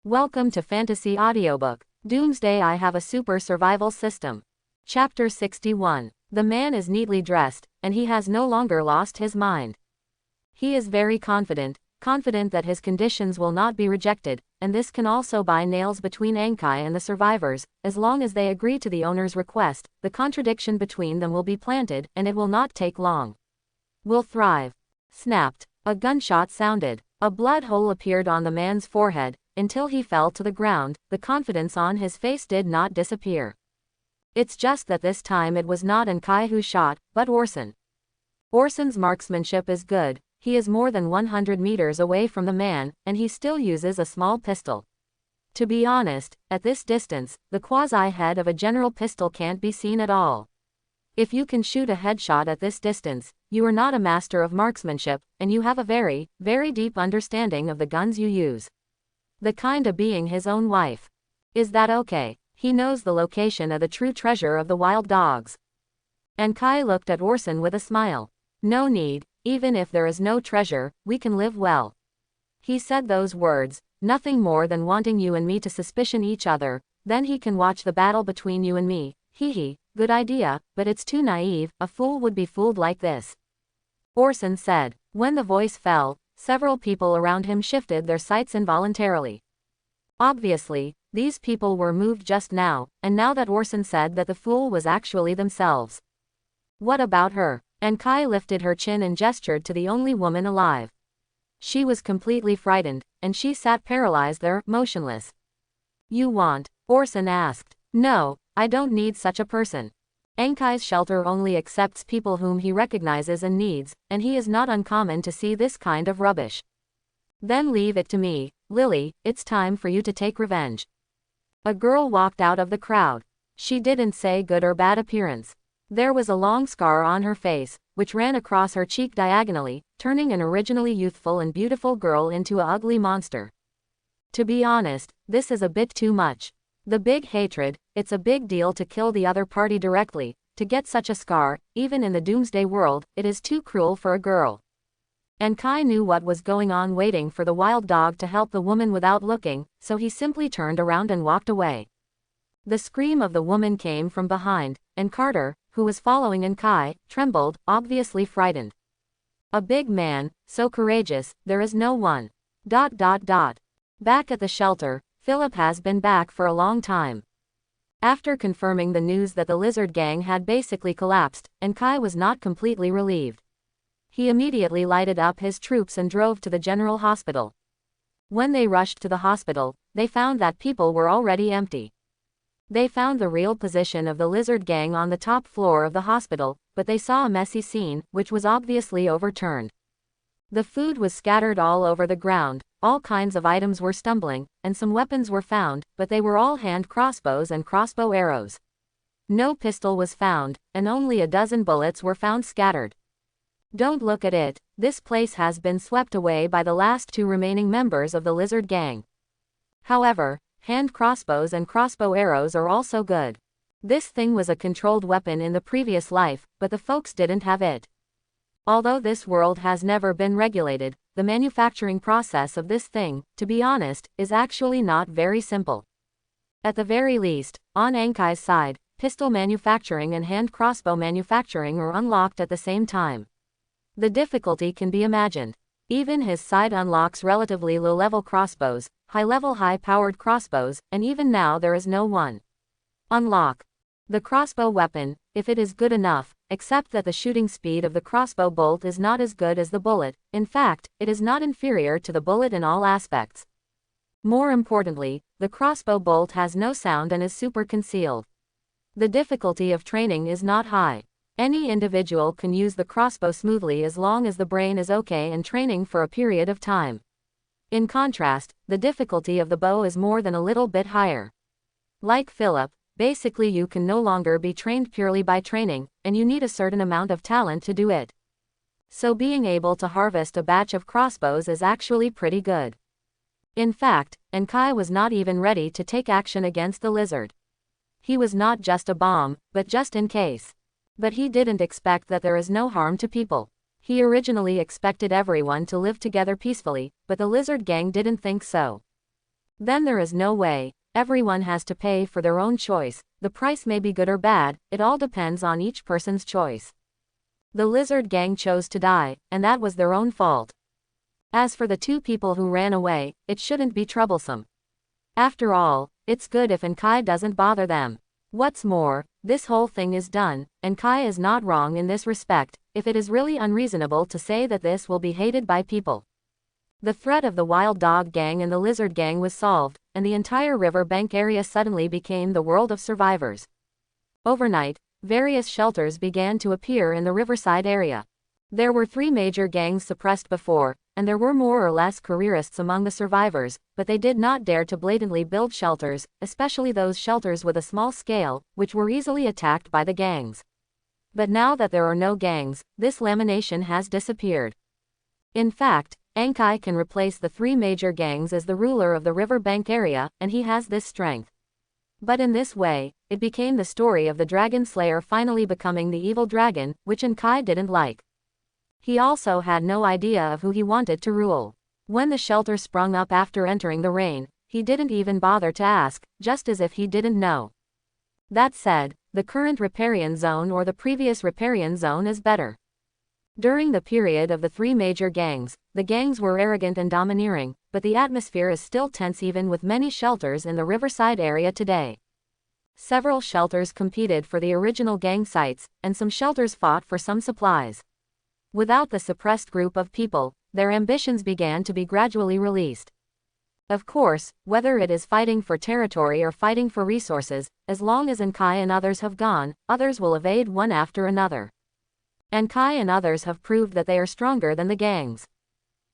Welcome to Fantasy Audiobook, Doomsday. I have a super survival system. Chapter 61. The man is neatly dressed, and he has no longer lost his mind. He is very confident that his conditions will not be rejected, and this can also buy nails between Ankai and the survivors. As long as they agree to the owner's request, the contradiction between them will be planted, and it will not take long. Will thrive. Snapped. A gunshot sounded. A blood hole appeared on the man's forehead. Until he fell to the ground, the confidence on his face did not disappear. It's just that this time it was not Ankai who shot, but Orson. Orson's marksmanship is good. He is more than 100 meters away from the man, and he still uses a small pistol. To be honest, at this distance, the quasi-head of a general pistol can't be seen at all. If you can shoot a headshot at this distance, you are not a master of marksmanship, and you have a very, very deep understanding of the guns you use. The kinda being his own wife. Is that okay? He knows the location of the true treasure of the wild dogs. Ankai looked at Orson with a smile. No need, even if there is no treasure, we can live well. He said those words, nothing more than wanting you and me to suspicion each other, then he can watch the battle between you and me. Hee, good idea, but it's too naive, a fool would be fooled like this. Orson said. When the voice fell, several people around him shifted their sights involuntarily. Obviously, these people were moved just now, and now that Orson said that the fool was actually themselves. What about her? Ankai lifted her chin and gestured to the only woman alive. She was completely frightened, and she sat paralyzed there, motionless. You want? Orson asked. No, I don't need such a person. Ankai's shelter only accepts people whom he recognizes and needs, and he is not uncommon to see this kind of rubbish. Then leave it to me, Lily, it's time for you to take revenge. A girl walked out of the crowd. She didn't say good or bad appearance. There was a long scar on her face, which ran across her cheek diagonally, turning an originally youthful and beautiful girl into an ugly monster. To be honest, this is a bit too much. The big hatred, it's a big deal to kill the other party directly. To get such a scar, even in the Doomsday world, it is too cruel for a girl. Ankai knew what was going on, waiting for the wild dog to help the woman without looking, so he simply turned around and walked away. The scream of the woman came from behind, and Carter, who was following Ankai, trembled, obviously frightened. A big man, so courageous, there is no one. Back at the shelter, Philip has been back for a long time. After confirming the news that the lizard gang had basically collapsed, Ankai was not completely relieved. He immediately lighted up his troops and drove to the general hospital. When they rushed to the hospital, they found that people were already empty. They found the real position of the lizard gang on the top floor of the hospital, but they saw a messy scene, which was obviously overturned. The food was scattered all over the ground, all kinds of items were stumbling, and some weapons were found, but they were all hand crossbows and crossbow arrows. No pistol was found, and only a dozen bullets were found scattered. Don't look at it, this place has been swept away by the last two remaining members of the lizard gang. However, hand crossbows and crossbow arrows are also good. This thing was a controlled weapon in the previous life, but the folks didn't have it. Although this world has never been regulated, the manufacturing process of this thing, to be honest, is actually not very simple. At the very least, on Ankai's side, pistol manufacturing and hand crossbow manufacturing are unlocked at the same time. The difficulty can be imagined. Even his side unlocks relatively low-level crossbows, high-level high-powered crossbows, and even now there is no one. Unlock. The crossbow weapon, if it is good enough, except that the shooting speed of the crossbow bolt is not as good as the bullet. In fact, it is not inferior to the bullet in all aspects. More importantly, the crossbow bolt has no sound and is super concealed. The difficulty of training is not high. Any individual can use the crossbow smoothly as long as the brain is okay and training for a period of time. In contrast, the difficulty of the bow is more than a little bit higher. Like Philip, basically you can no longer be trained purely by training, and you need a certain amount of talent to do it. So being able to harvest a batch of crossbows is actually pretty good. In fact, Ankai was not even ready to take action against the lizard. He was not just a bomb, but just in case. But he didn't expect that there is no harm to people. He originally expected everyone to live together peacefully, but the lizard gang didn't think so. Then there is no way. Everyone has to pay for their own choice. The price may be good or bad, it all depends on each person's choice. The lizard gang chose to die, and that was their own fault. As for the two people who ran away, it shouldn't be troublesome. After all, it's good if Enkai doesn't bother them. What's more, this whole thing is done, and Kai is not wrong in this respect, if it is really unreasonable to say that this will be hated by people. The threat of the wild dog gang and the lizard gang was solved, and the entire river bank area suddenly became the world of survivors. Overnight, various shelters began to appear in the riverside area. There were 3 major gangs suppressed before, and there were more or less careerists among the survivors, but they did not dare to blatantly build shelters, especially those shelters with a small scale, which were easily attacked by the gangs. But now that there are no gangs, this lamination has disappeared. In fact, Enkai can replace the 3 major gangs as the ruler of the river bank area, and he has this strength. But in this way, it became the story of the Dragon Slayer finally becoming the evil dragon, which Enkai didn't like. He also had no idea of who he wanted to rule. When the shelter sprung up after entering the rain, he didn't even bother to ask, just as if he didn't know. That said, the current riparian zone or the previous riparian zone is better. During the period of the 3 major gangs, the gangs were arrogant and domineering, but the atmosphere is still tense even with many shelters in the riverside area today. Several shelters competed for the original gang sites, and some shelters fought for some supplies. Without the suppressed group of people, their ambitions began to be gradually released. Of course, whether it is fighting for territory or fighting for resources, as long as Enkai and others have gone, others will evade one after another. Enkai and others have proved that they are stronger than the gangs.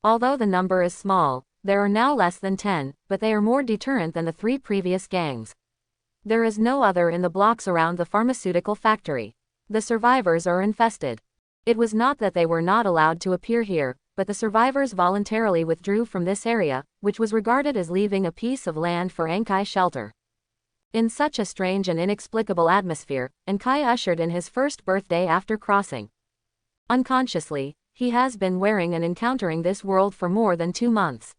Although the number is small, there are now less than 10, but they are more deterrent than the 3 previous gangs. There is no other in the blocks around the pharmaceutical factory. The survivors are infested. It was not that they were not allowed to appear here, but the survivors voluntarily withdrew from this area, which was regarded as leaving a piece of land for Enkai shelter. In such a strange and inexplicable atmosphere, Enkai ushered in his first birthday after crossing. Unconsciously, he has been wearing and encountering this world for more than 2 months.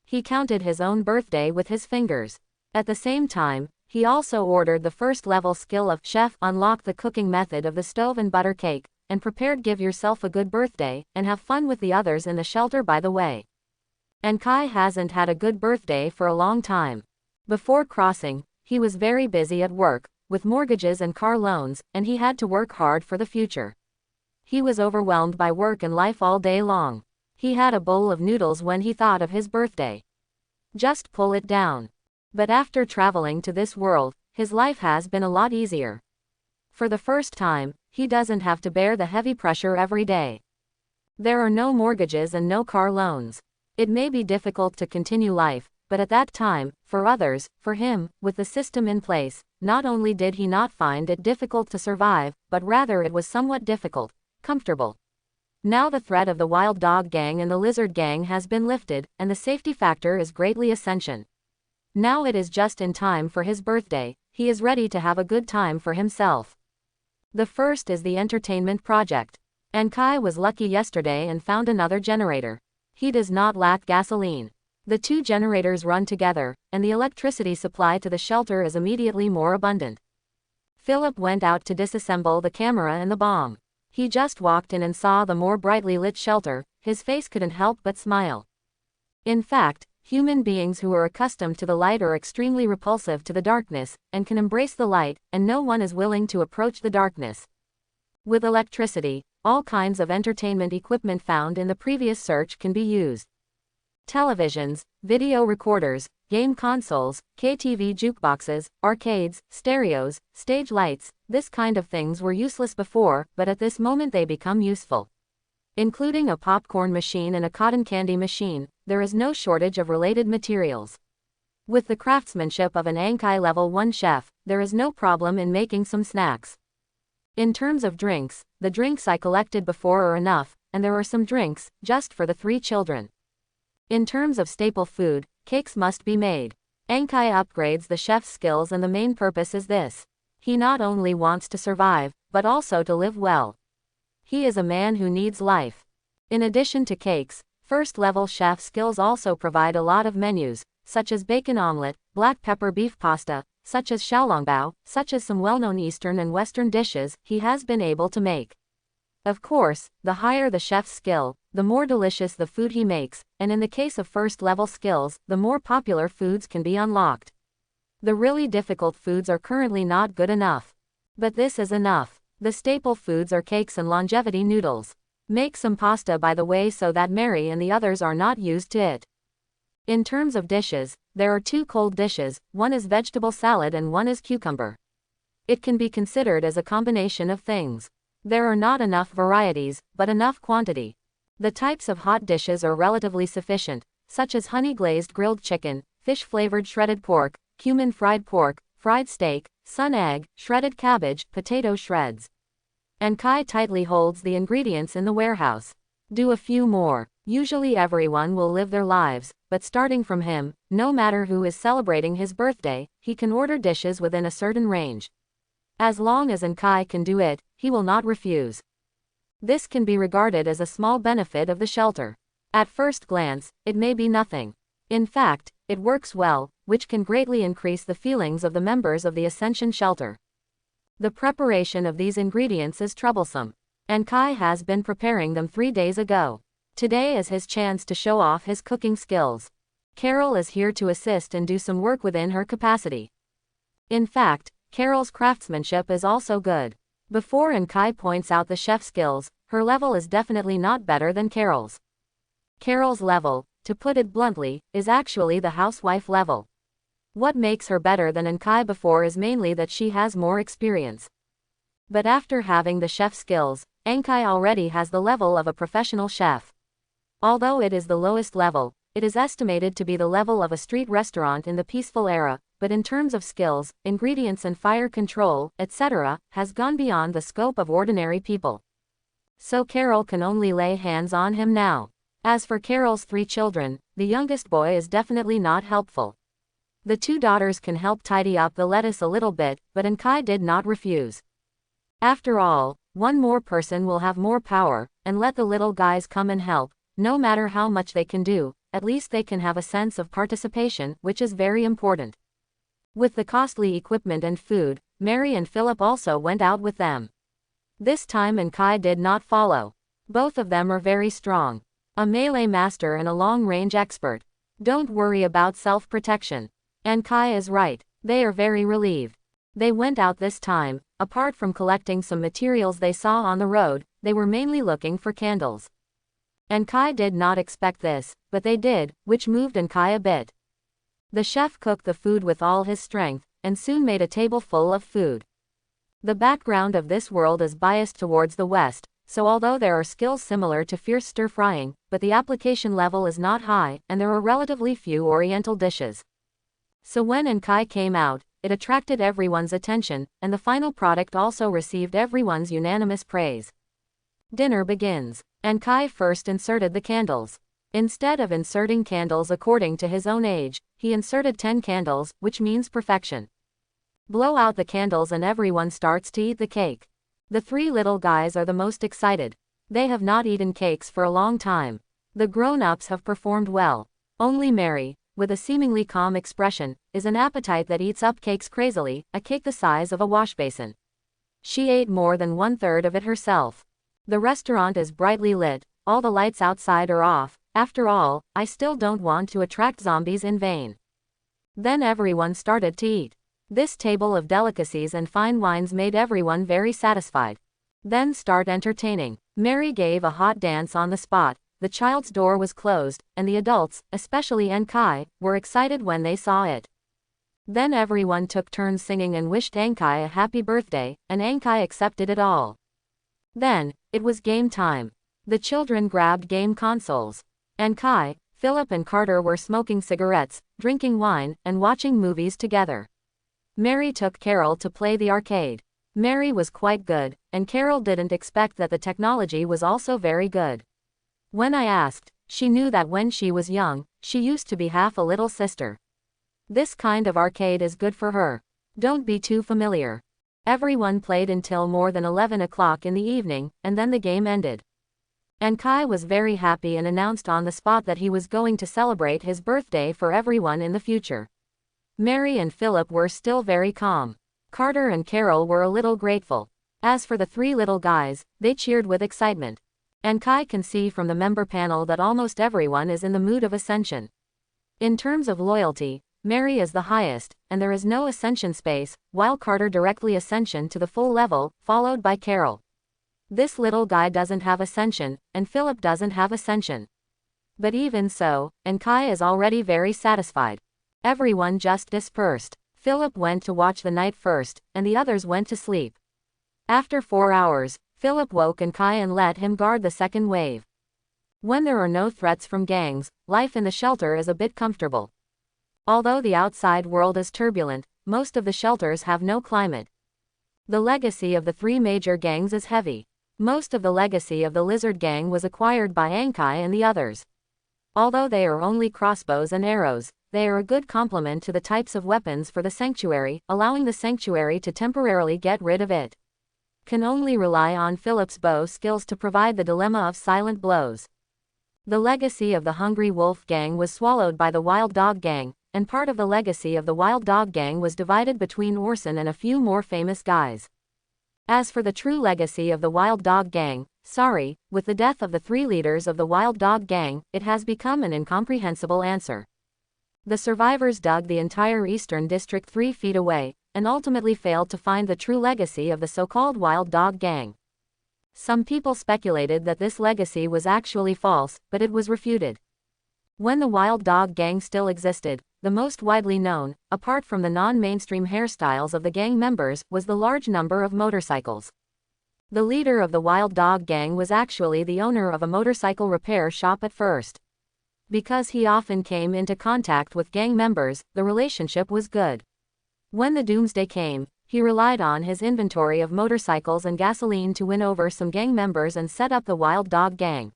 He counted his own birthday with his fingers. At the same time, he also ordered the first level skill of Chef unlock the cooking method of the stove and butter cake, and prepared give yourself a good birthday, and have fun with the others in the shelter by the way. Enkai hasn't had a good birthday for a long time. Before crossing, he was very busy at work, with mortgages and car loans, and he had to work hard for the future. He was overwhelmed by work and life all day long. He had a bowl of noodles when he thought of his birthday. Just pull it down. But after traveling to this world, his life has been a lot easier. For the first time, he doesn't have to bear the heavy pressure every day. There are no mortgages and no car loans. It may be difficult to continue life, but at that time, for others, for him, with the system in place, not only did he not find it difficult to survive, but rather it was somewhat difficult, comfortable. Now the threat of the wild dog gang and the lizard gang has been lifted, and the safety factor is greatly ascension. Now it is just in time for his birthday, he is ready to have a good time for himself. The first is the entertainment project. Enkai was lucky yesterday and found another generator. He does not lack gasoline. The 2 generators run together, and the electricity supply to the shelter is immediately more abundant. Philip went out to disassemble the camera and the bomb. He just walked in and saw the more brightly lit shelter, his face couldn't help but smile. In fact, human beings who are accustomed to the light are extremely repulsive to the darkness, and can embrace the light, and no one is willing to approach the darkness. With electricity, all kinds of entertainment equipment found in the previous search can be used. Televisions, video recorders, game consoles, KTV jukeboxes, arcades, stereos, stage lights, this kind of things were useless before, but at this moment they become useful. Including a popcorn machine and a cotton candy machine, there is no shortage of related materials. With the craftsmanship of an Enkai level 1 chef, there is no problem in making some snacks. In terms of drinks, the drinks I collected before are enough, and there are some drinks, just for the 3 children. In terms of staple food, cakes must be made. Enkai upgrades the chef's skills and the main purpose is this. He not only wants to survive, but also to live well. He is a man who needs life. In addition to cakes, first-level chef skills also provide a lot of menus, such as bacon omelette, black pepper beef pasta, such as xiaolongbao, such as some well-known Eastern and Western dishes he has been able to make. Of course, the higher the chef's skill, the more delicious the food he makes, and in the case of first-level skills, the more popular foods can be unlocked. The really difficult foods are currently not good enough. But this is enough. The staple foods are cakes and longevity noodles. Make some pasta by the way so that Mary and the others are not used to it. In terms of dishes, there are 2 cold dishes, one is vegetable salad and one is cucumber. It can be considered as a combination of things. There are not enough varieties, but enough quantity. The types of hot dishes are relatively sufficient, such as honey-glazed grilled chicken, fish-flavored shredded pork, cumin fried pork, fried steak, sun egg, shredded cabbage, potato shreds. And Kai tightly holds the ingredients in the warehouse. Do a few more. Usually everyone will live their lives, but starting from him, no matter who is celebrating his birthday, he can order dishes within a certain range. As long as Kai can do it, he will not refuse. This can be regarded as a small benefit of the shelter. At first glance, it may be nothing. In fact, it works well, which can greatly increase the feelings of the members of the Ascension shelter. The preparation of these ingredients is troublesome, and Kai has been preparing them 3 days ago. Today is his chance to show off his cooking skills. Carol is here to assist and do some work within her capacity. In fact, Carol's craftsmanship is also good. Before Kai points out the chef skills, her level is definitely not better than Carol's. Carol's level, to put it bluntly, is actually the housewife level. What makes her better than Kai before is mainly that she has more experience. But after having the chef skills, Kai already has the level of a professional chef. Although it is the lowest level, it is estimated to be the level of a street restaurant in the peaceful era, but in terms of skills, ingredients and fire control, etc., has gone beyond the scope of ordinary people. So Carol can only lay hands on him now. As for Carol's 3 children, the youngest boy is definitely not helpful. The 2 daughters can help tidy up the lettuce a little bit, but Kai did not refuse. After all, one more person will have more power, and let the little guys come and help. No matter how much they can do, at least they can have a sense of participation, which is very important. With the costly equipment and food, Mary and Philip also went out with them. This time Kai did not follow. Both of them are very strong. A melee master and a long-range expert. Don't worry about self-protection. And Kai is right. They are very relieved. They went out this time. Apart from collecting some materials they saw on the road, they were mainly looking for candles. And Kai did not expect this, but they did, which moved Kai a bit. The chef cooked the food with all his strength, and soon made a table full of food. The background of this world is biased towards the West, so although there are skills similar to fierce stir-frying, but the application level is not high, and there are relatively few Oriental dishes. So when Kai came out, it attracted everyone's attention, and the final product also received everyone's unanimous praise. Dinner begins. Kai first inserted the candles. Instead of inserting candles according to his own age, he inserted 10 candles, which means perfection. Blow out the candles and everyone starts to eat the cake. The 3 little guys are the most excited. They have not eaten cakes for a long time. The grown-ups have performed well. Only Mary, with a seemingly calm expression, is an appetite that eats up cakes crazily, a cake the size of a washbasin. She ate more than 1/3 of it herself. The restaurant is brightly lit, all the lights outside are off. After all, I still don't want to attract zombies in vain. Then everyone started to eat. This table of delicacies and fine wines made everyone very satisfied. Then start entertaining. Mary gave a hot dance on the spot, the child's door was closed, and the adults, especially Kai, were excited when they saw it. Then everyone took turns singing and wished Kai a happy birthday, and Kai accepted it all. Then, it was game time. The children grabbed game consoles. Kai, Philip and Carter were smoking cigarettes, drinking wine, and watching movies together. Mary took Carol to play the arcade. Mary was quite good, and Carol didn't expect that the technology was also very good. When I asked, she knew that when she was young, she used to be half a little sister. This kind of arcade is good for her. Don't be too familiar. Everyone played until more than 11 o'clock in the evening, and then the game ended. And Kai was very happy and announced on the spot that he was going to celebrate his birthday for everyone in the future. Mary and Philip were still very calm. Carter and Carol were a little grateful. As for the three little guys, they cheered with excitement. And Kai can see from the member panel that almost everyone is in the mood of ascension. In terms of loyalty, Mary is the highest, and there is no ascension space, while Carter directly ascension to the full level, followed by Carol. This little guy doesn't have ascension, and Philip doesn't have ascension. But even so, and Kai is already very satisfied. Everyone just dispersed. Philip went to watch the night first, and the others went to sleep. After 4 hours, Philip woke and Kai and let him guard the second wave. When there are no threats from gangs, life in the shelter is a bit comfortable. Although the outside world is turbulent, most of the shelters have no climate. The legacy of the three major gangs is heavy. Most of the legacy of the Lizard Gang was acquired by Ankai and the others. Although they are only crossbows and arrows, they are a good complement to the types of weapons for the sanctuary, allowing the sanctuary to temporarily get rid of it. Can only rely on Philip's bow skills to provide the dilemma of silent blows. The legacy of the Hungry Wolf Gang was swallowed by the Wild Dog Gang, and part of the legacy of the Wild Dog Gang was divided between Orson and a few more famous guys. As for the true legacy of the Wild Dog Gang, with the death of the three leaders of the Wild Dog Gang, it has become an incomprehensible answer. The survivors dug the entire Eastern District 3 feet away, and ultimately failed to find the true legacy of the so-called Wild Dog Gang. Some people speculated that this legacy was actually false, but it was refuted. When the Wild Dog Gang still existed, the most widely known, apart from the non-mainstream hairstyles of the gang members, was the large number of motorcycles. The leader of the Wild Dog Gang was actually the owner of a motorcycle repair shop at first. Because he often came into contact with gang members, the relationship was good. When the Doomsday came, he relied on his inventory of motorcycles and gasoline to win over some gang members and set up the Wild Dog Gang.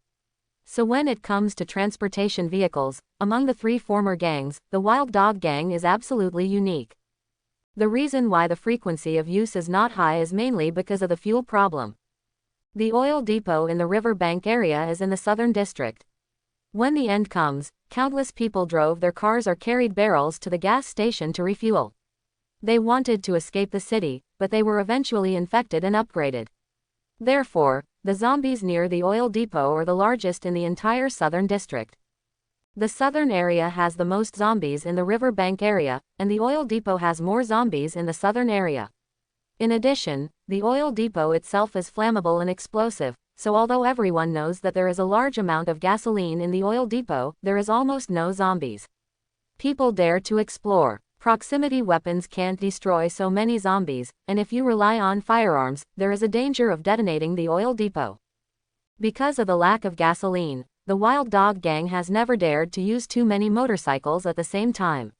So when it comes to transportation vehicles, among the three former gangs, the Wild Dog Gang is absolutely unique. The reason why the frequency of use is not high is mainly because of the fuel problem. The oil depot in the riverbank area is in the southern district. When the end comes, countless people drove their cars or carried barrels to the gas station to refuel. They wanted to escape the city, but they were eventually infected and upgraded. Therefore, the zombies near the oil depot are the largest in the entire southern district. The southern area has the most zombies in the riverbank area, and the oil depot has more zombies in the southern area. In addition, the oil depot itself is flammable and explosive, so although everyone knows that there is a large amount of gasoline in the oil depot, there is almost no zombies. People dare to explore. Proximity weapons can't destroy so many zombies, and if you rely on firearms, there is a danger of detonating the oil depot. Because of the lack of gasoline, the Wild Dog Gang has never dared to use too many motorcycles at the same time.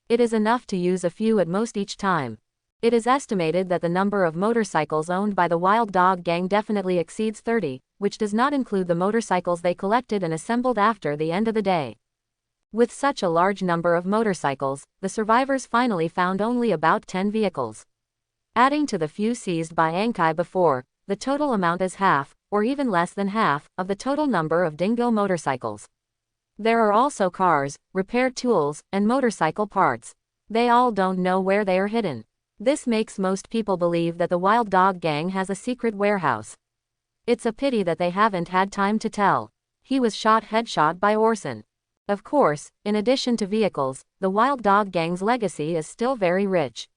It is enough to use a few at most each time. It is estimated that the number of motorcycles owned by the Wild Dog Gang definitely exceeds 30, which does not include the motorcycles they collected and assembled after the end of the day. With such a large number of motorcycles, the survivors finally found only about 10 vehicles. Adding to the few seized by Ankai before, the total amount is half, or even less than half, of the total number of dingo motorcycles. There are also cars, repair tools, and motorcycle parts. They all don't know where they are hidden. This makes most people believe that the Wild Dog Gang has a secret warehouse. It's a pity that they haven't had time to tell. He was headshot by Orson. Of course, in addition to vehicles, the Wild Dog Gang's legacy is still very rich.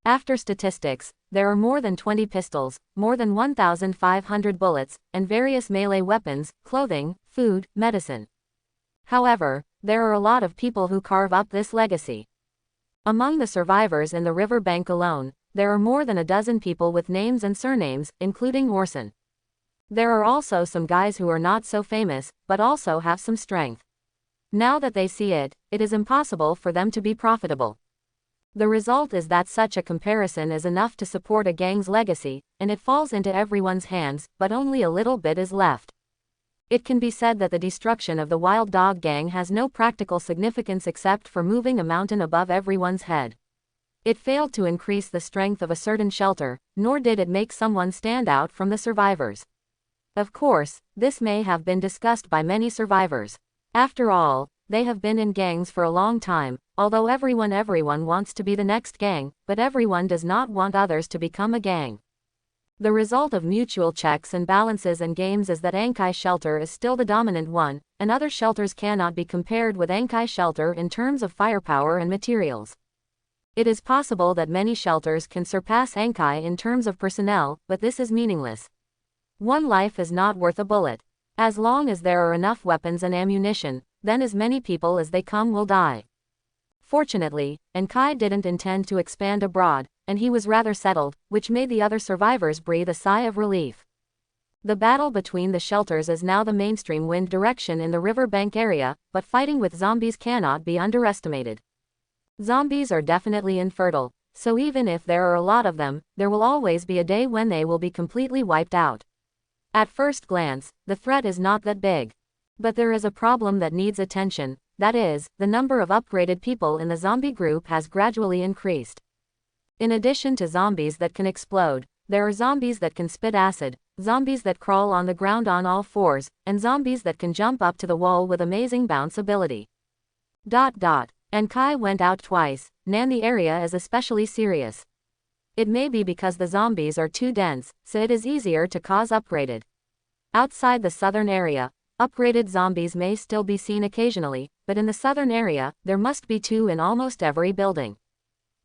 After statistics, there are more than 20 pistols, more than 1,500 bullets, and various melee weapons, clothing, food, medicine. However, there are a lot of people who carve up this legacy. Among the survivors in the riverbank alone, there are more than a dozen people with names and surnames, including Orson. There are also some guys who are not so famous, but also have some strength. Now that they see it, it is impossible for them to be profitable. The result is that such a comparison is enough to support a gang's legacy, and it falls into everyone's hands, but only a little bit is left. It can be said that the destruction of the Wild Dog Gang has no practical significance except for moving a mountain above everyone's head. It failed to increase the strength of a certain shelter, nor did it make someone stand out from the survivors. Of course, this may have been discussed by many survivors. After all, they have been in gangs for a long time, although everyone wants to be the next gang, but everyone does not want others to become a gang. The result of mutual checks and balances and games is that Ankai shelter is still the dominant one, and other shelters cannot be compared with Ankai shelter in terms of firepower and materials. It is possible that many shelters can surpass Ankai in terms of personnel, but this is meaningless. One life is not worth a bullet. As long as there are enough weapons and ammunition, then as many people as they come will die. Fortunately, Ankai didn't intend to expand abroad, and he was rather settled, which made the other survivors breathe a sigh of relief. The battle between the shelters is now the mainstream wind direction in the riverbank area, but fighting with zombies cannot be underestimated. Zombies are definitely infertile, so even if there are a lot of them, there will always be a day when they will be completely wiped out. At first glance, the threat is not that big. But there is a problem that needs attention, that is, the number of upgraded people in the zombie group has gradually increased. In addition to zombies that can explode, there are zombies that can spit acid, zombies that crawl on the ground on all fours, and zombies that can jump up to the wall with amazing bounce ability. And Kai went out twice, and the area is especially serious. It may be because the zombies are too dense, so it is easier to cause upgraded. Outside the southern area, upgraded zombies may still be seen occasionally, but in the southern area, there must be 2 in almost every building.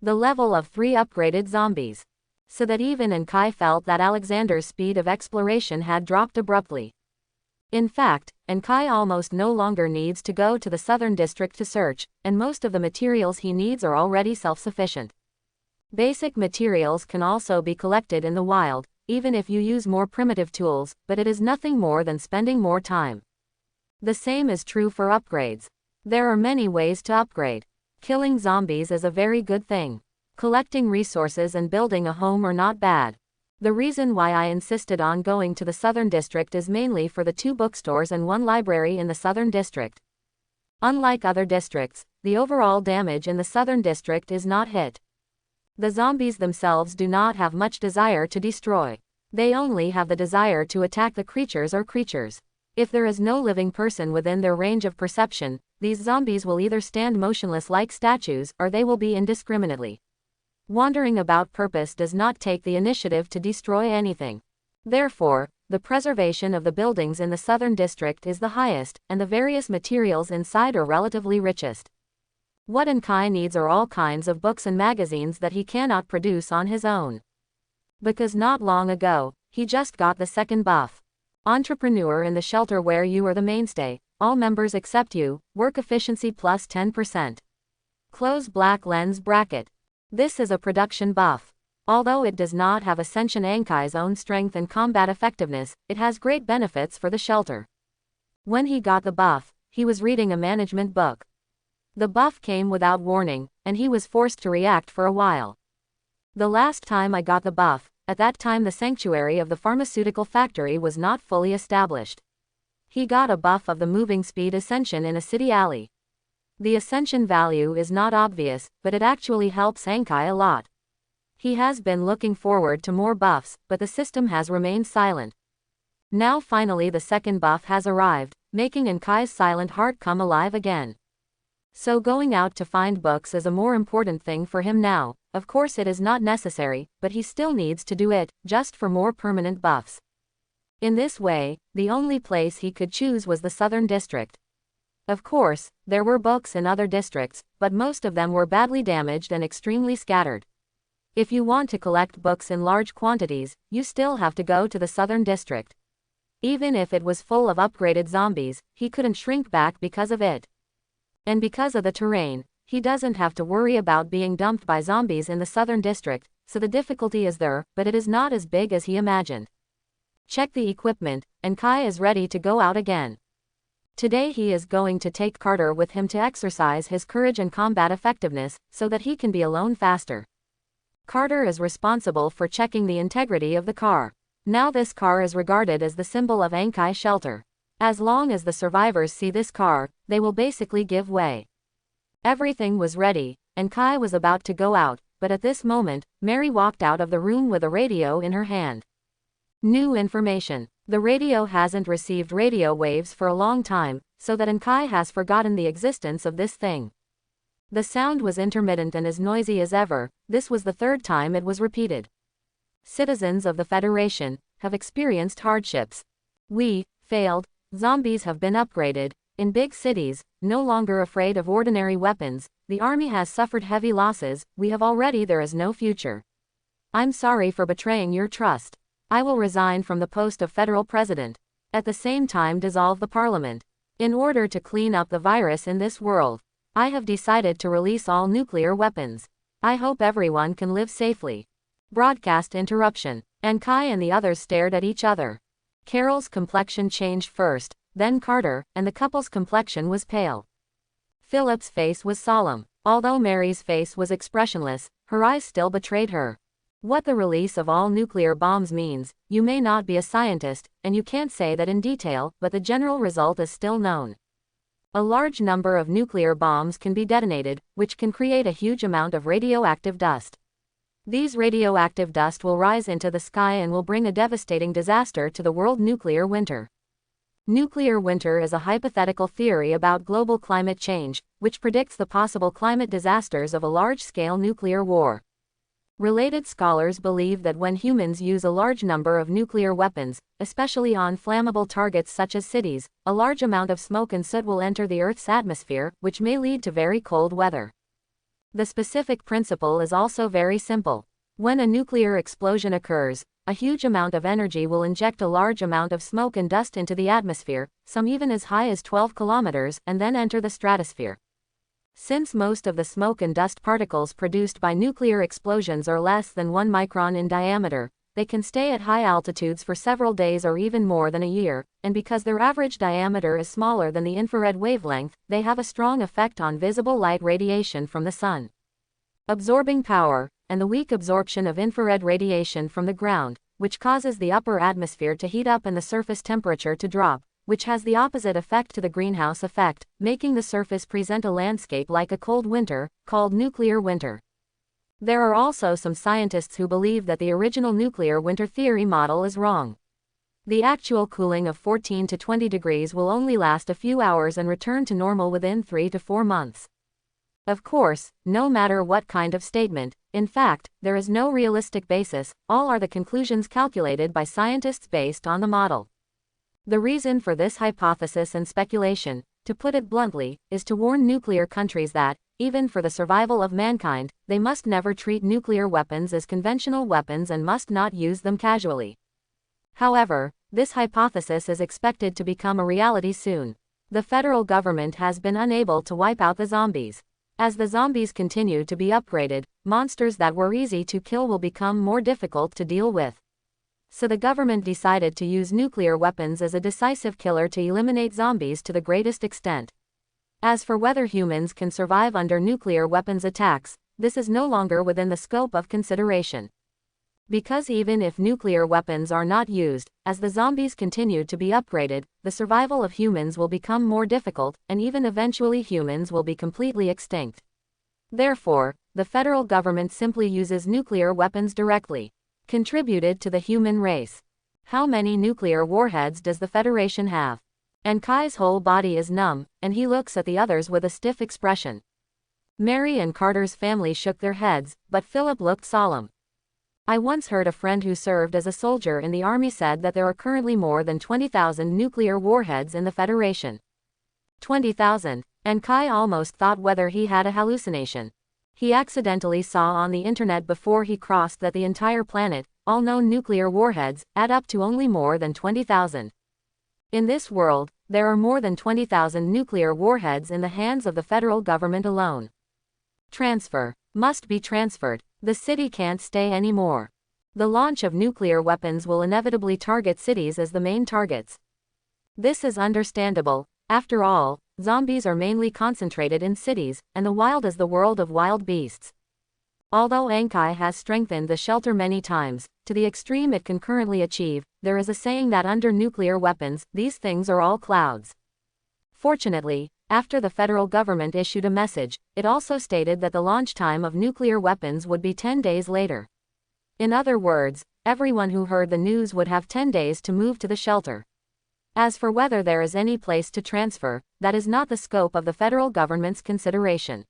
The level of 3 upgraded zombies. So that even Ankai felt that Alexander's speed of exploration had dropped abruptly. In fact, Ankai almost no longer needs to go to the southern district to search, and most of the materials he needs are already self-sufficient. Basic materials can also be collected in the wild, even if you use more primitive tools, but it is nothing more than spending more time. The same is true for upgrades. There are many ways to upgrade. Killing zombies is a very good thing. Collecting resources and building a home are not bad. The reason why I insisted on going to the southern district is mainly for the 2 bookstores and 1 library in the southern district. Unlike other districts, the overall damage in the southern district is not hit. The zombies themselves do not have much desire to destroy. They only have the desire to attack the creatures or creatures. If there is no living person within their range of perception, these zombies will either stand motionless like statues or they will be indiscriminately wandering about. Purpose does not take the initiative to destroy anything. Therefore, the preservation of the buildings in the southern district is the highest, and the various materials inside are relatively richest. What Ankai needs are all kinds of books and magazines that he cannot produce on his own. Because not long ago, he just got the 2nd buff. Entrepreneur in the shelter where you are the mainstay, all members except you, work efficiency plus 10%. Close black lens bracket. This is a production buff. Although it does not have Ascension Ankai's own strength and combat effectiveness, it has great benefits for the shelter. When he got the buff, he was reading a management book. The buff came without warning, and he was forced to react for a while. The last time I got the buff, at that time the sanctuary of the pharmaceutical factory was not fully established. He got a buff of the moving speed ascension in a city alley. The ascension value is not obvious, but it actually helps Ankai a lot. He has been looking forward to more buffs, but the system has remained silent. Now finally the 2nd buff has arrived, making Ankai's silent heart come alive again. So going out to find books is a more important thing for him now. Of course it is not necessary, but he still needs to do it, just for more permanent buffs. In this way, the only place he could choose was the southern district. Of course, there were books in other districts, but most of them were badly damaged and extremely scattered. If you want to collect books in large quantities, you still have to go to the southern district. Even if it was full of upgraded zombies, he couldn't shrink back because of it. And because of the terrain, he doesn't have to worry about being dumped by zombies in the southern district, so the difficulty is there, but it is not as big as he imagined. Check the equipment, and Kai is ready to go out again. Today he is going to take Carter with him to exercise his courage and combat effectiveness, so that he can be alone faster. Carter is responsible for checking the integrity of the car. Now this car is regarded as the symbol of Ankai shelter. As long as the survivors see this car, they will basically give way. Everything was ready, and Kai was about to go out, but at this moment, Mary walked out of the room with a radio in her hand. New information. The radio hasn't received radio waves for a long time, so that Enkai has forgotten the existence of this thing. The sound was intermittent and as noisy as ever. This was the third time it was repeated. Citizens of the Federation have experienced hardships. We failed. Zombies have been upgraded. In big cities, no longer afraid of ordinary weapons, the army has suffered heavy losses. We have already. There is no future. I'm sorry for betraying your trust. I will resign from the post of federal president. At the same time dissolve the parliament. In order to clean up the virus in this world, I have decided to release all nuclear weapons. I hope everyone can live safely. Broadcast interruption. Enkai and the others stared at each other. Carol's complexion changed first, then Carter, and the couple's complexion was pale. Philip's face was solemn. Although Mary's face was expressionless, her eyes still betrayed her. What the release of all nuclear bombs means, you may not be a scientist, and you can't say that in detail, but the general result is still known. A large number of nuclear bombs can be detonated, which can create a huge amount of radioactive dust. These radioactive dust will rise into the sky and will bring a devastating disaster to the world. Nuclear winter. Nuclear winter is a hypothetical theory about global climate change, which predicts the possible climate disasters of a large-scale nuclear war. Related scholars believe that when humans use a large number of nuclear weapons, especially on flammable targets such as cities, a large amount of smoke and soot will enter the Earth's atmosphere, which may lead to very cold weather. The specific principle is also very simple. When a nuclear explosion occurs, a huge amount of energy will inject a large amount of smoke and dust into the atmosphere, some even as high as 12 kilometers, and then enter the stratosphere. Since most of the smoke and dust particles produced by nuclear explosions are less than 1 micron in diameter, they can stay at high altitudes for several days or even more than a year, and because their average diameter is smaller than the infrared wavelength, they have a strong effect on visible light radiation from the sun. Absorbing power, and the weak absorption of infrared radiation from the ground, which causes the upper atmosphere to heat up and the surface temperature to drop, which has the opposite effect to the greenhouse effect, making the surface present a landscape like a cold winter, called nuclear winter. There are also some scientists who believe that the original nuclear winter theory model is wrong. The actual cooling of 14 to 20 degrees will only last a few hours and return to normal within 3 to 4 months. Of course, no matter what kind of statement, in fact, there is no realistic basis, all are the conclusions calculated by scientists based on the model. The reason for this hypothesis and speculation, to put it bluntly, is to warn nuclear countries that, even for the survival of mankind, they must never treat nuclear weapons as conventional weapons and must not use them casually. However, this hypothesis is expected to become a reality soon. The federal government has been unable to wipe out the zombies. As the zombies continue to be upgraded, monsters that were easy to kill will become more difficult to deal with. So the government decided to use nuclear weapons as a decisive killer to eliminate zombies to the greatest extent. As for whether humans can survive under nuclear weapons attacks, this is no longer within the scope of consideration. Because even if nuclear weapons are not used, as the zombies continue to be upgraded, the survival of humans will become more difficult, and even eventually humans will be completely extinct. Therefore, the federal government simply uses nuclear weapons directly. Contributed to the human race. How many nuclear warheads does the Federation have? Enkai's whole body is numb, and he looks at the others with a stiff expression. Mary and Carter's family shook their heads, but Philip looked solemn. I once heard a friend who served as a soldier in the army said that there are currently more than 20,000 nuclear warheads in the Federation. 20,000. Enkai almost thought whether he had a hallucination. He accidentally saw on the internet before he crossed that the entire planet, all known nuclear warheads, add up to only more than 20,000. In this world, there are more than 20,000 nuclear warheads in the hands of the federal government alone. Transfer. Must be transferred. The city can't stay anymore. The launch of nuclear weapons will inevitably target cities as the main targets. This is understandable. After all, zombies are mainly concentrated in cities, and the wild is the world of wild beasts. Although Enkai has strengthened the shelter many times, to the extreme it can currently achieve, there is a saying that under nuclear weapons, these things are all clouds. Fortunately, after the federal government issued a message, it also stated that the launch time of nuclear weapons would be 10 days later. In other words, everyone who heard the news would have 10 days to move to the shelter. As for whether there is any place to transfer, that is not the scope of the federal government's consideration.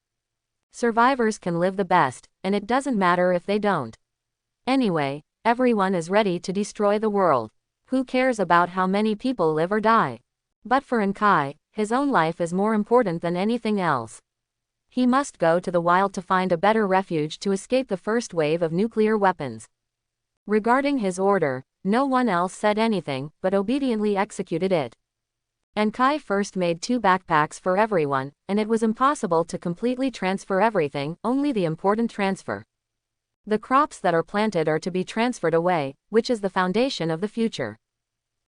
Survivors can live the best, and it doesn't matter if they don't. Anyway, everyone is ready to destroy the world. Who cares about how many people live or die? But for Enkai, his own life is more important than anything else. He must go to the wild to find a better refuge to escape the first wave of nuclear weapons. Regarding his order, no one else said anything, but obediently executed it. Enkai first made 2 backpacks for everyone, and it was impossible to completely transfer everything, only the important transfer. The crops that are planted are to be transferred away, which is the foundation of the future.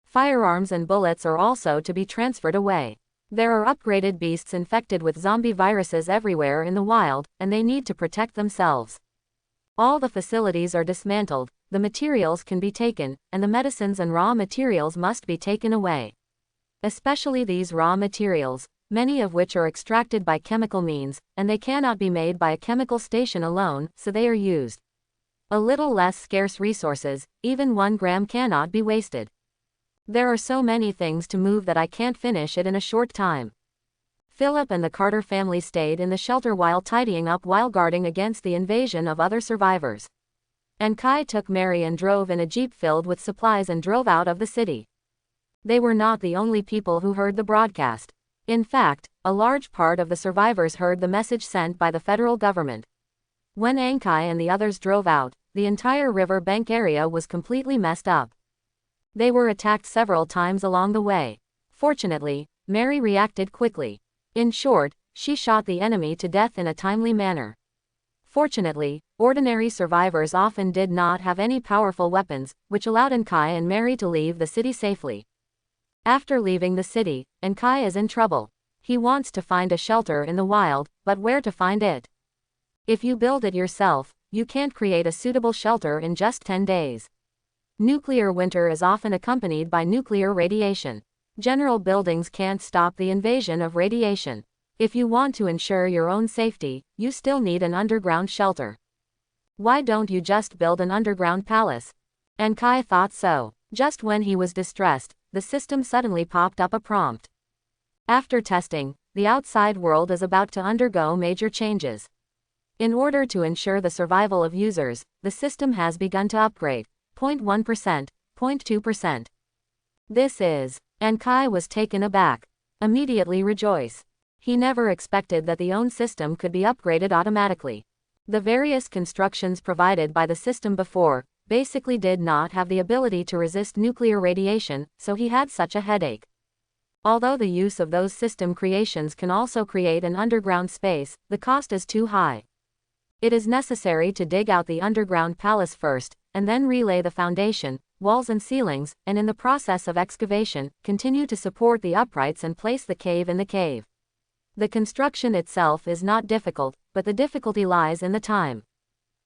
Firearms and bullets are also to be transferred away. There are upgraded beasts infected with zombie viruses everywhere in the wild, and they need to protect themselves. All the facilities are dismantled, the materials can be taken, and the medicines and raw materials must be taken away. Especially these raw materials, many of which are extracted by chemical means, and they cannot be made by a chemical station alone, so they are used. A little less scarce resources, even 1 gram cannot be wasted. There are so many things to move that I can't finish it in a short time. Philip and the Carter family stayed in the shelter while tidying up while guarding against the invasion of other survivors. Enkai took Mary and drove in a jeep filled with supplies and drove out of the city. They were not the only people who heard the broadcast. In fact, a large part of the survivors heard the message sent by the federal government. When Enkai and the others drove out, the entire river bank area was completely messed up. They were attacked several times along the way. Fortunately, Mary reacted quickly. In short, she shot the enemy to death in a timely manner. Fortunately, ordinary survivors often did not have any powerful weapons, which allowed Enkai and Mary to leave the city safely. After leaving the city, Enkai is in trouble. He wants to find a shelter in the wild, but where to find it? If you build it yourself, you can't create a suitable shelter in just 10 days. Nuclear winter is often accompanied by nuclear radiation. General buildings can't stop the invasion of radiation. If you want to ensure your own safety, you still need an underground shelter. Why don't you just build an underground palace? Enkai thought so. Just when he was distressed, the system suddenly popped up a prompt. After testing, the outside world is about to undergo major changes. In order to ensure the survival of users, the system has begun to upgrade. 0.1%, 0.2%. This is. Enkai was taken aback. Immediately rejoice. He never expected that the own system could be upgraded automatically. The various constructions provided by the system before, basically did not have the ability to resist nuclear radiation, so he had such a headache. Although the use of those system creations can also create an underground space, the cost is too high. It is necessary to dig out the underground palace first, and then relay the foundation, walls and ceilings, and in the process of excavation, continue to support the uprights and place the cave in the cave. The construction itself is not difficult, but the difficulty lies in the time.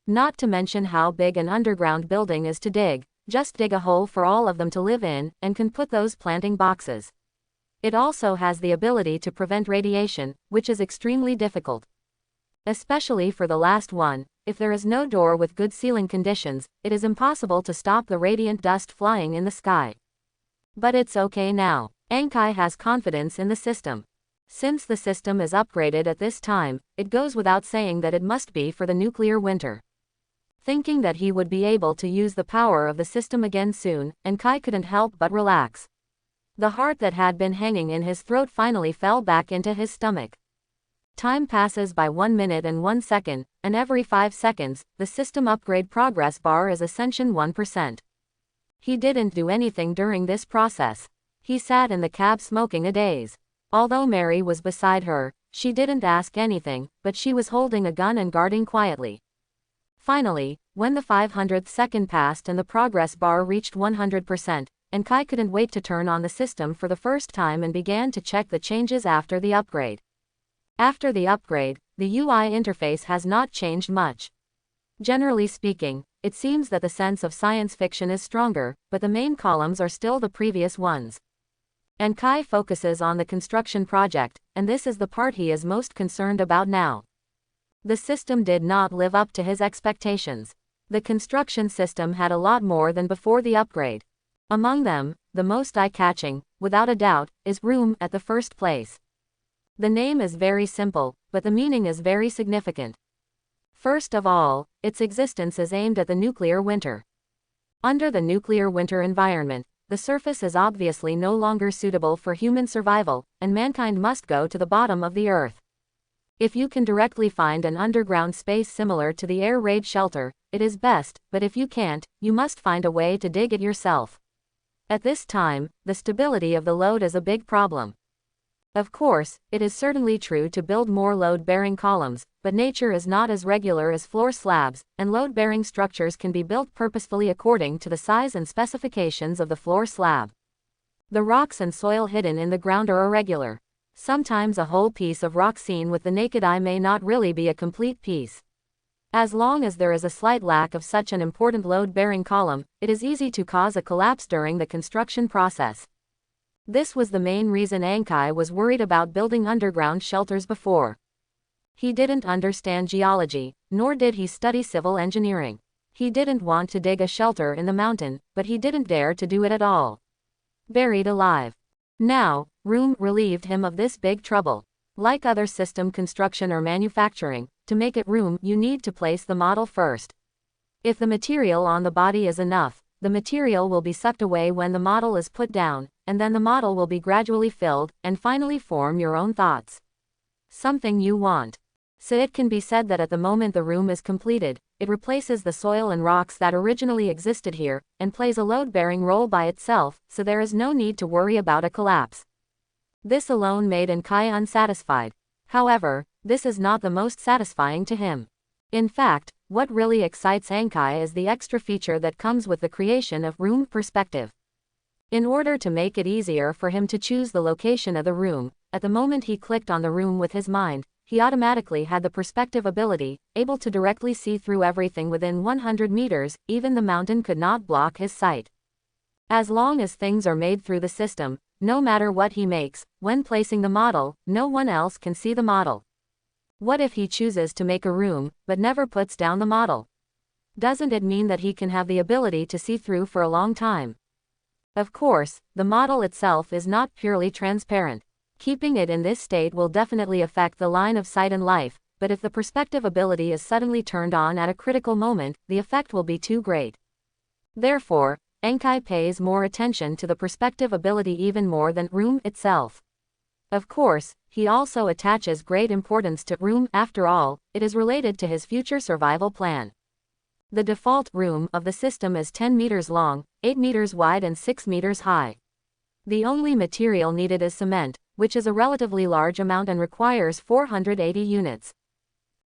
Not to mention how big an underground building is to dig, just dig a hole for all of them to live in, and can put those planting boxes. It also has the ability to prevent radiation, which is extremely difficult. Especially for the last one, if there is no door with good ceiling conditions, it is impossible to stop the radiant dust flying in the sky. But it's okay now. Enkai has confidence in the system. Since the system is upgraded at this time, it goes without saying that it must be for the nuclear winter. Thinking that he would be able to use the power of the system again soon, Enkai couldn't help but relax. The heart that had been hanging in his throat finally fell back into his stomach. Time passes by 1 minute and 1 second, and every 5 seconds, the system upgrade progress bar is Ascension 1%. He didn't do anything during this process. He sat in the cab smoking a daze. Although Mary was beside her, she didn't ask anything, but she was holding a gun and guarding quietly. Finally, when the 500th second passed and the progress bar reached 100%, Enkai couldn't wait to turn on the system for the first time and began to check the changes after the upgrade. After the upgrade, the UI interface has not changed much. Generally speaking, it seems that the sense of science fiction is stronger, but the main columns are still the previous ones. Enkai focuses on the construction project, and this is the part he is most concerned about now. The system did not live up to his expectations. The construction system had a lot more than before the upgrade. Among them, the most eye-catching, without a doubt, is room at the first place. The name is very simple, but the meaning is very significant. First of all, its existence is aimed at the nuclear winter. Under the nuclear winter environment, the surface is obviously no longer suitable for human survival, and mankind must go to the bottom of the earth. If you can directly find an underground space similar to the air raid shelter, it is best, but if you can't, you must find a way to dig it yourself. At this time, the stability of the load is a big problem. Of course, it is certainly true to build more load-bearing columns, but nature is not as regular as floor slabs, and load-bearing structures can be built purposefully according to the size and specifications of the floor slab. The rocks and soil hidden in the ground are irregular. Sometimes a whole piece of rock seen with the naked eye may not really be a complete piece. As long as there is a slight lack of such an important load-bearing column, it is easy to cause a collapse during the construction process. This was the main reason Ankai was worried about building underground shelters before. He didn't understand geology, nor did he study civil engineering. He didn't want to dig a shelter in the mountain, but he didn't dare to do it at all. Buried alive. Now, room relieved him of this big trouble. Like other system construction or manufacturing, to make it room you need to place the model first. If the material on the body is enough, the material will be sucked away when the model is put down, and then the model will be gradually filled, and finally form your own thoughts. Something you want. So it can be said that at the moment the room is completed, it replaces the soil and rocks that originally existed here, and plays a load-bearing role by itself, so there is no need to worry about a collapse. This alone made Ankai unsatisfied. However, this is not the most satisfying to him. In fact, what really excites Ankai is the extra feature that comes with the creation of room perspective. In order to make it easier for him to choose the location of the room, at the moment he clicked on the room with his mind, he automatically had the perspective ability, able to directly see through everything within 100 meters, even the mountain could not block his sight. As long as things are made through the system, no matter what he makes, when placing the model, no one else can see the model. What if he chooses to make a room, but never puts down the model? Doesn't it mean that he can have the ability to see through for a long time? Of course, the model itself is not purely transparent. Keeping it in this state will definitely affect the line of sight in life, but if the perspective ability is suddenly turned on at a critical moment, the effect will be too great. Therefore, Ankai pays more attention to the perspective ability even more than room itself. Of course, he also attaches great importance to room. After all, it is related to his future survival plan. The default room of the system is 10 meters long, 8 meters wide and 6 meters high. The only material needed is cement, which is a relatively large amount and requires 480 units.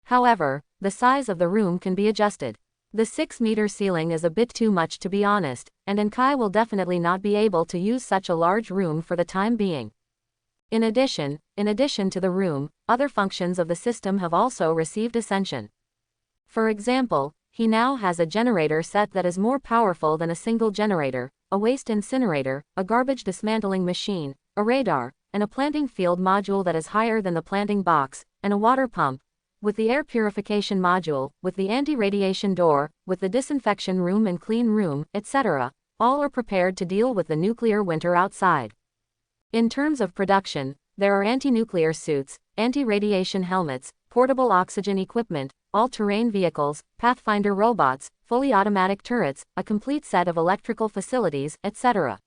However, the size of the room can be adjusted. The 6-meter ceiling is a bit too much to be honest, and Ankai will definitely not be able to use such a large room for the time being. In addition to the room, other functions of the system have also received ascension. For example, he now has a generator set that is more powerful than a single generator, a waste incinerator, a garbage dismantling machine, a radar, and a planting field module that is higher than the planting box, and a water pump, with the air purification module, with the anti-radiation door, with the disinfection room and clean room, etc. All are prepared to deal with the nuclear winter outside. In terms of production, there are anti-nuclear suits, anti-radiation helmets, portable oxygen equipment, all-terrain vehicles, Pathfinder robots, fully automatic turrets, a complete set of electrical facilities, etc.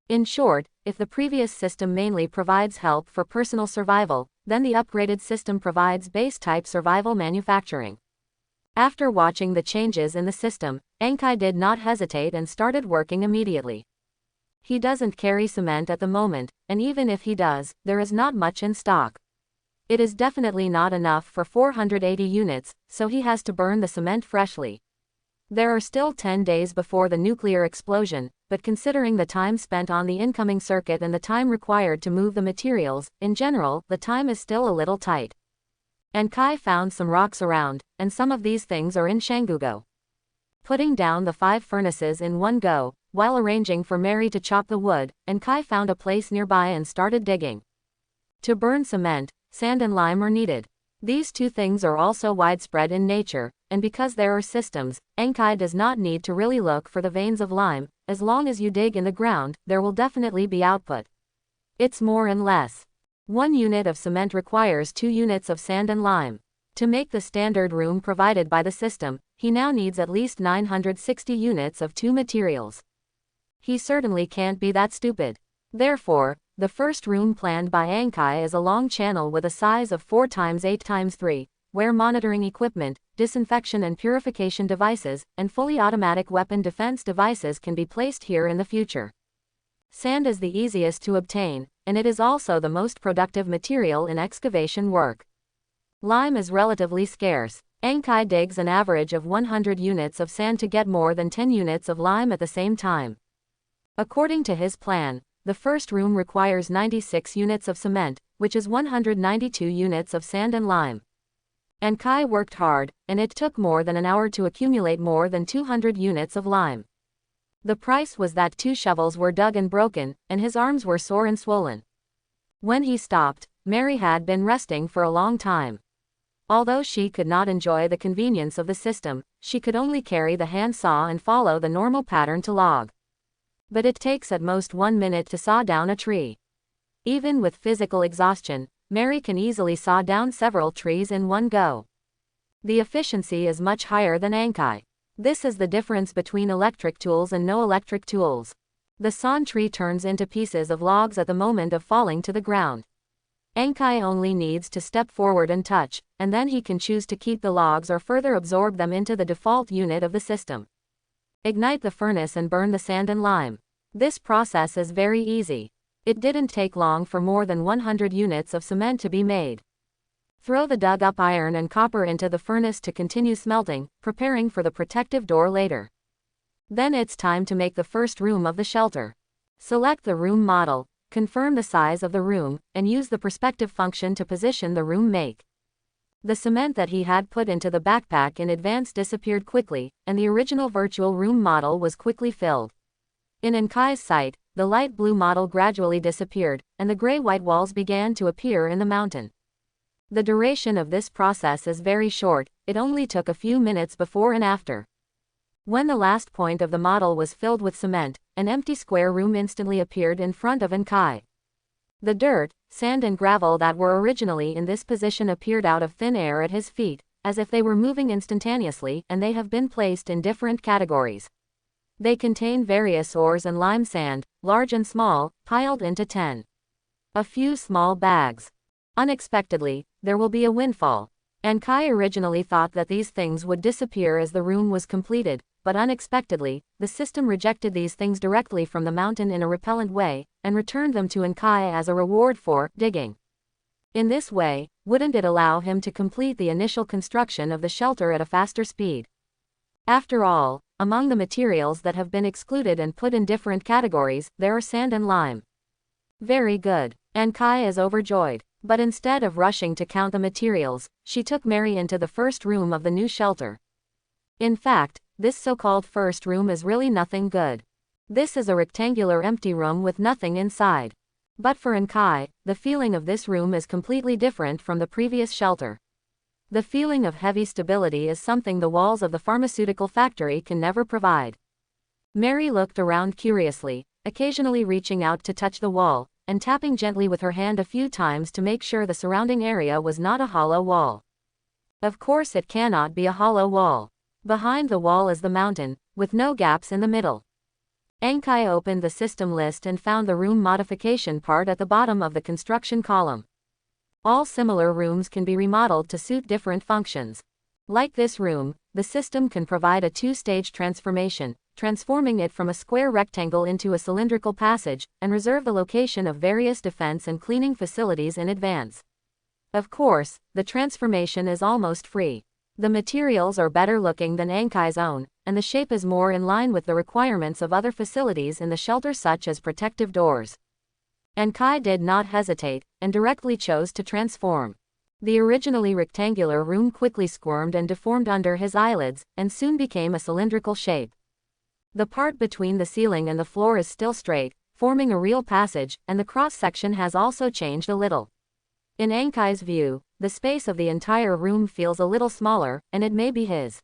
In short, if the previous system mainly provides help for personal survival, then the upgraded system provides base-type survival manufacturing. After watching the changes in the system, Ankai did not hesitate and started working immediately. He doesn't carry cement at the moment, and even if he does, there is not much in stock. It is definitely not enough for 480 units, so he has to burn the cement freshly. There are still 10 days before the nuclear explosion, but considering the time spent on the incoming circuit and the time required to move the materials, in general, the time is still a little tight. Ankai found some rocks around, and some of these things are in Shangugo. Putting down the 5 furnaces in one go, while arranging for Mary to chop the wood, Ankai found a place nearby and started digging. To burn cement, sand and lime are needed. These two things are also widespread in nature, and because there are systems, Enkai does not need to really look for the veins of lime. As long as you dig in the ground, there will definitely be output. It's more and less. 1 unit of cement requires 2 units of sand and lime. To make the standard room provided by the system, he now needs at least 960 units of 2 materials. He certainly can't be that stupid. Therefore, the first room planned by Enkai is a long channel with a size of 4 × 8 × 3, where monitoring equipment, disinfection and purification devices, and fully automatic weapon defense devices can be placed here in the future. Sand is the easiest to obtain, and it is also the most productive material in excavation work. Lime is relatively scarce. Enkai digs an average of 100 units of sand to get more than 10 units of lime at the same time. According to his plan, the first room requires 96 units of cement, which is 192 units of sand and lime. Enkai worked hard, and it took more than an hour to accumulate more than 200 units of lime. The price was that 2 shovels were dug and broken, and his arms were sore and swollen. When he stopped, Mary had been resting for a long time. Although she could not enjoy the convenience of the system, she could only carry the hand saw and follow the normal pattern to log. But it takes at most 1 minute to saw down a tree. Even with physical exhaustion, Mary can easily saw down several trees in one go. The efficiency is much higher than Enkai. This is the difference between electric tools and no electric tools. The sawn tree turns into pieces of logs at the moment of falling to the ground. Enkai only needs to step forward and touch, and then he can choose to keep the logs or further absorb them into the default unit of the system. Ignite the furnace and burn the sand and lime. This process is very easy. It didn't take long for more than 100 units of cement to be made. Throw the dug up iron and copper into the furnace to continue smelting, preparing for the protective door later. Then it's time to make the first room of the shelter. Select the room model, confirm the size of the room, and use the perspective function to position the room make. The cement that he had put into the backpack in advance disappeared quickly, and the original virtual room model was quickly filled. In Enkai's sight, the light blue model gradually disappeared, and the gray-white walls began to appear in the mountain. The duration of this process is very short, it only took a few minutes before and after. When the last point of the model was filled with cement, an empty square room instantly appeared in front of Enkai. The dirt, sand and gravel that were originally in this position appeared out of thin air at his feet, as if they were moving instantaneously, and they have been placed in different categories. They contain various ores and lime sand, large and small, piled into 10. A few small bags. Unexpectedly, there will be a windfall. Enkai originally thought that these things would disappear as the room was completed, but unexpectedly, the system rejected these things directly from the mountain in a repellent way, and returned them to Enkai as a reward for digging. In this way, wouldn't it allow him to complete the initial construction of the shelter at a faster speed? After all, among the materials that have been excluded and put in different categories, there are sand and lime. Very good. Enkai is overjoyed. But instead of rushing to count the materials, she took Mary into the first room of the new shelter. In fact, this so-called first room is really nothing good. This is a rectangular empty room with nothing inside. But for Enkai, the feeling of this room is completely different from the previous shelter. The feeling of heavy stability is something the walls of the pharmaceutical factory can never provide. Mary looked around curiously, occasionally reaching out to touch the wall, and tapping gently with her hand a few times to make sure the surrounding area was not a hollow wall. Of course it cannot be a hollow wall. Behind the wall is the mountain, with no gaps in the middle. Enkai opened the system list and found the room modification part at the bottom of the construction column. All similar rooms can be remodeled to suit different functions. Like this room, the system can provide a 2-stage transformation, transforming it from a square rectangle into a cylindrical passage, and reserve the location of various defense and cleaning facilities in advance. Of course, the transformation is almost free. The materials are better looking than Enkai's own, and the shape is more in line with the requirements of other facilities in the shelter such as protective doors. Enkai did not hesitate, and directly chose to transform. The originally rectangular room quickly squirmed and deformed under his eyelids, and soon became a cylindrical shape. The part between the ceiling and the floor is still straight, forming a real passage, and the cross-section has also changed a little. In Enkai's view, the space of the entire room feels a little smaller, and it may be his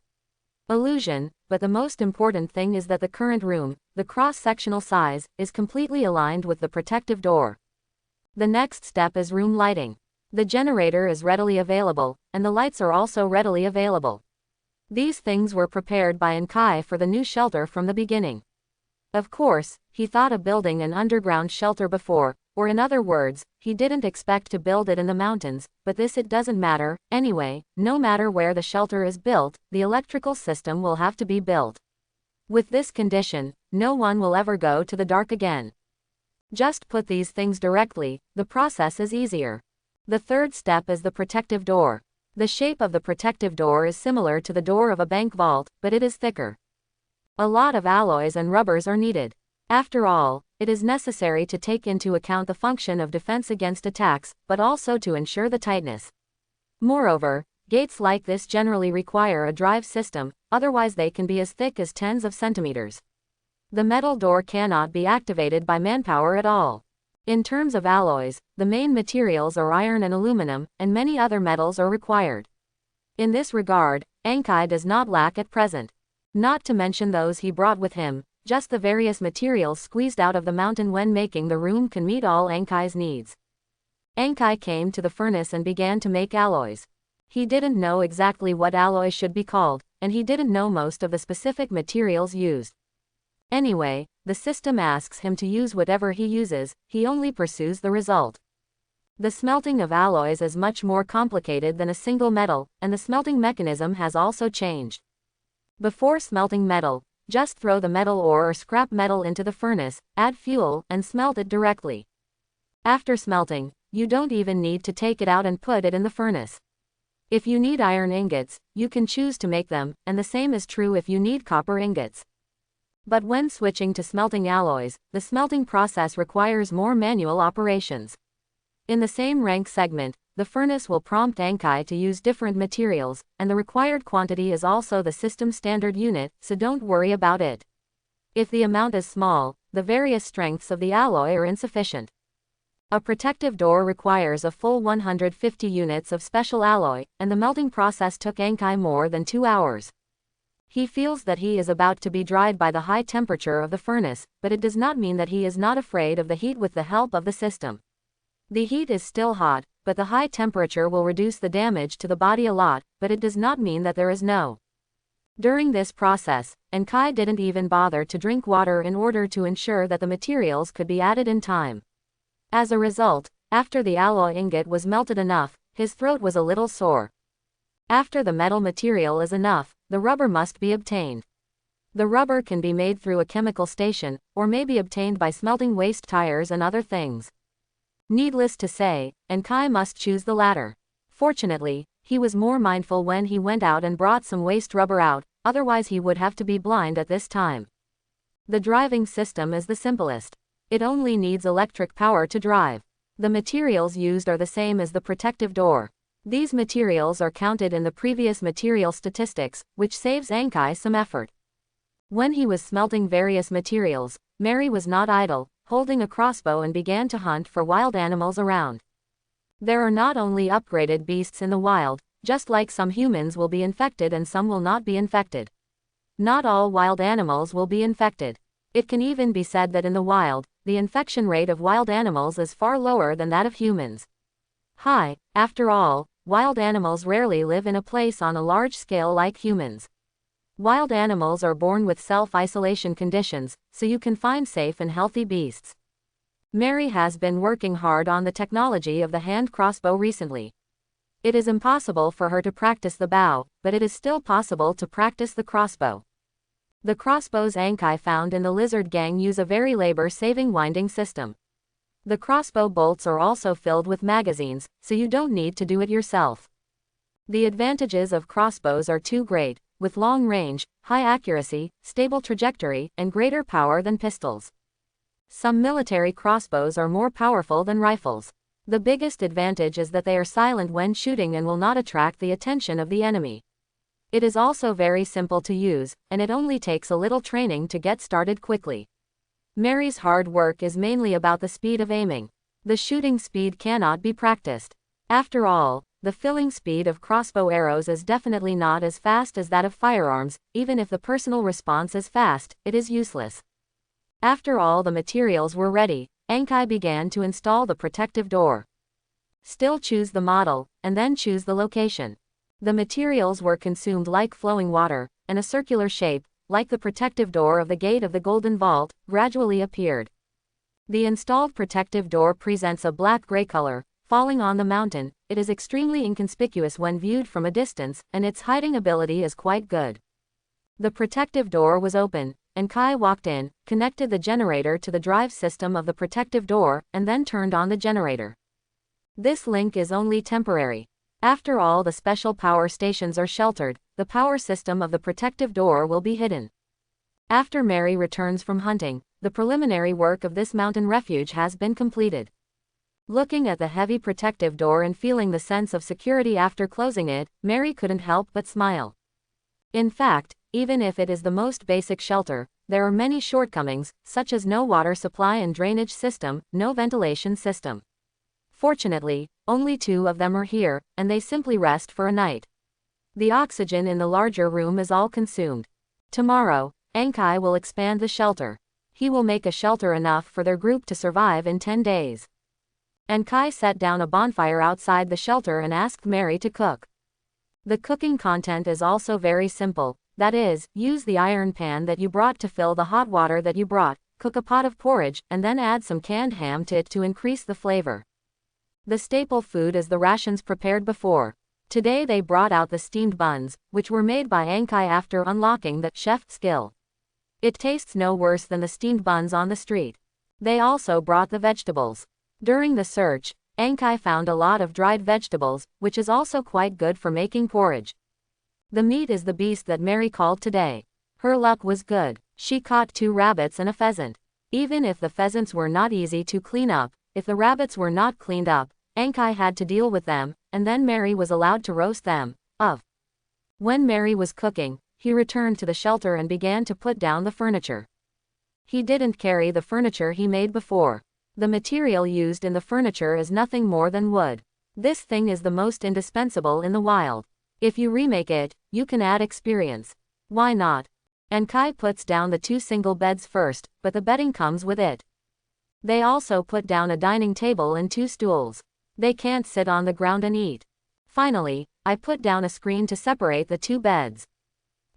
illusion, but the most important thing is that the current room, the cross-sectional size, is completely aligned with the protective door. The next step is room lighting. The generator is readily available, and the lights are also readily available. These things were prepared by Enkai for the new shelter from the beginning. Of course, he thought of building an underground shelter before, or in other words, he didn't expect to build it in the mountains, but it doesn't matter. Anyway, no matter where the shelter is built, the electrical system will have to be built. With this condition, no one will ever go to the dark again. Just put these things directly, the process is easier. The third step is the protective door. The shape of the protective door is similar to the door of a bank vault, but it is thicker. A lot of alloys and rubbers are needed. After all, it is necessary to take into account the function of defense against attacks, but also to ensure the tightness. Moreover, gates like this generally require a drive system, otherwise they can be as thick as tens of centimeters. The metal door cannot be activated by manpower at all. In terms of alloys, the main materials are iron and aluminum, and many other metals are required. In this regard, Enkai does not lack at present. Not to mention those he brought with him, just the various materials squeezed out of the mountain when making the room can meet all Enkai's needs. Enkai came to the furnace and began to make alloys. He didn't know exactly what alloys should be called, and he didn't know most of the specific materials used. Anyway, the system asks him to use whatever he uses, he only pursues the result. The smelting of alloys is much more complicated than a single metal, and the smelting mechanism has also changed. Before smelting metal, just throw the metal ore or scrap metal into the furnace, add fuel, and smelt it directly. After smelting, you don't even need to take it out and put it in the furnace. If you need iron ingots, you can choose to make them, and the same is true if you need copper ingots. But when switching to smelting alloys, the smelting process requires more manual operations. In the same rank segment, the furnace will prompt Enkai to use different materials, and the required quantity is also the system standard unit, so don't worry about it. If the amount is small, the various strengths of the alloy are insufficient. A protective door requires a full 150 units of special alloy, and the melting process took Enkai more than 2 hours. He feels that he is about to be dried by the high temperature of the furnace, but it does not mean that he is not afraid of the heat with the help of the system. The heat is still hot, but the high temperature will reduce the damage to the body a lot, but it does not mean that there is no. During this process, Enkai didn't even bother to drink water in order to ensure that the materials could be added in time. As a result, after the alloy ingot was melted enough, his throat was a little sore. After the metal material is enough, the rubber must be obtained. The rubber can be made through a chemical station, or may be obtained by smelting waste tires and other things. Needless to say, Enkai must choose the latter. Fortunately, he was more mindful when he went out and brought some waste rubber out, otherwise he would have to be blind at this time. The driving system is the simplest. It only needs electric power to drive. The materials used are the same as the protective door. These materials are counted in the previous material statistics, which saves Enkai some effort. When he was smelting various materials, Mary was not idle, holding a crossbow and began to hunt for wild animals around. There are not only upgraded beasts in the wild, just like some humans will be infected and some will not be infected. Not all wild animals will be infected. It can even be said that in the wild, the infection rate of wild animals is far lower than that of humans. After all, wild animals rarely live in a place on a large scale like humans. Wild animals are born with self-isolation conditions, so you can find safe and healthy beasts. Mary has been working hard on the technology of the hand crossbow recently. It is impossible for her to practice the bow, but it is still possible to practice the crossbow. The crossbows Enkai found in the lizard gang use a very labor-saving winding system. The crossbow bolts are also filled with magazines, so you don't need to do it yourself. The advantages of crossbows are too great, with long range, high accuracy, stable trajectory, and greater power than pistols. Some military crossbows are more powerful than rifles. The biggest advantage is that they are silent when shooting and will not attract the attention of the enemy. It is also very simple to use, and it only takes a little training to get started quickly. Mary's hard work is mainly about the speed of aiming. The shooting speed cannot be practiced. After all, the filling speed of crossbow arrows is definitely not as fast as that of firearms. Even if the personal response is fast, it is useless. After all the materials were ready, Enkai began to install the protective door. Still choose the model, and then choose the location. The materials were consumed like flowing water, and a circular shape, like the protective door of the gate of the Golden Vault, gradually appeared. The installed protective door presents a black-gray color, falling on the mountain. It is extremely inconspicuous when viewed from a distance, and its hiding ability is quite good. The protective door was open, and Kai walked in, connected the generator to the drive system of the protective door, and then turned on the generator. This link is only temporary. After all the special power stations are sheltered, the power system of the protective door will be hidden. After Mary returns from hunting, the preliminary work of this mountain refuge has been completed. Looking at the heavy protective door and feeling the sense of security after closing it, Mary couldn't help but smile. In fact, even if it is the most basic shelter, there are many shortcomings, such as no water supply and drainage system, no ventilation system. Fortunately, only 2 of them are here, and they simply rest for a night. The oxygen in the larger room is all consumed. Tomorrow, Enkai will expand the shelter. He will make a shelter enough for their group to survive in 10 days. Enkai set down a bonfire outside the shelter and asked Mary to cook. The cooking content is also very simple, that is, use the iron pan that you brought to fill the hot water that you brought, cook a pot of porridge, and then add some canned ham to it to increase the flavor. The staple food is the rations prepared before. Today they brought out the steamed buns, which were made by Enkai after unlocking the chef skill. It tastes no worse than the steamed buns on the street. They also brought the vegetables. During the search, Enkai found a lot of dried vegetables, which is also quite good for making porridge. The meat is the beast that Mary called today. Her luck was good. She caught 2 rabbits and a pheasant. Even if the pheasants were not easy to clean up, if the rabbits were not cleaned up, Enkai had to deal with them, and then Mary was allowed to roast them. When Mary was cooking, he returned to the shelter and began to put down the furniture. He didn't carry the furniture he made before. The material used in the furniture is nothing more than wood. This thing is the most indispensable in the wild. If you remake it, you can add experience. Why not? Enkai puts down the 2 single beds first, but the bedding comes with it. They also put down a dining table and 2 stools. They can't sit on the ground and eat. Finally, I put down a screen to separate the 2 beds.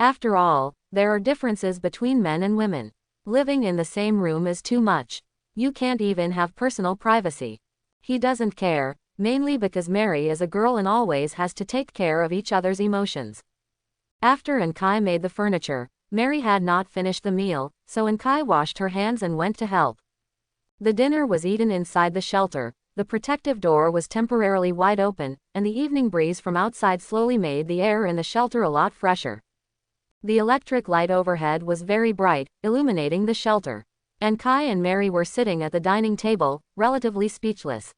After all, there are differences between men and women. Living in the same room is too much. You can't even have personal privacy. He doesn't care, mainly because Mary is a girl and always has to take care of each other's emotions. After Enkai made the furniture, Mary had not finished the meal, so Enkai washed her hands and went to help. The dinner was eaten inside the shelter, the protective door was temporarily wide open, and the evening breeze from outside slowly made the air in the shelter a lot fresher. The electric light overhead was very bright, illuminating the shelter. Enkai and Mary were sitting at the dining table, relatively speechless.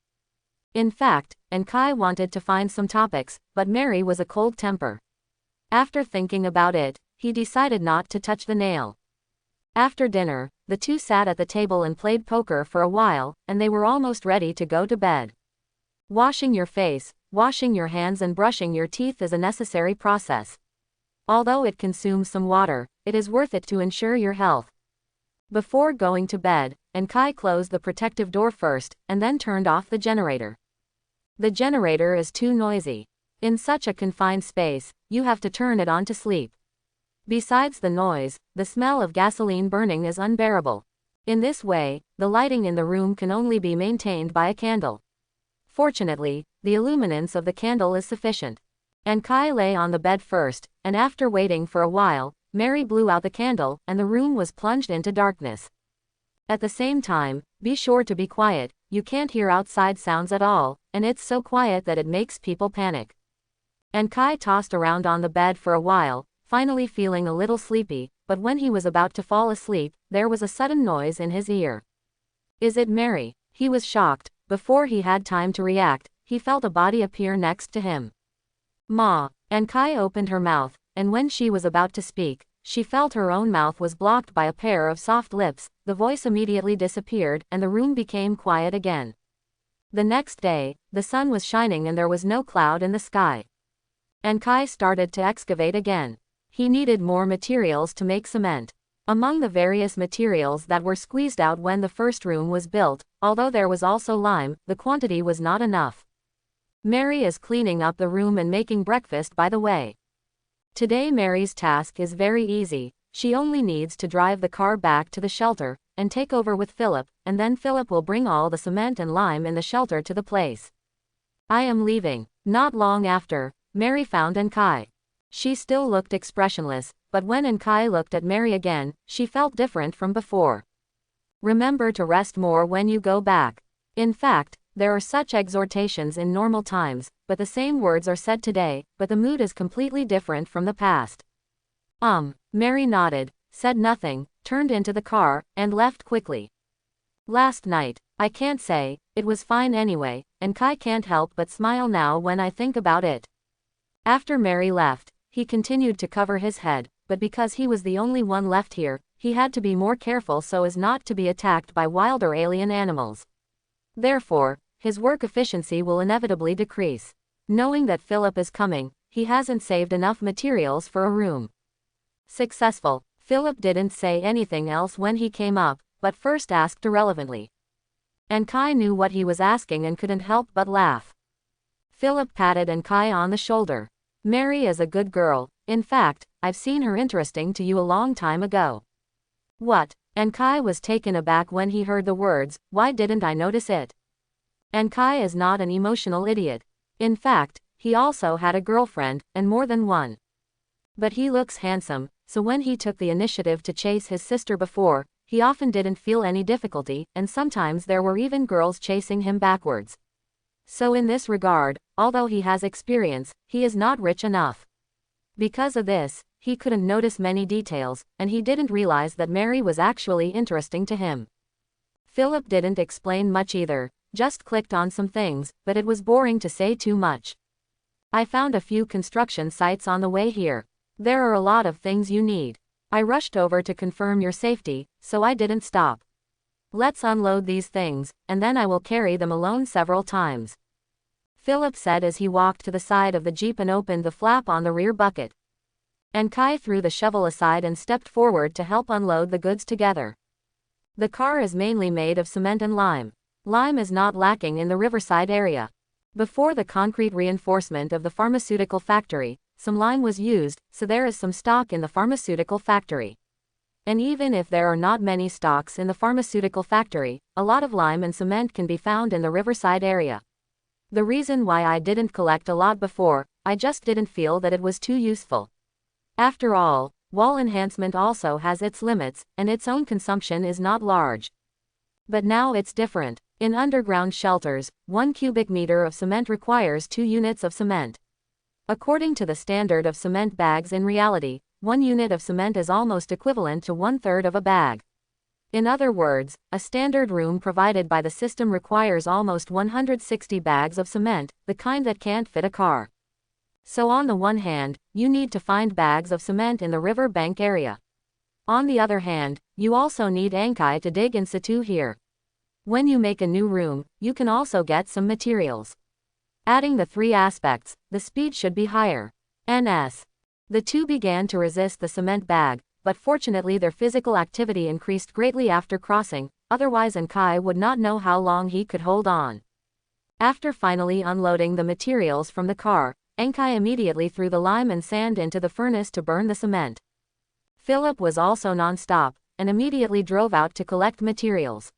In fact, Enkai wanted to find some topics, but Mary was a cold temper. After thinking about it, he decided not to touch the nail. After dinner, the 2 sat at the table and played poker for a while, and they were almost ready to go to bed. Washing your face, washing your hands and brushing your teeth is a necessary process. Although it consumes some water, it is worth it to ensure your health. Before going to bed, Enkai closed the protective door first, and then turned off the generator. The generator is too noisy. In such a confined space, you have to turn it on to sleep. Besides the noise, the smell of gasoline burning is unbearable. In this way, the lighting in the room can only be maintained by a candle. Fortunately, the illuminance of the candle is sufficient. Enkai lay on the bed first, and after waiting for a while, Mary blew out the candle, and the room was plunged into darkness. At the same time, be sure to be quiet, you can't hear outside sounds at all, and it's so quiet that it makes people panic. Enkai tossed around on the bed for a while, finally feeling a little sleepy, but when he was about to fall asleep, there was a sudden noise in his ear. Is it Mary? He was shocked. Before he had time to react, he felt a body appear next to him. Ma! Enkai opened her mouth, and when she was about to speak, she felt her own mouth was blocked by a pair of soft lips, the voice immediately disappeared, and the room became quiet again. The next day, the sun was shining and there was no cloud in the sky. And Kai started to excavate again. He needed more materials to make cement. Among the various materials that were squeezed out when the first room was built, although there was also lime, the quantity was not enough. Mary is cleaning up the room and making breakfast by the way. Today Mary's task is very easy. She only needs to drive the car back to the shelter, and take over with Philip, and then Philip will bring all the cement and lime in the shelter to the place. I am leaving. Not long after, Mary found Kai. She still looked expressionless, but when Kai looked at Mary again, she felt different from before. Remember to rest more when you go back. In fact, there are such exhortations in normal times, but the same words are said today, but the mood is completely different from the past. Mary nodded, said nothing, turned into the car, and left quickly. Last night, I can't say, it was fine anyway, and Kai can't help but smile now when I think about it. After Mary left, he continued to cover his head, but because he was the only one left here, he had to be more careful so as not to be attacked by wild or alien animals. Therefore, his work efficiency will inevitably decrease. Knowing that Philip is coming, he hasn't saved enough materials for a room. Successful. Philip didn't say anything else when he came up, but first asked irrelevantly. And Kai knew what he was asking and couldn't help but laugh. Philip patted Kai on the shoulder. Mary is a good girl. In fact, I've seen her interesting to you a long time ago. What? Kai was taken aback when he heard the words, why didn't I notice it? Kai is not an emotional idiot. In fact, he also had a girlfriend, and more than one. But he looks handsome, so when he took the initiative to chase his sister before, he often didn't feel any difficulty, and sometimes there were even girls chasing him backwards. So in this regard, although he has experience, he is not rich enough. Because of this, he couldn't notice many details, and he didn't realize that Mary was actually interesting to him. Philip didn't explain much either, just clicked on some things, but it was boring to say too much. I found a few construction sites on the way here. There are a lot of things you need. I rushed over to confirm your safety, so I didn't stop. Let's unload these things, and then I will carry them alone several times. Philip said as he walked to the side of the jeep and opened the flap on the rear bucket. Kai threw the shovel aside and stepped forward to help unload the goods together. The car is mainly made of cement and lime. Lime is not lacking in the riverside area. Before the concrete reinforcement of the pharmaceutical factory, some lime was used, so there is some stock in the pharmaceutical factory. And even if there are not many stocks in the pharmaceutical factory, a lot of lime and cement can be found in the riverside area. The reason why I didn't collect a lot before, I just didn't feel that it was too useful. After all, wall enhancement also has its limits, and its own consumption is not large. But now it's different. In underground shelters, 1 cubic meter of cement requires 2 units of cement. According to the standard of cement bags, in reality, 1 unit of cement is almost equivalent to 1/3 of a bag. In other words, a standard room provided by the system requires almost 160 bags of cement, the kind that can't fit a car. So on the one hand, you need to find bags of cement in the river bank area. On the other hand, you also need Kai to dig in situ here. When you make a new room, you can also get some materials. Adding the 3 aspects, the speed should be higher. The two began to resist the cement bag, but fortunately their physical activity increased greatly after crossing, otherwise Kai would not know how long he could hold on. After finally unloading the materials from the car, Kai immediately threw the lime and sand into the furnace to burn the cement. Philip was also non-stop, and immediately drove out to collect materials.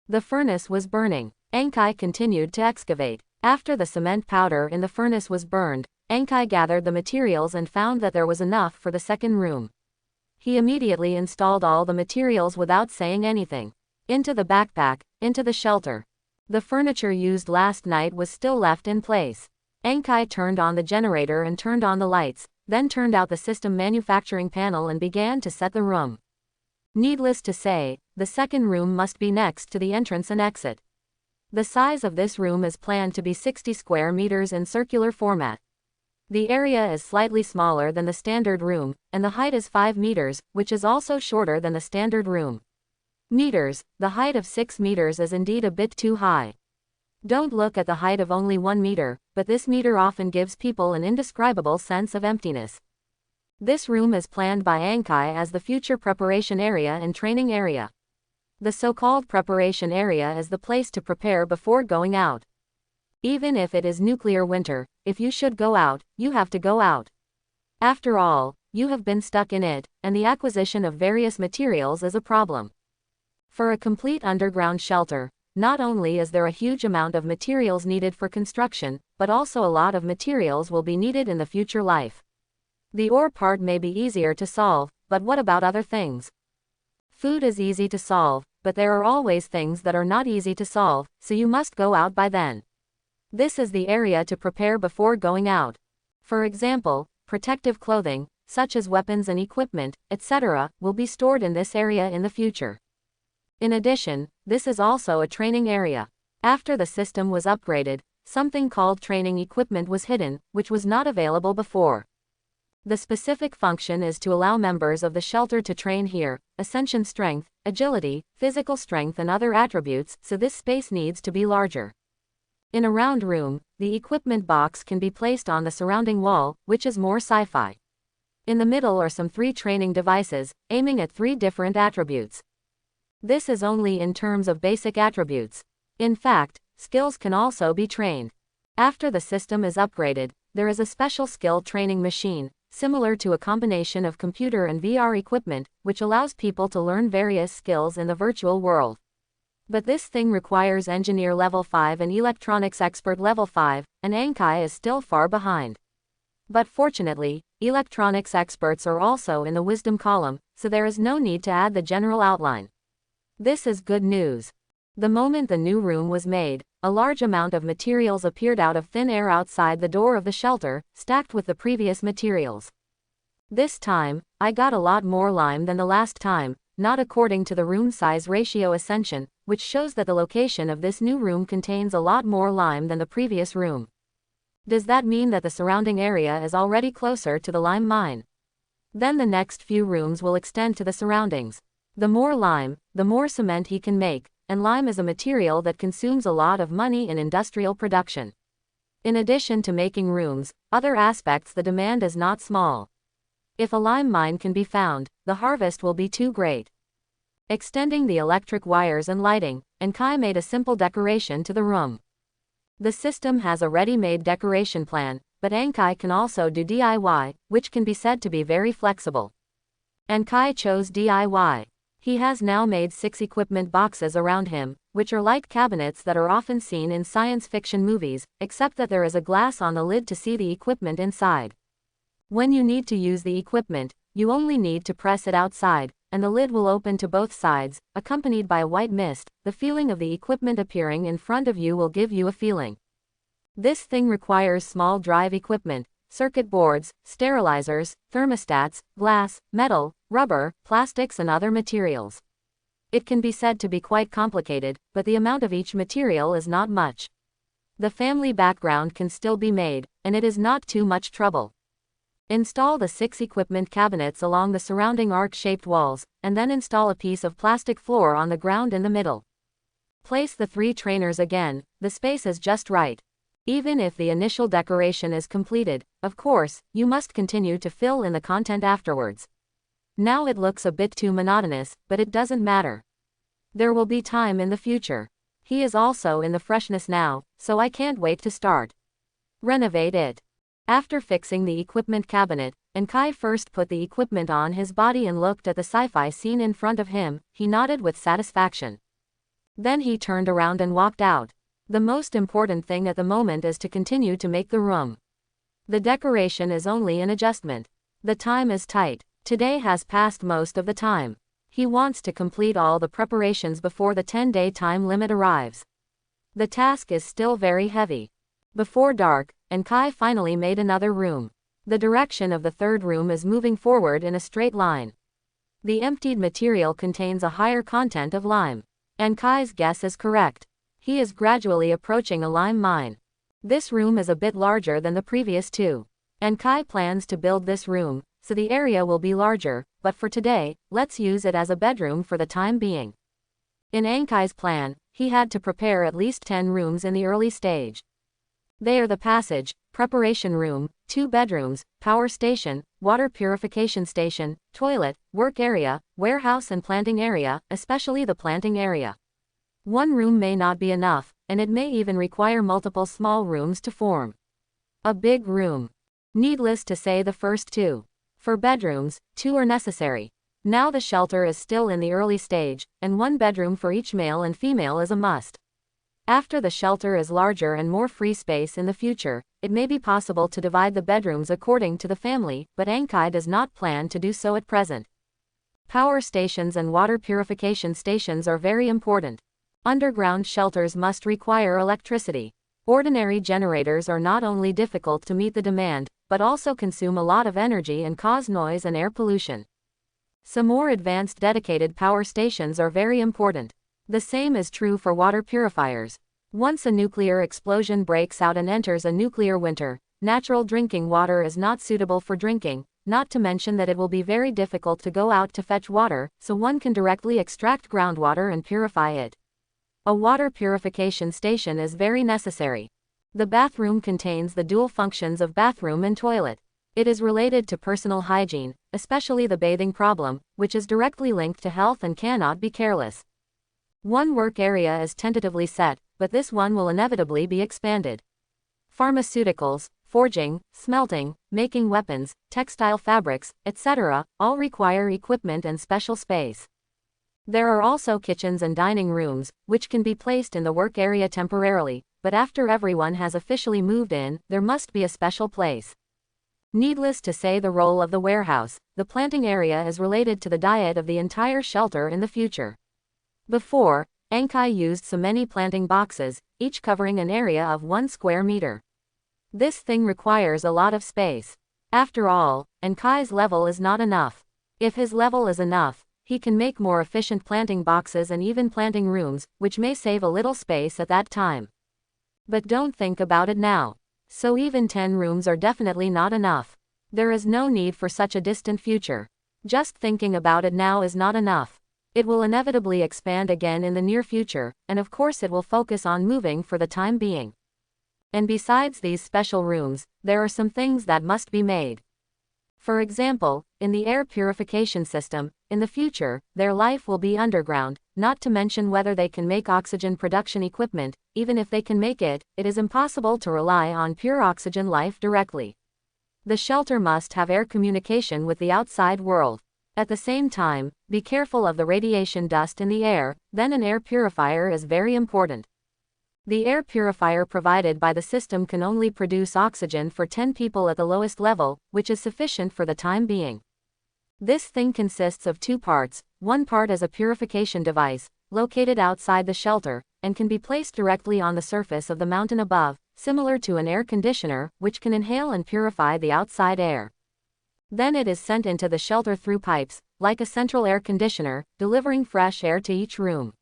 The furnace was burning. Kai continued to excavate. After the cement powder in the furnace was burned, Kai gathered the materials and found that there was enough for the second room. He immediately installed all the materials without saying anything. Into the backpack, into the shelter. The furniture used last night was still left in place. Kai turned on the generator and turned on the lights, then turned out the system manufacturing panel and began to set the room. Needless to say, the second room must be next to the entrance and exit. The size of this room is planned to be 60 square meters in circular format. The area is slightly smaller than the standard room, and the height is 5 meters, which is also shorter than the standard room. The height of 6 meters is indeed a bit too high. Don't look at the height of only 1 meter, but this meter often gives people an indescribable sense of emptiness. This room is planned by Ankai as the future preparation area and training area. The so-called preparation area is the place to prepare before going out. Even if it is nuclear winter, if you should go out, you have to go out. After all, you have been stuck in it, and the acquisition of various materials is a problem. For a complete underground shelter, not only is there a huge amount of materials needed for construction, but also a lot of materials will be needed in the future life. The ore part may be easier to solve, but what about other things? Food is easy to solve, but there are always things that are not easy to solve, so you must go out by then. This is the area to prepare before going out. For example, protective clothing, such as weapons and equipment, etc., will be stored in this area in the future. In addition, this is also a training area. After the system was upgraded, something called training equipment was hidden, which was not available before. The specific function is to allow members of the shelter to train here, ascension strength, agility, physical strength and other attributes, so this space needs to be larger. In a round room, the equipment box can be placed on the surrounding wall, which is more sci-fi. In the middle are some 3 training devices, aiming at 3 different attributes. This is only in terms of basic attributes. In fact, skills can also be trained. After the system is upgraded, there is a special skill training machine, similar to a combination of computer and VR equipment, which allows people to learn various skills in the virtual world. But this thing requires engineer level 5 and electronics expert level 5, and Ankai is still far behind. But fortunately, electronics experts are also in the wisdom column, so there is no need to add the general outline. This is good news. The moment the new room was made, a large amount of materials appeared out of thin air outside the door of the shelter, stacked with the previous materials. This time, I got a lot more lime than the last time, not according to the room size ratio ascension, which shows that the location of this new room contains a lot more lime than the previous room. Does that mean that the surrounding area is already closer to the lime mine? Then the next few rooms will extend to the surroundings. The more lime, the more cement he can make, and lime is a material that consumes a lot of money in industrial production. In addition to making rooms, other aspects the demand is not small. If a lime mine can be found, the harvest will be too great. Extending the electric wires and lighting, Ankai made a simple decoration to the room. The system has a ready-made decoration plan, but Ankai can also do DIY, which can be said to be very flexible. Ankai chose DIY. He has now made 6 equipment boxes around him, which are like cabinets that are often seen in science fiction movies, except that there is a glass on the lid to see the equipment inside. When you need to use the equipment, you only need to press it outside, and the lid will open to both sides, accompanied by a white mist. The feeling of the equipment appearing in front of you will give you a feeling. This thing requires small drive equipment, circuit boards, sterilizers, thermostats, glass, metal, rubber, plastics and other materials. It can be said to be quite complicated, but the amount of each material is not much. The family background can still be made, and it is not too much trouble. Install the 6 equipment cabinets along the surrounding arc-shaped walls, and then install a piece of plastic floor on the ground in the middle. Place the 3 trainers again, the space is just right. Even if the initial decoration is completed, of course, you must continue to fill in the content afterwards. Now it looks a bit too monotonous, but it doesn't matter. There will be time in the future. He is also in the freshness now, so I can't wait to start. Renovate it. After fixing the equipment cabinet, Ankai first put the equipment on his body and looked at the sci-fi scene in front of him. He nodded with satisfaction. Then he turned around and walked out. The most important thing at the moment is to continue to make the room. The decoration is only an adjustment. The time is tight. Today has passed most of the time. He wants to complete all the preparations before the 10-day time limit arrives. The task is still very heavy. Before dark, Ankai finally made another room. The direction of the 3rd room is moving forward in a straight line. The emptied material contains a higher content of lime. Ankai's guess is correct. He is gradually approaching a lime mine. This room is a bit larger than the previous 2. Ankai plans to build this room, so the area will be larger, but for today, let's use it as a bedroom for the time being. In Ankai's plan, he had to prepare at least 10 rooms in the early stage. They are the passage, preparation room, 2 bedrooms, power station, water purification station, toilet, work area, warehouse and planting area, especially the planting area. One room may not be enough, and it may even require multiple small rooms to form a big room. Needless to say, the first 2. For bedrooms, 2 are necessary. Now the shelter is still in the early stage, and 1 bedroom for each male and female is a must. After the shelter is larger and more free space in the future, it may be possible to divide the bedrooms according to the family, but Ankai does not plan to do so at present. Power stations and water purification stations are very important. Underground shelters must require electricity. Ordinary generators are not only difficult to meet the demand, but also consume a lot of energy and cause noise and air pollution. Some more advanced dedicated power stations are very important. The same is true for water purifiers. Once a nuclear explosion breaks out and enters a nuclear winter, natural drinking water is not suitable for drinking, not to mention that it will be very difficult to go out to fetch water, so one can directly extract groundwater and purify it. A water purification station is very necessary. The bathroom contains the dual functions of bathroom and toilet. It is related to personal hygiene, especially the bathing problem, which is directly linked to health and cannot be careless. One work area is tentatively set, but this one will inevitably be expanded. Pharmaceuticals, forging, smelting, making weapons, textile fabrics, etc., all require equipment and special space. There are also kitchens and dining rooms, which can be placed in the work area temporarily, but after everyone has officially moved in, there must be a special place. Needless to say, the role of the warehouse, the planting area, is related to the diet of the entire shelter in the future. Before, Ankai used so many planting boxes, each covering an area of 1 square meter. This thing requires a lot of space. After all, Ankai's level is not enough. If his level is enough, he can make more efficient planting boxes and even planting rooms, which may save a little space at that time. But don't think about it now. So even 10 rooms are definitely not enough. There is no need for such a distant future. Just thinking about it now is not enough. It will inevitably expand again in the near future, and of course it will focus on moving for the time being. And besides these special rooms, there are some things that must be made. For example, in the air purification system, in the future, their life will be underground, not to mention whether they can make oxygen production equipment. Even if they can make it, it is impossible to rely on pure oxygen life directly. The shelter must have air communication with the outside world. At the same time, be careful of the radiation dust in the air, then an air purifier is very important. The air purifier provided by the system can only produce oxygen for 10 people at the lowest level, which is sufficient for the time being. This thing consists of 2 parts. One part is a purification device, located outside the shelter, and can be placed directly on the surface of the mountain above, similar to an air conditioner, which can inhale and purify the outside air. Then it is sent into the shelter through pipes, like a central air conditioner, delivering fresh air to each room.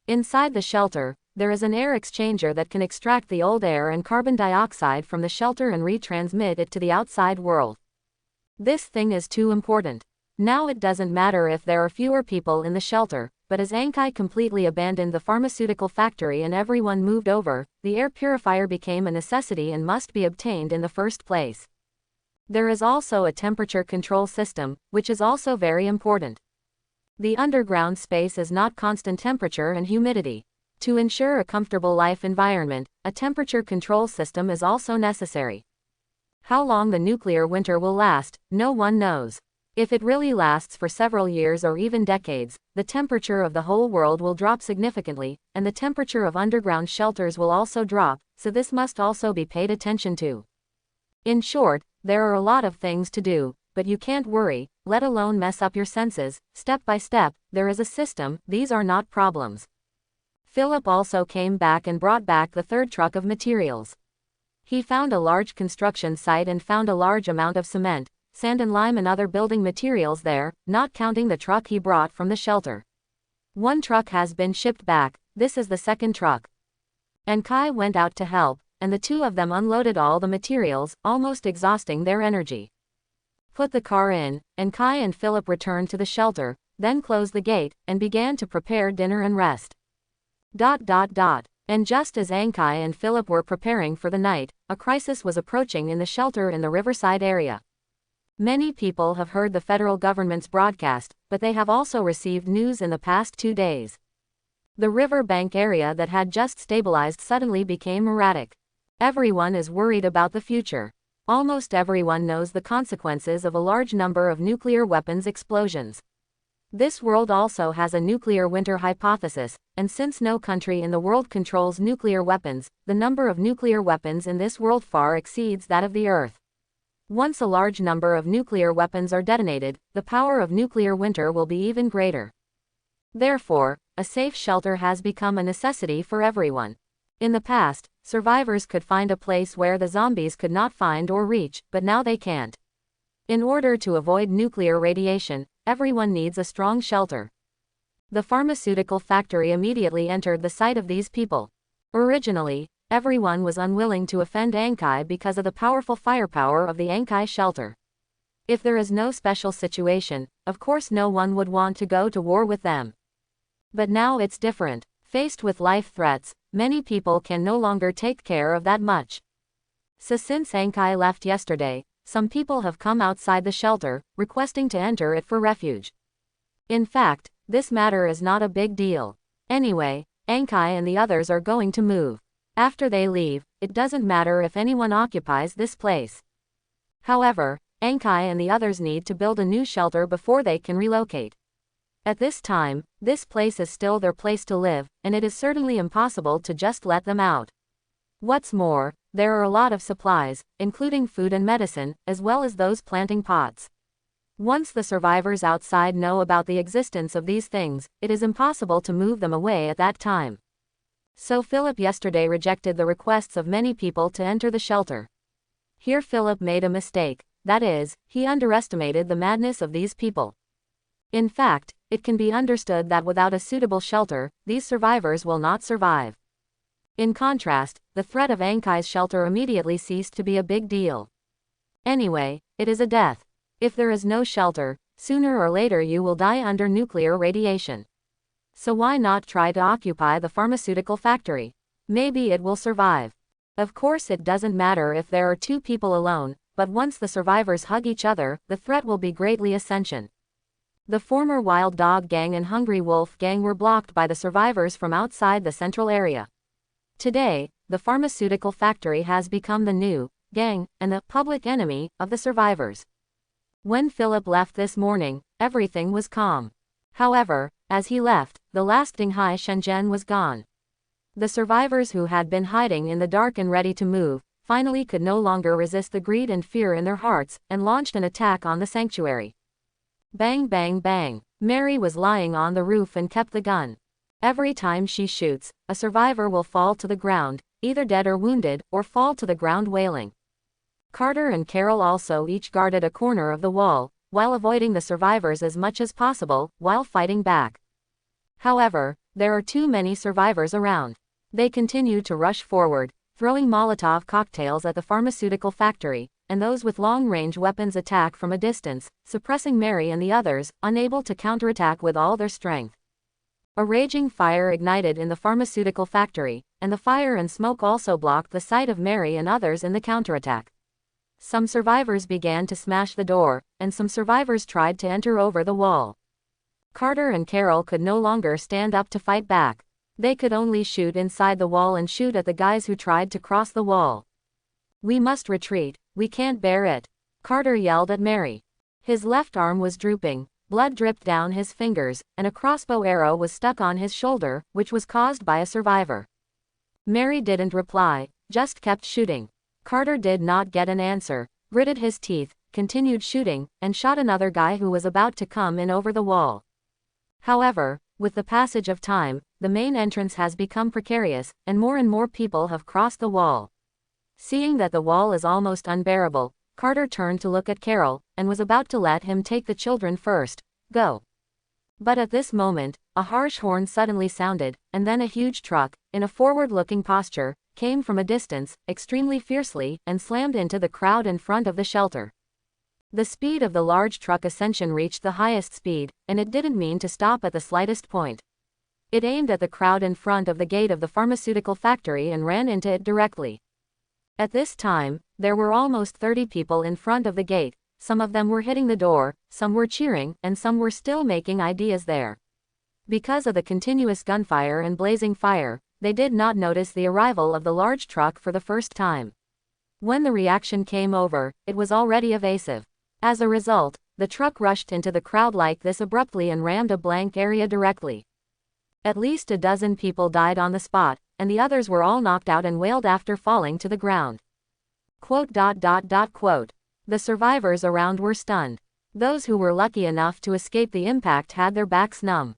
Inside the shelter, there is an air exchanger that can extract the old air and carbon dioxide from the shelter and retransmit it to the outside world. This thing is too important. Now it doesn't matter if there are fewer people in the shelter, but as Ankai completely abandoned the pharmaceutical factory and everyone moved over, the air purifier became a necessity and must be obtained in the first place. There is also a temperature control system, which is also very important. The underground space is not constant temperature and humidity. To ensure a comfortable life environment, a temperature control system is also necessary. How long the nuclear winter will last, no one knows. If it really lasts for several years or even decades, the temperature of the whole world will drop significantly, and the temperature of underground shelters will also drop, so this must also be paid attention to. In short, there are a lot of things to do, but you can't worry, let alone mess up your senses. Step by step, there is a system, these are not problems. Philip also came back and brought back the 3rd truck of materials. He found a large construction site and found a large amount of cement, sand and lime and other building materials there, not counting the truck he brought from the shelter. 1 truck has been shipped back, this is the 2nd truck. And Kai went out to help, and the 2 of them unloaded all the materials, almost exhausting their energy. Put the car in, and Kai and Philip returned to the shelter, then closed the gate, and began to prepare dinner and rest. And just as Ankai and Philip were preparing for the night, a crisis was approaching in the shelter in the Riverside area. Many people have heard the federal government's broadcast, but they have also received news in the past 2 days. The riverbank area that had just stabilized suddenly became erratic. Everyone is worried about the future. Almost everyone knows the consequences of a large number of nuclear weapons explosions. This world also has a nuclear winter hypothesis, and since no country in the world controls nuclear weapons, the number of nuclear weapons in this world far exceeds that of the Earth. Once a large number of nuclear weapons are detonated, the power of nuclear winter will be even greater. Therefore, a safe shelter has become a necessity for everyone. In the past, survivors could find a place where the zombies could not find or reach, but now they can't. In order to avoid nuclear radiation, everyone needs a strong shelter. The pharmaceutical factory immediately entered the sight of these people. Originally, everyone was unwilling to offend Ankai because of the powerful firepower of the Ankai shelter. If there is no special situation, of course no one would want to go to war with them. But now it's different. Faced with life threats, many people can no longer take care of that much. So since Ankai left yesterday, some people have come outside the shelter, requesting to enter it for refuge. In fact, this matter is not a big deal. Anyway, Ankai and the others are going to move. After they leave, it doesn't matter if anyone occupies this place. However, Ankai and the others need to build a new shelter before they can relocate. At this time, this place is still their place to live, and it is certainly impossible to just let them out. What's more, there are a lot of supplies, including food and medicine, as well as those planting pots. Once the survivors outside know about the existence of these things, it is impossible to move them away at that time. So Philip yesterday rejected the requests of many people to enter the shelter. Here Philip made a mistake, that is, he underestimated the madness of these people. In fact, it can be understood that without a suitable shelter, these survivors will not survive. In contrast, the threat of Ankai's shelter immediately ceased to be a big deal. Anyway, it is a death. If there is no shelter, sooner or later you will die under nuclear radiation. So why not try to occupy the pharmaceutical factory? Maybe it will survive. Of course it doesn't matter if there are 2 people alone, but once the survivors hug each other, the threat will be greatly ascension. The former Wild Dog Gang and Hungry Wolf Gang were blocked by the survivors from outside the central area. Today, the pharmaceutical factory has become the new gang and the public enemy of the survivors. When Philip left this morning, everything was calm. However, as he left, the last Dinghai Shenzhen was gone. The survivors who had been hiding in the dark and ready to move, finally could no longer resist the greed and fear in their hearts, and launched an attack on the sanctuary. Bang bang bang. Mary was lying on the roof and kept the gun. Every time she shoots, a survivor will fall to the ground, either dead or wounded, or fall to the ground wailing. Carter and Carol also each guarded a corner of the wall, while avoiding the survivors as much as possible, while fighting back. However, there are too many survivors around. They continue to rush forward, throwing Molotov cocktails at the pharmaceutical factory, and those with long-range weapons attack from a distance, suppressing Mary and the others, unable to counterattack with all their strength. A raging fire ignited in the pharmaceutical factory, and the fire and smoke also blocked the sight of Mary and others in the counterattack. Some survivors began to smash the door, and some survivors tried to enter over the wall. Carter and Carol could no longer stand up to fight back. They could only shoot inside the wall and shoot at the guys who tried to cross the wall. "We must retreat, we can't bear it," Carter yelled at Mary. His left arm was drooping, blood dripped down his fingers, and a crossbow arrow was stuck on his shoulder, which was caused by a survivor. Mary didn't reply, just kept shooting. Carter did not get an answer, gritted his teeth, continued shooting, and shot another guy who was about to come in over the wall. However, with the passage of time, the main entrance has become precarious, and more people have crossed the wall. Seeing that the wall is almost unbearable, Carter turned to look at Carol, and was about to let him take the children first. Go. But at this moment, a harsh horn suddenly sounded, and then a huge truck, in a forward-looking posture, came from a distance, extremely fiercely, and slammed into the crowd in front of the shelter. The speed of the large truck ascension reached the highest speed, and it didn't mean to stop at the slightest point. It aimed at the crowd in front of the gate of the pharmaceutical factory and ran into it directly. At this time, there were almost 30 people in front of the gate. Some of them were hitting the door, some were cheering, and some were still making ideas there. Because of the continuous gunfire and blazing fire, they did not notice the arrival of the large truck for the first time. When the reaction came over, it was already evasive. As a result, the truck rushed into the crowd like this abruptly and rammed a blank area directly. At least a dozen people died on the spot, and the others were all knocked out and wailed after falling to the ground. Quote. The survivors around were stunned. Those who were lucky enough to escape the impact had their backs numb.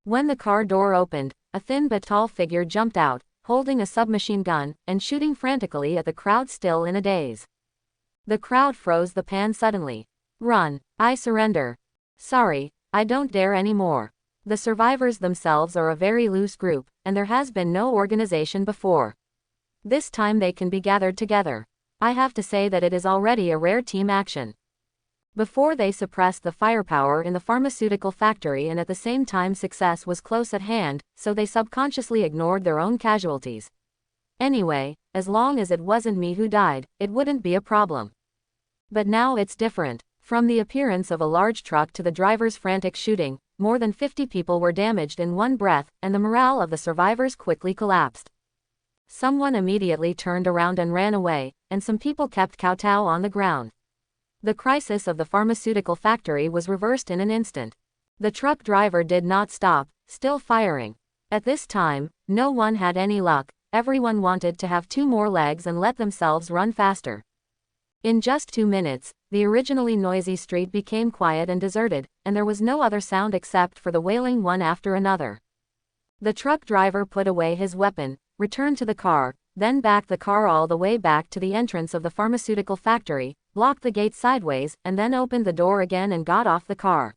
When the car door opened, a thin but tall figure jumped out, holding a submachine gun, and shooting frantically at the crowd still in a daze. The crowd froze the pan suddenly. Run, I surrender. Sorry, I don't dare anymore. The survivors themselves are a very loose group, and there has been no organization before. This time they can be gathered together. I have to say that it is already a rare team action. Before they suppressed the firepower in the pharmaceutical factory, and at the same time success was close at hand, so they subconsciously ignored their own casualties. Anyway, as long as it wasn't me who died, it wouldn't be a problem. But now it's different. From the appearance of a large truck to the driver's frantic shooting, more than 50 people were damaged in one breath, and the morale of the survivors quickly collapsed. Someone immediately turned around and ran away, and some people kept kowtow on the ground. The crisis of the pharmaceutical factory was reversed in an instant. The truck driver did not stop, still firing. At this time, no one had any luck. Everyone wanted to have 2 more legs and let themselves run faster. In just 2 minutes, the originally noisy street became quiet and deserted, and there was no other sound except for the wailing one after another. The truck driver put away his weapon, returned to the car, then backed the car all the way back to the entrance of the pharmaceutical factory, blocked the gate sideways, and then opened the door again and got off the car.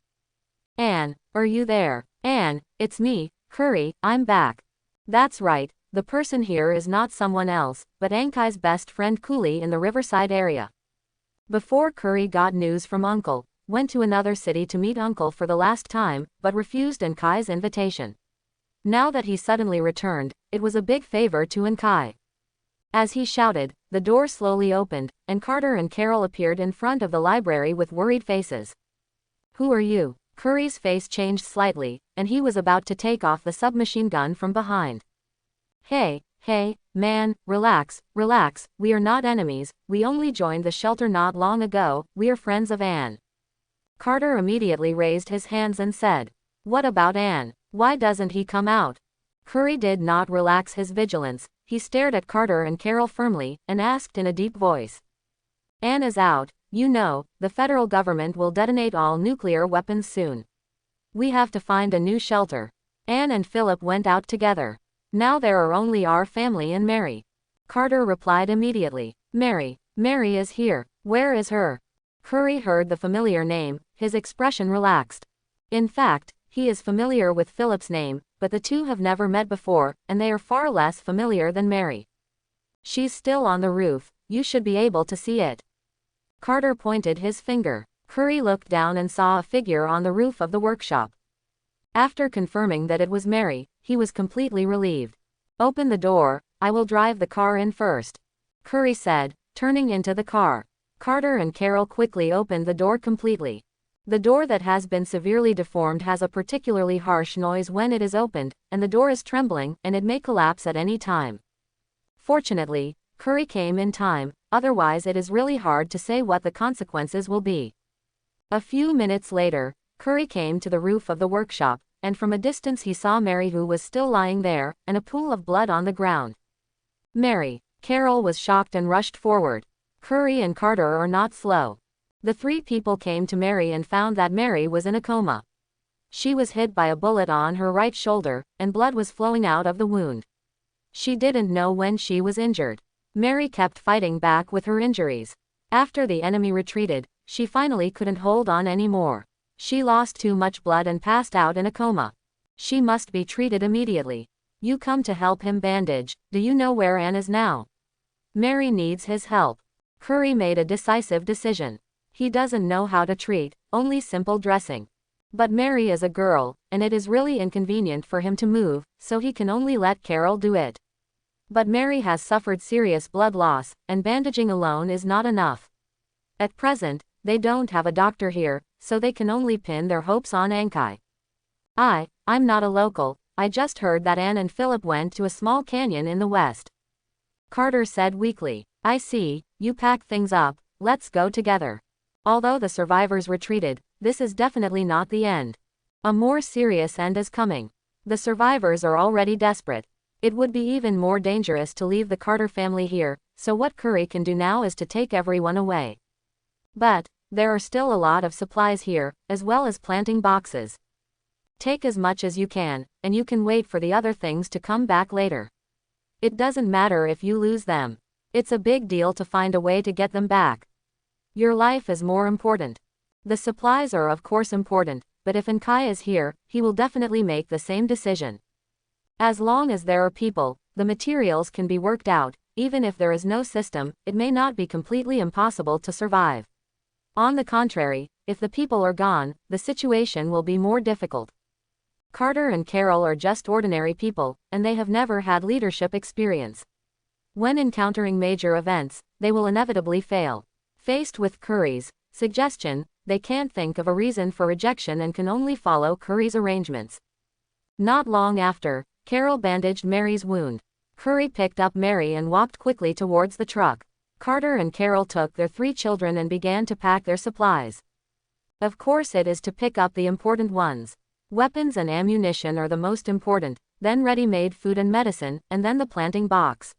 Anne, are you there? Anne, it's me, Curry, I'm back. That's right, the person here is not someone else, but Ankai's best friend Cooley in the Riverside area. Before Curry got news from Uncle, went to another city to meet Uncle for the last time, but refused Ankai's invitation. Now that he suddenly returned, it was a big favor to Ankai. As he shouted, the door slowly opened, and Carter and Carol appeared in front of the library with worried faces. Who are you? Curry's face changed slightly, and he was about to take off the submachine gun from behind. Hey, man, relax, we are not enemies, we only joined the shelter not long ago, we're friends of Anne. Carter immediately raised his hands and said, what about Anne? Why doesn't he come out? Curry did not relax his vigilance. He stared at Carter and Carol firmly, and asked in a deep voice. Anne is out, you know, the federal government will detonate all nuclear weapons soon. We have to find a new shelter. Anne and Philip went out together. Now there are only our family and Mary. Carter replied immediately. Mary is here. Where is her? Curry heard the familiar name, his expression relaxed. In fact, he is familiar with Philip's name, but the two have never met before, and they are far less familiar than Mary. She's still on the roof, you should be able to see it. Carter pointed his finger. Curry looked down and saw a figure on the roof of the workshop. After confirming that it was Mary, he was completely relieved. Open the door, I will drive the car in first. Curry said, turning into the car. Carter and Carol quickly opened the door completely. The door that has been severely deformed has a particularly harsh noise when it is opened, and the door is trembling, and it may collapse at any time. Fortunately, Curry came in time, otherwise it is really hard to say what the consequences will be. A few minutes later, Curry came to the roof of the workshop, and from a distance he saw Mary, who was still lying there, and a pool of blood on the ground. Mary. Carol was shocked and rushed forward. Curry and Carter are not slow. The 3 people came to Mary and found that Mary was in a coma. She was hit by a bullet on her right shoulder, and blood was flowing out of the wound. She didn't know when she was injured. Mary kept fighting back with her injuries. After the enemy retreated, she finally couldn't hold on anymore. She lost too much blood and passed out in a coma. She must be treated immediately. You come to help him bandage. Do you know where Anne is now? Mary needs his help. Curry made a decisive decision. He doesn't know how to treat, only simple dressing. But Mary is a girl, and it is really inconvenient for him to move, so he can only let Carol do it. But Mary has suffered serious blood loss, and bandaging alone is not enough. At present, they don't have a doctor here, so they can only pin their hopes on Ankai. I'm not a local, I just heard that Anne and Philip went to a small canyon in the west. Carter said weakly. I see, you pack things up, let's go together. Although the survivors retreated, this is definitely not the end. A more serious end is coming. The survivors are already desperate. It would be even more dangerous to leave the Carter family here, so what Curry can do now is to take everyone away. But there are still a lot of supplies here, as well as planting boxes. Take as much as you can, and you can wait for the other things to come back later. It doesn't matter if you lose them. It's a big deal to find a way to get them back. Your life is more important. The supplies are of course important, but if Ankai is here, he will definitely make the same decision. As long as there are people, the materials can be worked out. Even if there is no system, it may not be completely impossible to survive. On the contrary, if the people are gone, the situation will be more difficult. Carter and Carol are just ordinary people, and they have never had leadership experience. When encountering major events, they will inevitably fail. Faced with Curry's suggestion, they can't think of a reason for rejection and can only follow Curry's arrangements. Not long after, Carol bandaged Mary's wound. Curry picked up Mary and walked quickly towards the truck. Carter and Carol took their 3 children and began to pack their supplies. Of course it is to pick up the important ones. Weapons and ammunition are the most important, then ready-made food and medicine, and then the planting box.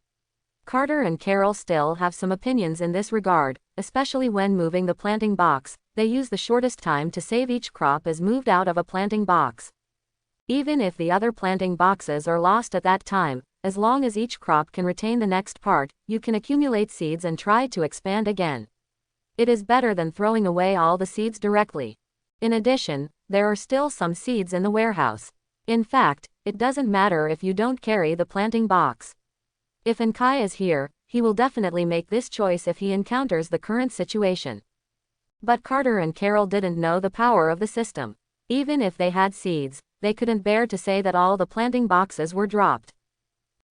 Carter and Carol still have some opinions in this regard, especially when moving the planting box. They use the shortest time to save each crop is moved out of a planting box. Even if the other planting boxes are lost at that time, as long as each crop can retain the next part, you can accumulate seeds and try to expand again. It is better than throwing away all the seeds directly. In addition, there are still some seeds in the warehouse. In fact, it doesn't matter if you don't carry the planting box. If Ankai is here, he will definitely make this choice if he encounters the current situation. But Carter and Carol didn't know the power of the system. Even if they had seeds, they couldn't bear to say that all the planting boxes were dropped.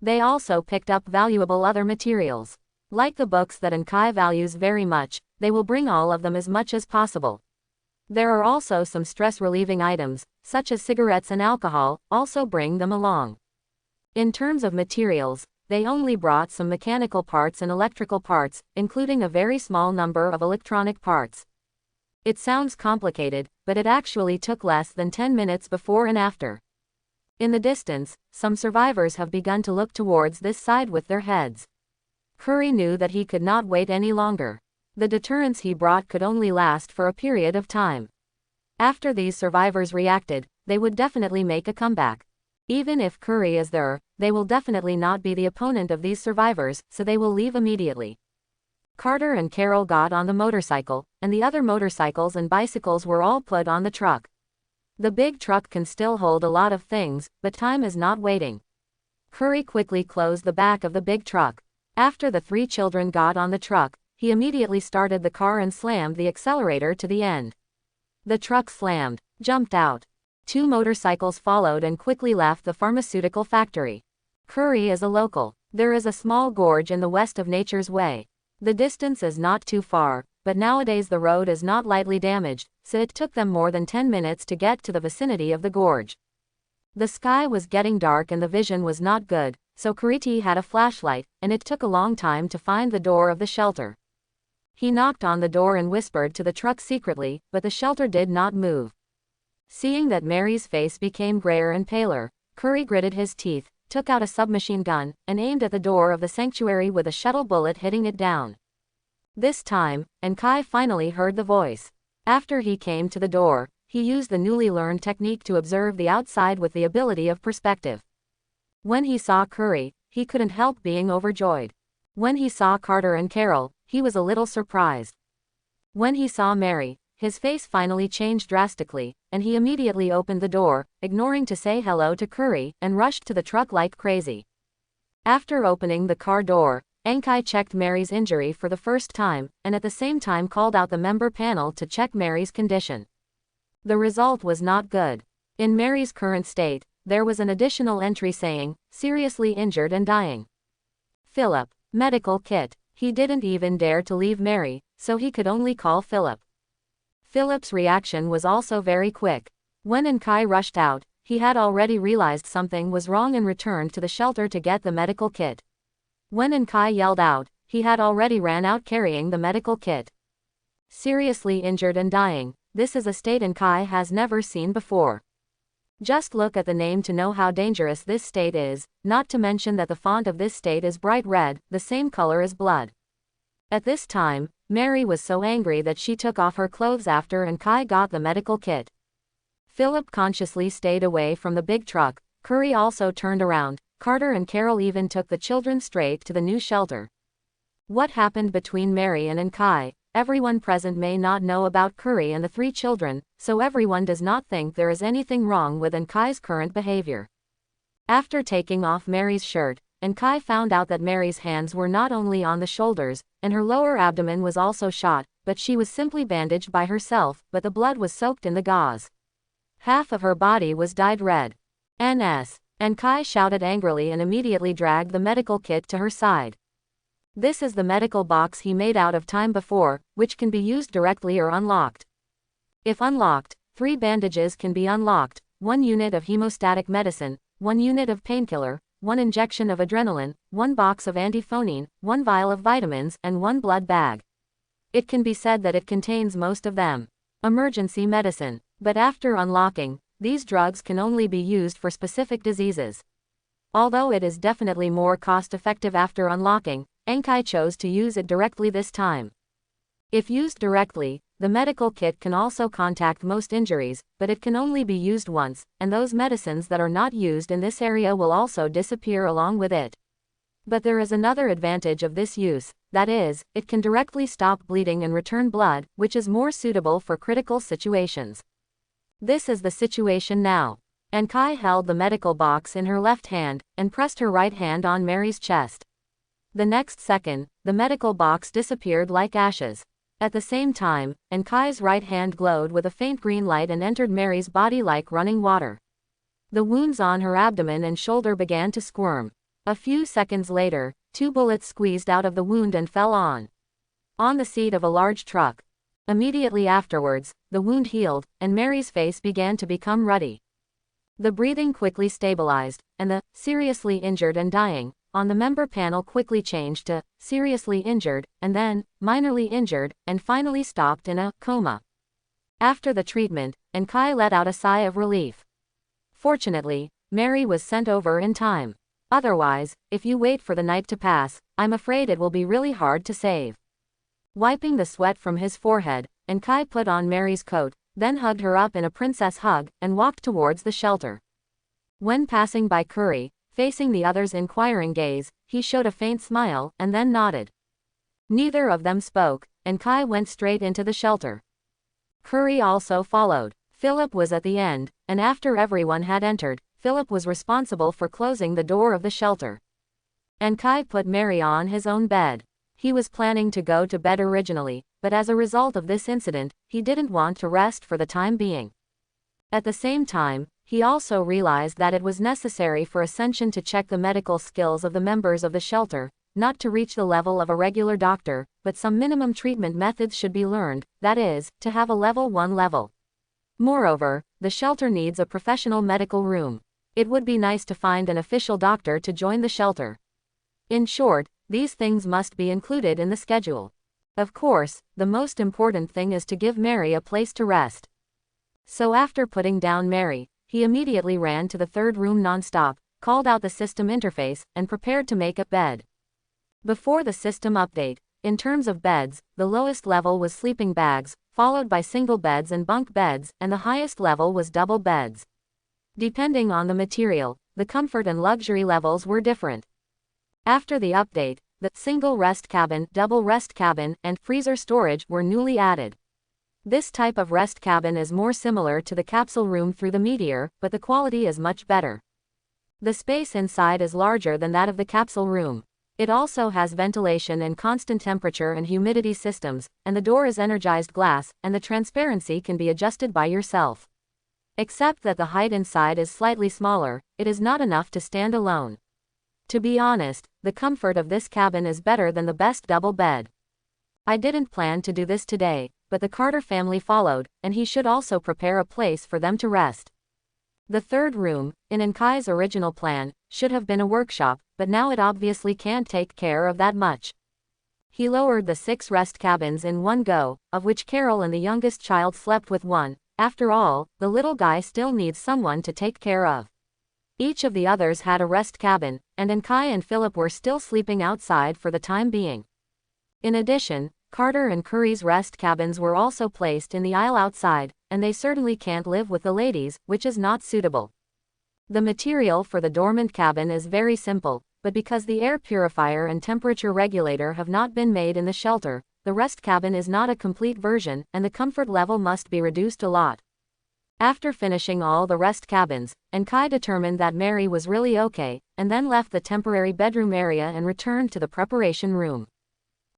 They also picked up valuable other materials. Like the books that Ankai values very much, they will bring all of them as much as possible. There are also some stress-relieving items, such as cigarettes and alcohol, also bring them along. In terms of materials, they only brought some mechanical parts and electrical parts, including a very small number of electronic parts. It sounds complicated, but it actually took less than 10 minutes before and after. In the distance, some survivors have begun to look towards this side with their heads. Curry knew that he could not wait any longer. The deterrence he brought could only last for a period of time. After these survivors reacted, they would definitely make a comeback. Even if Curry is there, they will definitely not be the opponent of these survivors, so they will leave immediately. Carter and Carol got on the motorcycle, and the other motorcycles and bicycles were all put on the truck. The big truck can still hold a lot of things, but time is not waiting. Curry quickly closed the back of the big truck. After the 3 children got on the truck, he immediately started the car and slammed the accelerator to the end. The truck slammed, jumped out. 2 motorcycles followed and quickly left the pharmaceutical factory. Curry is a local. There is a small gorge in the west of Nature's Way. The distance is not too far, but nowadays the road is not lightly damaged, so it took them more than 10 minutes to get to the vicinity of the gorge. The sky was getting dark and the vision was not good, so Kuriti had a flashlight, and it took a long time to find the door of the shelter. He knocked on the door and whispered to the truck secretly, but the shelter did not move. Seeing that Mary's face became grayer and paler, Curry gritted his teeth, took out a submachine gun, and aimed at the door of the sanctuary with a shuttle bullet hitting it down. This time, Ankai finally heard the voice. After he came to the door, he used the newly learned technique to observe the outside with the ability of perspective. When he saw Curry, he couldn't help being overjoyed. When he saw Carter and Carol, he was a little surprised. When he saw Mary, his face finally changed drastically, and he immediately opened the door, ignoring to say hello to Curry, and rushed to the truck like crazy. After opening the car door, Ankai checked Mary's injury for the first time, and at the same time called out the member panel to check Mary's condition. The result was not good. In Mary's current state, there was an additional entry saying, seriously injured and dying. Philip. Medical kit. He didn't even dare to leave Mary, so he could only call Philip. Philip's reaction was also very quick. When Enkai rushed out, he had already realized something was wrong and returned to the shelter to get the medical kit. When Enkai yelled out, he had already ran out carrying the medical kit. Seriously injured and dying, this is a state Enkai has never seen before. Just look at the name to know how dangerous this state is, not to mention that the font of this state is bright red, the same color as blood. At this time, Mary was so angry that she took off her clothes after Enkai got the medical kit. Philip consciously stayed away from the big truck. Curry also turned around. Carter and Carol even took the children straight to the new shelter. What happened between Mary and Enkai? Everyone present may not know about Curry and the 3 children, so everyone does not think there is anything wrong with Enkai's current behavior. After taking off Mary's shirt, Enkai found out that Mary's hands were not only on the shoulders, and her lower abdomen was also shot, but she was simply bandaged by herself, but the blood was soaked in the gauze. Half of her body was dyed red. NS. Enkai shouted angrily and immediately dragged the medical kit to her side. This is the medical box he made out of time before, which can be used directly or unlocked. If unlocked, 3 bandages can be unlocked, 1 unit of hemostatic medicine, 1 unit of painkiller, 1 injection of adrenaline, 1 box of antiphonine, 1 vial of vitamins, and 1 blood bag. It can be said that it contains most of them. Emergency medicine. But after unlocking, these drugs can only be used for specific diseases. Although it is definitely more cost-effective after unlocking, Enkai chose to use it directly this time. If used directly, the medical kit can also contact most injuries, but it can only be used once, and those medicines that are not used in this area will also disappear along with it. But there is another advantage of this use, that is, it can directly stop bleeding and return blood, which is more suitable for critical situations. This is the situation now. Enkai held the medical box in her left hand, and pressed her right hand on Mary's chest. The next second, the medical box disappeared like ashes. At the same time, Enkai's right hand glowed with a faint green light and entered Mary's body like running water. The wounds on her abdomen and shoulder began to squirm. A few seconds later, 2 bullets squeezed out of the wound and fell on the seat of a large truck. Immediately afterwards, the wound healed, and Mary's face began to become ruddy. The breathing quickly stabilized, and the seriously injured and dying on the member panel quickly changed to seriously injured, and then minorly injured, and finally stopped in a coma. After the treatment, Enkai let out a sigh of relief. Fortunately, Mary was sent over in time. Otherwise, if you wait for the night to pass, I'm afraid it will be really hard to save. Wiping the sweat from his forehead, Enkai put on Mary's coat, then hugged her up in a princess hug, and walked towards the shelter. When passing by Curry, facing the other's inquiring gaze, he showed a faint smile, and then nodded. Neither of them spoke, and Kai went straight into the shelter. Curry also followed. Philip was at the end, and after everyone had entered, Philip was responsible for closing the door of the shelter. And Kai put Mary on his own bed. He was planning to go to bed originally, but as a result of this incident, he didn't want to rest for the time being. At the same time, he also realized that it was necessary for Ascension to check the medical skills of the members of the shelter, not to reach the level of a regular doctor, but some minimum treatment methods should be learned, that is, to have a level 1 level. Moreover, the shelter needs a professional medical room. It would be nice to find an official doctor to join the shelter. In short, these things must be included in the schedule. Of course, the most important thing is to give Mary a place to rest. So after putting down Mary, he immediately ran to the 3rd room non-stop, called out the system interface, and prepared to make a bed. Before the system update, in terms of beds, the lowest level was sleeping bags, followed by single beds and bunk beds, and the highest level was double beds. Depending on the material, the comfort and luxury levels were different. After the update, the single rest cabin, double rest cabin, and freezer storage were newly added. This type of rest cabin is more similar to the capsule room through the Meteor, but the quality is much better. The space inside is larger than that of the capsule room. It also has ventilation and constant temperature and humidity systems, and the door is energized glass, and the transparency can be adjusted by yourself. Except that the height inside is slightly smaller, it is not enough to stand alone. To be honest, the comfort of this cabin is better than the best double bed. I didn't plan to do this today, but the Carter family followed, and he should also prepare a place for them to rest. The third room, in Enkai's original plan, should have been a workshop, but now it obviously can't take care of that much. He lowered the 6 rest cabins in one go, of which Carol and the youngest child slept with one. After all, the little guy still needs someone to take care of. Each of the others had a rest cabin, and Enkai and Philip were still sleeping outside for the time being. In addition, Carter and Curry's rest cabins were also placed in the aisle outside, and they certainly can't live with the ladies, which is not suitable. The material for the dormant cabin is very simple, but because the air purifier and temperature regulator have not been made in the shelter, the rest cabin is not a complete version, and the comfort level must be reduced a lot. After finishing all the rest cabins, Enkai determined that Mary was really okay, and then left the temporary bedroom area and returned to the preparation room.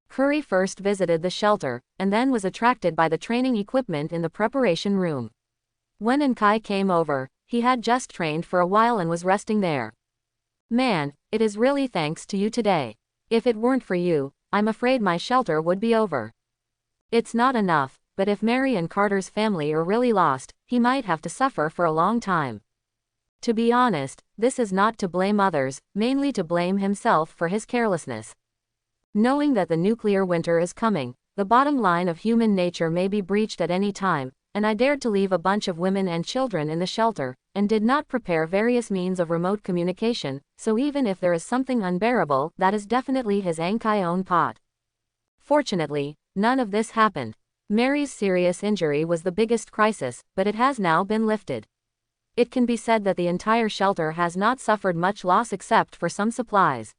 Curry first visited the shelter, and then was attracted by the training equipment in the preparation room. When Enkai came over, he had just trained for a while and was resting there. "Man, it is really thanks to you today. If it weren't for you, I'm afraid my shelter would be over. It's not enough, but if Mary and Carter's family are really lost, he might have to suffer for a long time." To be honest, this is not to blame others, mainly to blame himself for his carelessness. Knowing that the nuclear winter is coming, the bottom line of human nature may be breached at any time, and I dared to leave a bunch of women and children in the shelter, and did not prepare various means of remote communication, so even if there is something unbearable, that is definitely his Enkai own pot. Fortunately, none of this happened. Mary's serious injury was the biggest crisis, but it has now been lifted. It can be said that the entire shelter has not suffered much loss except for some supplies.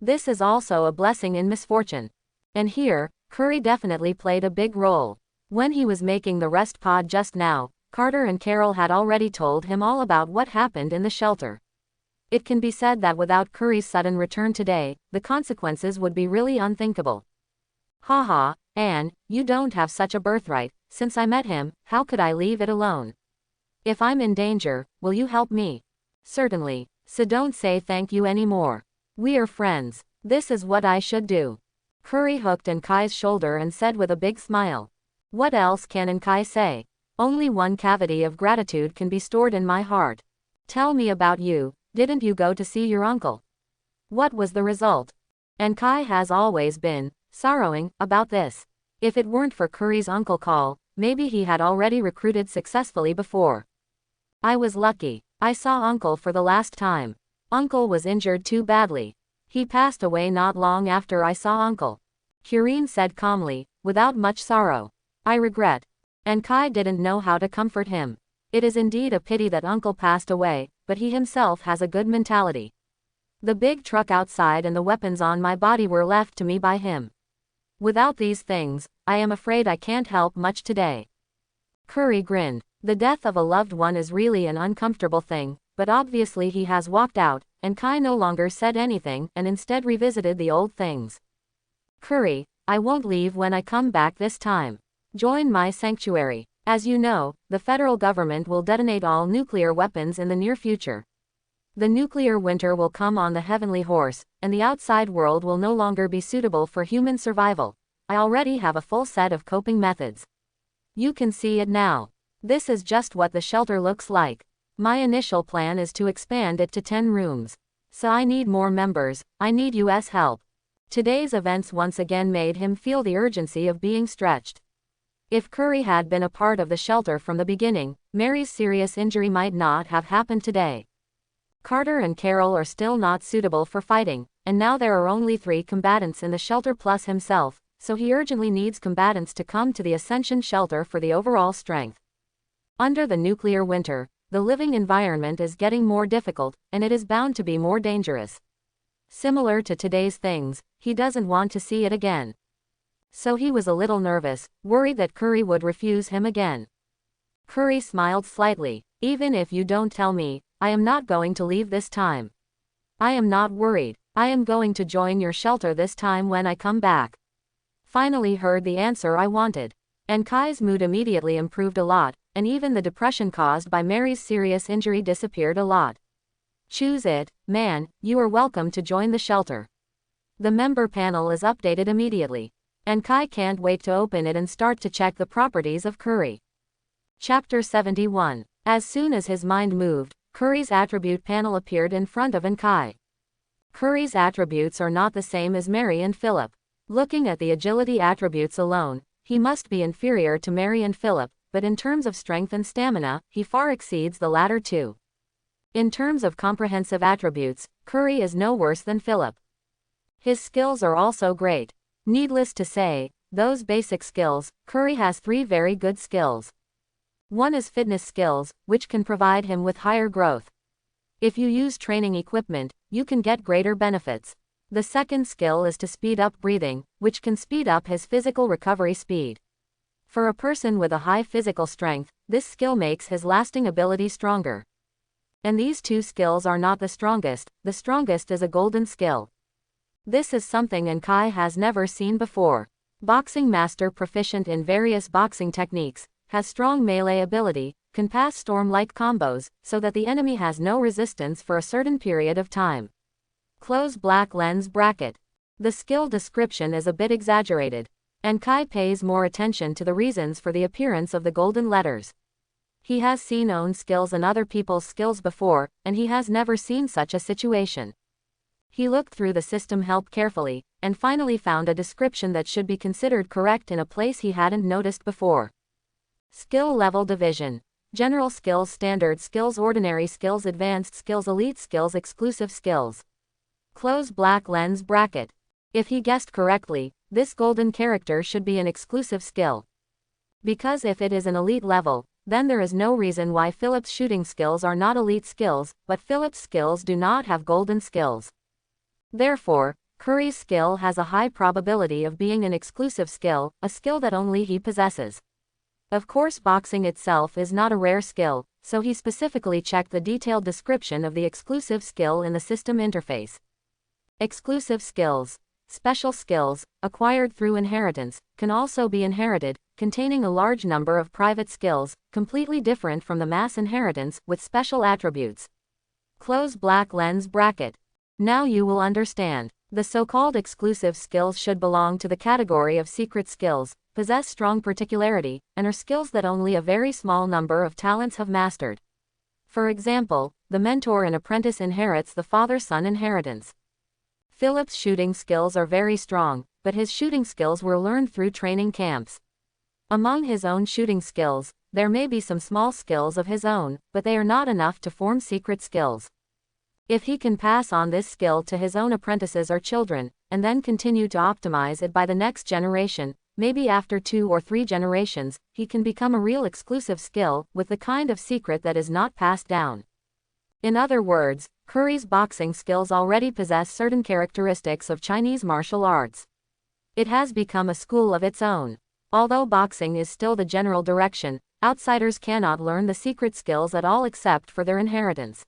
This is also a blessing in misfortune. And here, Curry definitely played a big role. When he was making the rest pod just now, Carter and Carol had already told him all about what happened in the shelter. It can be said that without Curry's sudden return today, the consequences would be really unthinkable. Haha, Anne, you don't have such a birthright. Since I met him, how could I leave it alone? If I'm in danger, will you help me? Certainly, so don't say thank you anymore. We are friends. This is what I should do. Curry hooked Enkai's shoulder and said with a big smile. What else can Enkai say? Only one cavity of gratitude can be stored in my heart. Tell me about you. Didn't you go to see your uncle? What was the result? Enkai has always been sorrowing about this. If it weren't for Curry's uncle call, maybe he had already recruited successfully before. I was lucky. I saw uncle for the last time. Uncle was injured too badly. He passed away not long after I saw uncle. Kurine said calmly, without much sorrow. I regret. Enkai didn't know how to comfort him. It is indeed a pity that uncle passed away, but he himself has a good mentality. The big truck outside and the weapons on my body were left to me by him. Without these things, I am afraid I can't help much today. Curry grinned. The death of a loved one is really an uncomfortable thing, but obviously he has walked out, and Kai no longer said anything and instead revisited the old things. Curry, I won't leave when I come back this time. Join my sanctuary. As you know, the federal government will detonate all nuclear weapons in the near future. The nuclear winter will come on the heavenly horse, and the outside world will no longer be suitable for human survival. I already have a full set of coping methods. You can see it now. This is just what the shelter looks like. My initial plan is to expand it to 10 rooms. So I need more members, I need US help. Today's events once again made him feel the urgency of being stretched. If Curry had been a part of the shelter from the beginning, Mary's serious injury might not have happened today. Carter and Carol are still not suitable for fighting, and now there are only 3 combatants in the shelter plus himself, so he urgently needs combatants to come to the Ascension shelter for the overall strength. Under the nuclear winter, the living environment is getting more difficult, and it is bound to be more dangerous. Similar to today's things, he doesn't want to see it again. So he was a little nervous, worried that Curry would refuse him again. Curry smiled slightly. Even if you don't tell me, I am not going to leave this time. I am not worried. I am going to join your shelter this time when I come back. Finally heard the answer I wanted. And Kai's mood immediately improved a lot, and even the depression caused by Mary's serious injury disappeared a lot. Choose it, man, you are welcome to join the shelter. The member panel is updated immediately. And Kai can't wait to open it and start to check the properties of Curry. Chapter 71. As soon as his mind moved, Curry's attribute panel appeared in front of Kai. Curry's attributes are not the same as Mary and Philip. Looking at the agility attributes alone, he must be inferior to Mary and Philip, but in terms of strength and stamina, he far exceeds the latter two. In terms of comprehensive attributes, Curry is no worse than Philip. His skills are also great. Needless to say, those basic skills, Curry has 3 very good skills. One is fitness skills, which can provide him with higher growth. If you use training equipment, you can get greater benefits. The second skill is to speed up breathing, which can speed up his physical recovery speed. For a person with a high physical strength, this skill makes his lasting ability stronger. And these 2 skills are not the strongest is a golden skill. This is something Kai has never seen before. Boxing master proficient in various boxing techniques, has strong melee ability, can pass storm-like combos, so that the enemy has no resistance for a certain period of time. Close black lens bracket. The skill description is a bit exaggerated, and Kai pays more attention to the reasons for the appearance of the golden letters. He has seen own skills and other people's skills before, and he has never seen such a situation. He looked through the system help carefully, and finally found a description that should be considered correct in a place he hadn't noticed before. Skill level division. General skills, standard skills, ordinary skills, advanced skills, elite skills, exclusive skills. Close black lens bracket. If he guessed correctly, this golden character should be an exclusive skill. Because if it is an elite level, then there is no reason why Philip's shooting skills are not elite skills, but Philip's skills do not have golden skills. Therefore, Curry's skill has a high probability of being an exclusive skill, a skill that only he possesses. Of course, boxing itself is not a rare skill, so he specifically checked the detailed description of the exclusive skill in the system interface. Exclusive skills. Special skills, acquired through inheritance, can also be inherited, containing a large number of private skills, completely different from the mass inheritance, with special attributes. Close black lens bracket. Now you will understand. The so-called exclusive skills should belong to the category of secret skills, possess strong particularity, and are skills that only a very small number of talents have mastered. For example, the mentor and apprentice inherits the father-son inheritance. Philip's shooting skills are very strong, but his shooting skills were learned through training camps. Among his own shooting skills, there may be some small skills of his own, but they are not enough to form secret skills. If he can pass on this skill to his own apprentices or children, and then continue to optimize it by the next generation, maybe after 2 or 3 generations, he can become a real exclusive skill, with the kind of secret that is not passed down. In other words, Curry's boxing skills already possess certain characteristics of Chinese martial arts. It has become a school of its own. Although boxing is still the general direction, outsiders cannot learn the secret skills at all except for their inheritance.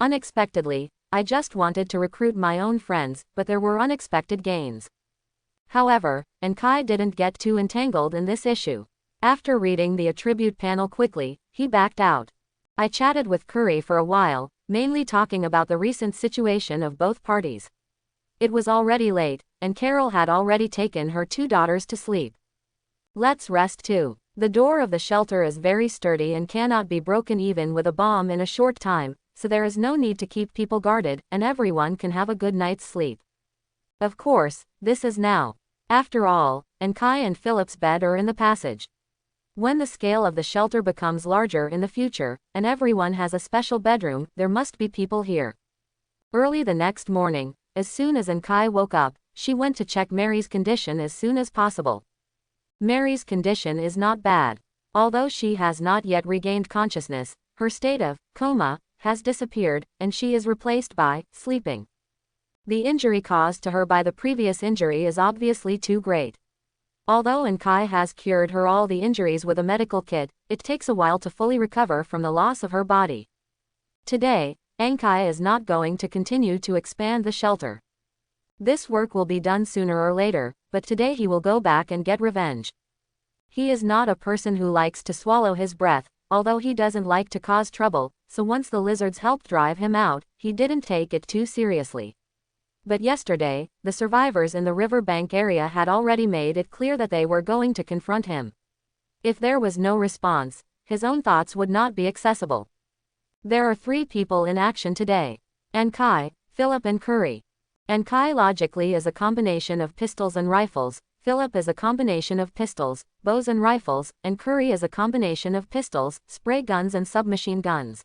Unexpectedly, I just wanted to recruit my own friends, but there were unexpected gains. However, Kai didn't get too entangled in this issue. After reading the attribute panel quickly, he backed out. I chatted with Curry for a while, mainly talking about the recent situation of both parties. It was already late, and Carol had already taken her 2 daughters to sleep. Let's rest too. The door of the shelter is very sturdy and cannot be broken even with a bomb in a short time, so there is no need to keep people guarded, and everyone can have a good night's sleep. Of course, this is now. After all, Kai and Philip's bed are in the passage. When the scale of the shelter becomes larger in the future, and everyone has a special bedroom, there must be people here. Early the next morning, as soon as Kai woke up, she went to check Mary's condition as soon as possible. Mary's condition is not bad. Although she has not yet regained consciousness, her state of coma has disappeared, and she is replaced by sleeping. The injury caused to her by the previous injury is obviously too great. Although Kai has cured her all the injuries with a medical kit, it takes a while to fully recover from the loss of her body. Today, Ankai is not going to continue to expand the shelter. This work will be done sooner or later, but today he will go back and get revenge. He is not a person who likes to swallow his breath, although he doesn't like to cause trouble, so once the lizards helped drive him out, he didn't take it too seriously. But yesterday, the survivors in the riverbank area had already made it clear that they were going to confront him. If there was no response, his own thoughts would not be accessible. There are 3 people in action today. Ankai, Philip and Curry. Ankai logically is a combination of pistols and rifles, Philip is a combination of pistols, bows and rifles, and Curry is a combination of pistols, spray guns and submachine guns.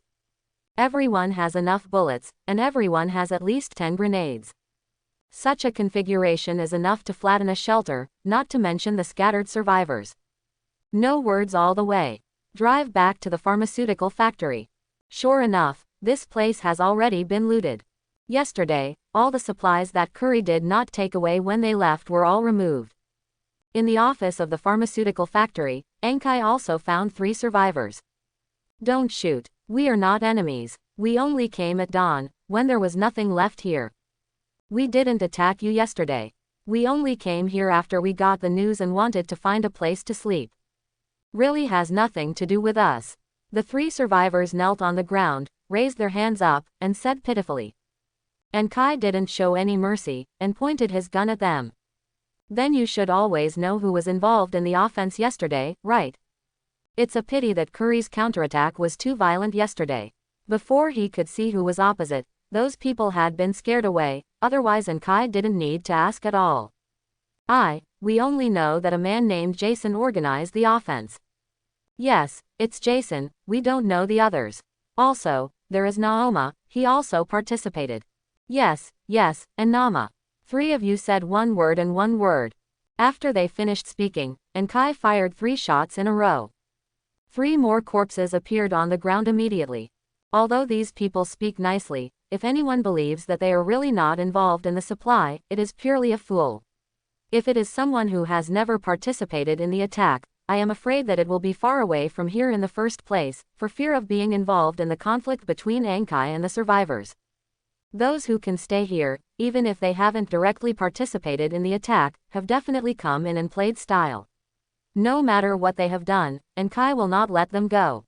Everyone has enough bullets, and everyone has at least 10 grenades. Such a configuration is enough to flatten a shelter, not to mention the scattered survivors. No words all the way. Drive back to the pharmaceutical factory. Sure enough, this place has already been looted. Yesterday, all the supplies that Curry did not take away when they left were all removed. In the office of the pharmaceutical factory, Ankai also found 3 survivors. Don't shoot. We are not enemies. We only came at dawn, when there was nothing left here. We didn't attack you yesterday. We only came here after we got the news and wanted to find a place to sleep. Really has nothing to do with us. The 3 survivors knelt on the ground, raised their hands up, and said pitifully. Ankai didn't show any mercy, and pointed his gun at them. Then you should always know who was involved in the offense yesterday, right? It's a pity that Curry's counterattack was too violent yesterday. Before he could see who was opposite, those people had been scared away, otherwise Ankai didn't need to ask at all. We only know that a man named Jason organized the offense. Yes, it's Jason, we don't know the others. Also, there is Naoma, he also participated. Yes, and Nama. 3 of you said one word and one word. After they finished speaking, Ankai fired 3 shots in a row. 3 more corpses appeared on the ground immediately. Although these people speak nicely, if anyone believes that they are really not involved in the supply, it is purely a fool. If it is someone who has never participated in the attack, I am afraid that it will be far away from here in the first place, for fear of being involved in the conflict between Ankai and the survivors. Those who can stay here, even if they haven't directly participated in the attack, have definitely come in and played style. No matter what they have done, Ankai will not let them go.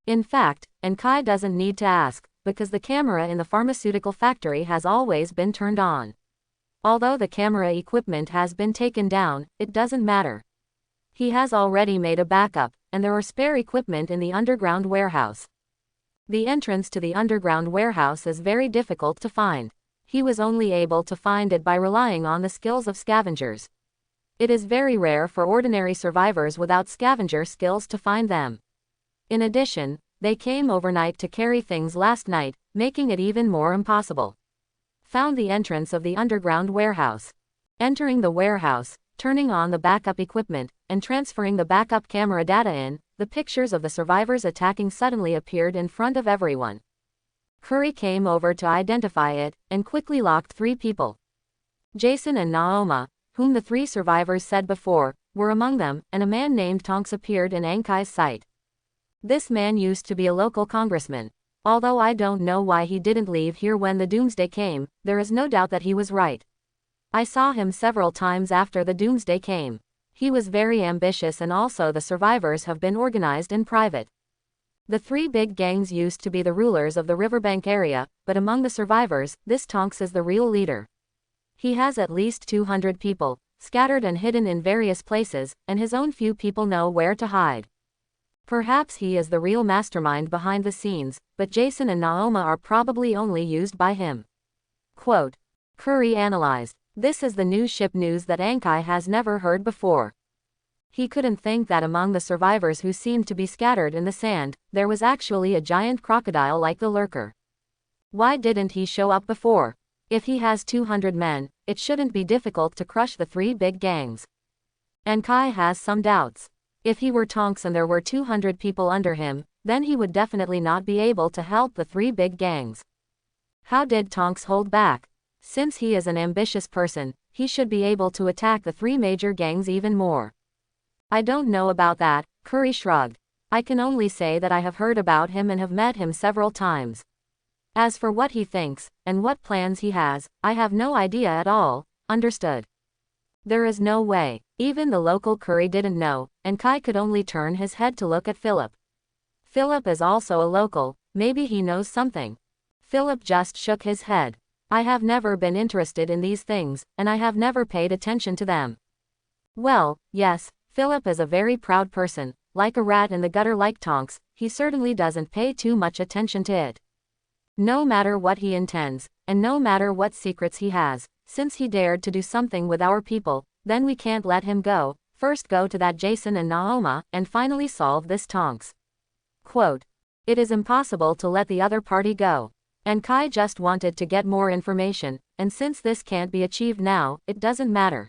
In fact, Ankai doesn't need to ask, because the camera in the pharmaceutical factory has always been turned on. Although the camera equipment has been taken down, it doesn't matter. He has already made a backup, and there are spare equipment in the underground warehouse. The entrance to the underground warehouse is very difficult to find. He was only able to find it by relying on the skills of scavengers. It is very rare for ordinary survivors without scavenger skills to find them. In addition, they came overnight to carry things last night, making it even more impossible. Found the entrance of the underground warehouse. Entering the warehouse, turning on the backup equipment, and transferring the backup camera data in, the pictures of the survivors attacking suddenly appeared in front of everyone. Curry came over to identify it, and quickly locked 3 people. Jason and Naoma, whom the 3 survivors said before, were among them, and a man named Tonks appeared in Ankai's sight. This man used to be a local congressman. Although I don't know why he didn't leave here when the Doomsday came, there is no doubt that he was right. I saw him several times after the Doomsday came. He was very ambitious, and also the survivors have been organized in private. The 3 big gangs used to be the rulers of the riverbank area, but among the survivors, this Tonks is the real leader. He has at least 200 people, scattered and hidden in various places, and his own few people know where to hide. Perhaps he is the real mastermind behind the scenes, but Jason and Naoma are probably only used by him. Quote. Curry analyzed. This is the new ship news that Ankai has never heard before. He couldn't think that among the survivors who seemed to be scattered in the sand, there was actually a giant crocodile like the lurker. Why didn't he show up before? If he has 200 men, it shouldn't be difficult to crush the 3 big gangs. Ankai has some doubts. If he were Tonks and there were 200 people under him, then he would definitely not be able to help the 3 big gangs. How did Tonks hold back? Since he is an ambitious person, he should be able to attack the 3 major gangs even more. I don't know about that, Curry shrugged. I can only say that I have heard about him and have met him several times. As for what he thinks, and what plans he has, I have no idea at all. Understood? There is no way. Even the local curry didn't know, and Kai could only turn his head to look at Philip. Philip is also a local, maybe he knows something. Philip just shook his head. I have never been interested in these things, and I have never paid attention to them. Well, yes, Philip is a very proud person, like a rat in the gutter like Tonks, he certainly doesn't pay too much attention to it. No matter what he intends, and no matter what secrets he has, since he dared to do something with our people, then we can't let him go. First go to that Jason and Naoma, and finally solve this Tonks. Quote. It is impossible to let the other party go. And Kai just wanted to get more information, and since this can't be achieved now, it doesn't matter.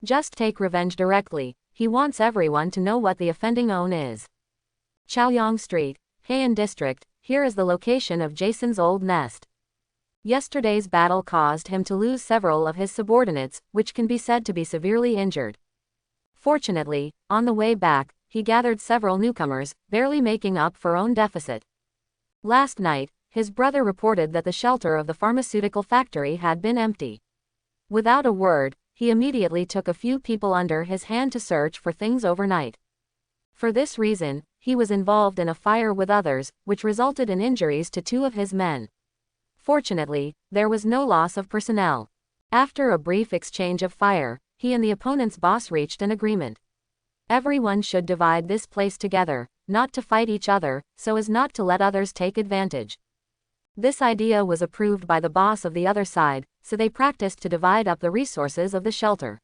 Just take revenge directly. He wants everyone to know what the offending own is. Chaoyang Street, Heian District, here is the location of Jason's old nest. Yesterday's battle caused him to lose several of his subordinates, which can be said to be severely injured. Fortunately, on the way back, he gathered several newcomers, barely making up for own deficit. Last night, his brother reported that the shelter of the pharmaceutical factory had been empty. Without a word, he immediately took a few people under his hand to search for things overnight. For this reason, he was involved in a fire with others, which resulted in injuries to 2 of his men. Fortunately, there was no loss of personnel. After a brief exchange of fire, he and the opponent's boss reached an agreement. Everyone should divide this place together, not to fight each other, so as not to let others take advantage. This idea was approved by the boss of the other side, so they practiced to divide up the resources of the shelter.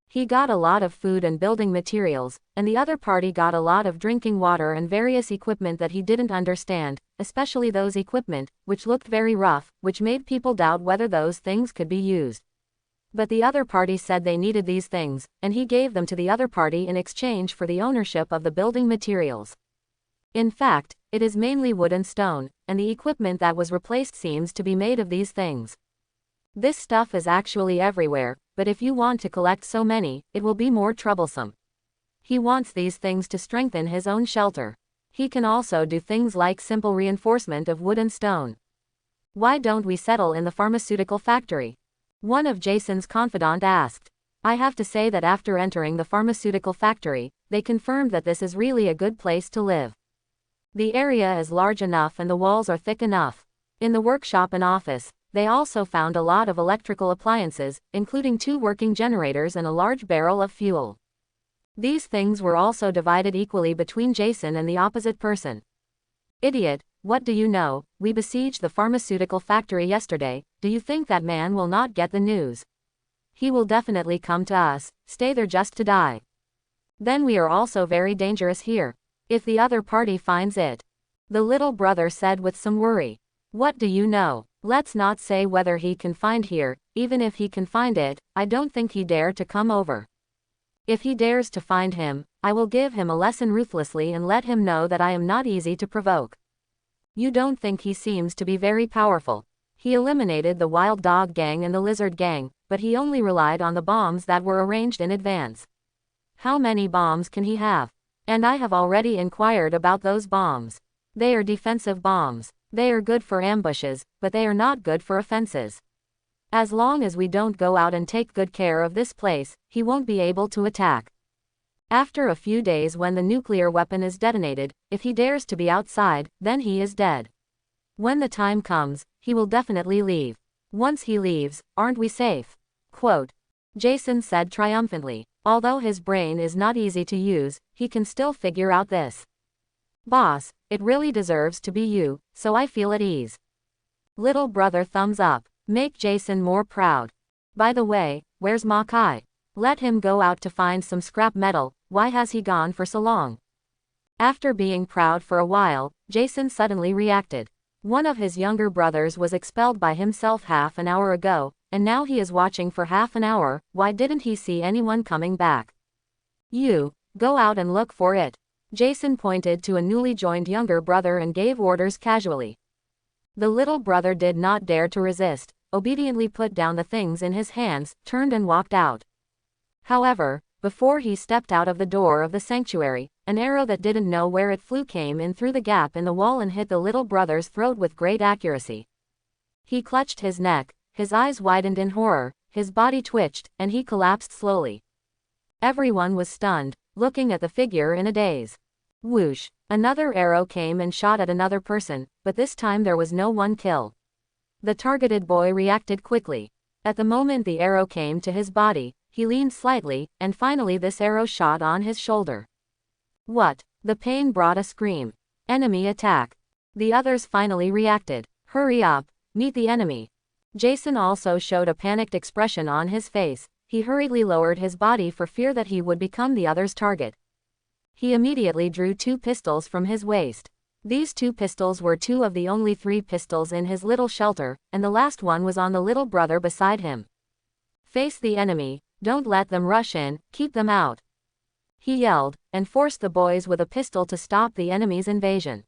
He got a lot of food and building materials, and the other party got a lot of drinking water and various equipment that he didn't understand, especially those equipment, which looked very rough, which made people doubt whether those things could be used. But the other party said they needed these things, and he gave them to the other party in exchange for the ownership of the building materials. In fact, it is mainly wood and stone, and the equipment that was replaced seems to be made of these things. This stuff is actually everywhere, but if you want to collect so many, it will be more troublesome. He wants these things to strengthen his own shelter. He can also do things like simple reinforcement of wood and stone. Why don't we settle in the pharmaceutical factory? One of Jason's confidants asked. I have to say that after entering the pharmaceutical factory, they confirmed that this is really a good place to live. The area is large enough and the walls are thick enough. In the workshop and office, they also found a lot of electrical appliances, including 2 working generators and a large barrel of fuel. These things were also divided equally between Jason and the opposite person. Idiot, what do you know? We besieged the pharmaceutical factory yesterday. Do you think that man will not get the news? He will definitely come to us, stay there just to die. Then we are also very dangerous here. If the other party finds it. The little brother said with some worry. What do you know? Let's not say whether he can find here, even if he can find it, I don't think he dare to come over. If he dares to find him, I will give him a lesson ruthlessly and let him know that I am not easy to provoke. You don't think he seems to be very powerful. He eliminated the wild dog gang and the lizard gang, but he only relied on the bombs that were arranged in advance. How many bombs can he have? And I have already inquired about those bombs. They are defensive bombs. They are good for ambushes, but they are not good for offenses. As long as we don't go out and take good care of this place, he won't be able to attack. After a few days when the nuclear weapon is detonated, if he dares to be outside, then he is dead. When the time comes, he will definitely leave. Once he leaves, aren't we safe? Quote. Jason said triumphantly. Although his brain is not easy to use, he can still figure out this. Boss, it really deserves to be you, so I feel at ease. Little brother thumbs up. Make Jason more proud. By the way, where's Ma Kai? Let him go out to find some scrap metal. Why has he gone for so long? After being proud for a while, Jason suddenly reacted. One of his younger brothers was expelled by himself half an hour ago, and now he is watching for half an hour. Why didn't he see anyone coming back? You, go out and look for it. Jason pointed to a newly joined younger brother and gave orders casually. The little brother did not dare to resist, obediently put down the things in his hands, turned and walked out. However, before he stepped out of the door of the sanctuary, an arrow that didn't know where it flew came in through the gap in the wall and hit the little brother's throat with great accuracy. He clutched his neck, his eyes widened in horror, his body twitched, and he collapsed slowly. Everyone was stunned, looking at the figure in a daze. Whoosh! Another arrow came and shot at another person, but this time there was no one kill. The targeted boy reacted quickly. At the moment the arrow came to his body, he leaned slightly, and finally this arrow shot on his shoulder. What? The pain brought a scream. Enemy attack. The others finally reacted. Hurry up, meet the enemy. Jason also showed a panicked expression on his face. He hurriedly lowered his body for fear that he would become the other's target. He immediately drew 2 pistols from his waist. These 2 pistols were 2 of the only 3 pistols in his little shelter, and the last one was on the little brother beside him. Face the enemy, don't let them rush in, keep them out. He yelled, and forced the boys with a pistol to stop the enemy's invasion.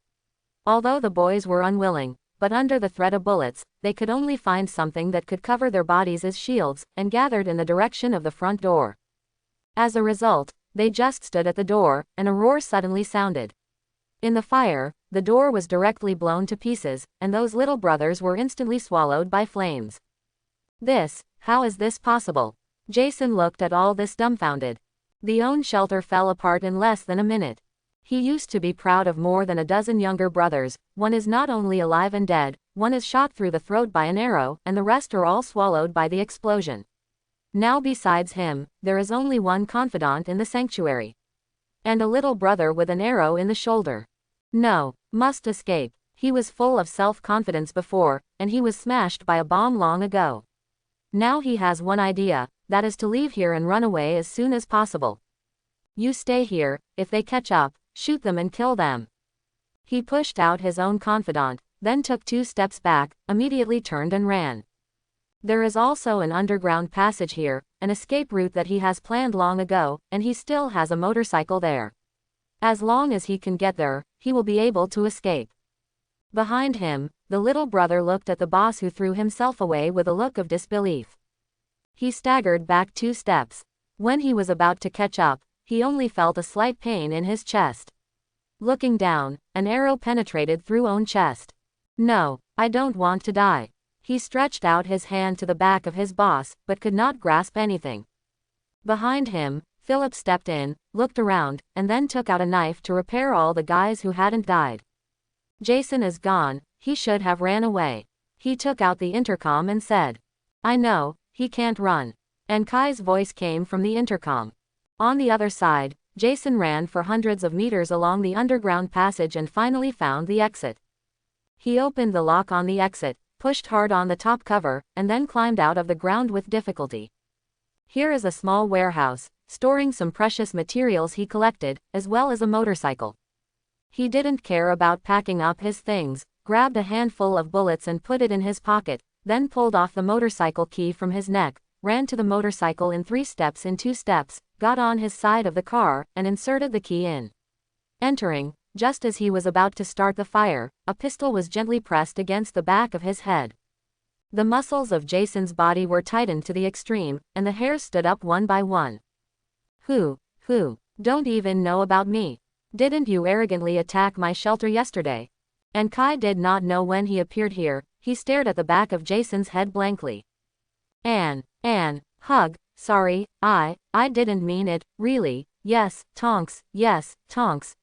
Although the boys were unwilling, but under the threat of bullets, they could only find something that could cover their bodies as shields, and gathered in the direction of the front door. As a result, they just stood at the door, and a roar suddenly sounded. In the fire, the door was directly blown to pieces, and those little brothers were instantly swallowed by flames. How is this possible? Jason looked at all this dumbfounded. The own shelter fell apart in less than a minute. He used to be proud of more than a dozen younger brothers. One is not only alive and dead, one is shot through the throat by an arrow, and the rest are all swallowed by the explosion. Now besides him, there is only one confidant in the sanctuary. And a little brother with an arrow in the shoulder. No, must escape. He was full of self-confidence before, and he was smashed by a bomb long ago. Now he has one idea, that is to leave here and run away as soon as possible. You stay here, if they catch up, shoot them and kill them. He pushed out his own confidant, then took 2 steps back, immediately turned and ran. There is also an underground passage here, an escape route that he has planned long ago, and he still has a motorcycle there. As long as he can get there, he will be able to escape. Behind him, the little brother looked at the boss who threw himself away with a look of disbelief. He staggered back 2 steps. When he was about to catch up, he only felt a slight pain in his chest. Looking down, an arrow penetrated through own chest. No, I don't want to die. He stretched out his hand to the back of his boss, but could not grasp anything. Behind him, Philip stepped in, looked around, and then took out a knife to repair all the guys who hadn't died. Jason is gone, he should have ran away. He took out the intercom and said, I know, he can't run. And Kai's voice came from the intercom. On the other side, Jason ran for hundreds of meters along the underground passage and finally found the exit. He opened the lock on the exit, pushed hard on the top cover, and then climbed out of the ground with difficulty. Here is a small warehouse, storing some precious materials he collected, as well as a motorcycle. He didn't care about packing up his things, grabbed a handful of bullets and put it in his pocket, then pulled off the motorcycle key from his neck, ran to the motorcycle in 3 steps in 2 steps, got on his side of the car, and inserted the key in. Entering, just as he was about to start the fire, a pistol was gently pressed against the back of his head. The muscles of Jason's body were tightened to the extreme, and the hairs stood up one by one. Who don't even know about me? Didn't you arrogantly attack my shelter yesterday? And Kai did not know when he appeared here. He stared at the back of Jason's head blankly. Anne, hug, sorry, I didn't mean it, really, yes, Tonks,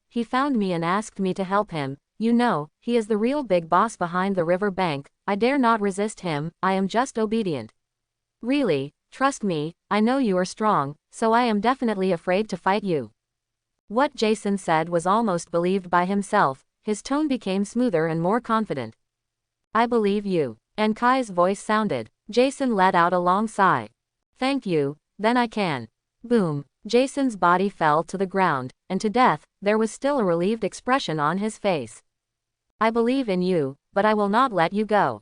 he found me and asked me to help him. You know, he is the real big boss behind the river bank. I dare not resist him, I am just obedient. Really, trust me, I know you are strong, so I am definitely afraid to fight you. What Jason said was almost believed by himself. His tone became smoother and more confident. I believe you. And Kai's voice sounded. Jason let out a long sigh. Thank you, then I can. Boom. Jason's body fell to the ground, and to death, there was still a relieved expression on his face. I believe in you, but I will not let you go.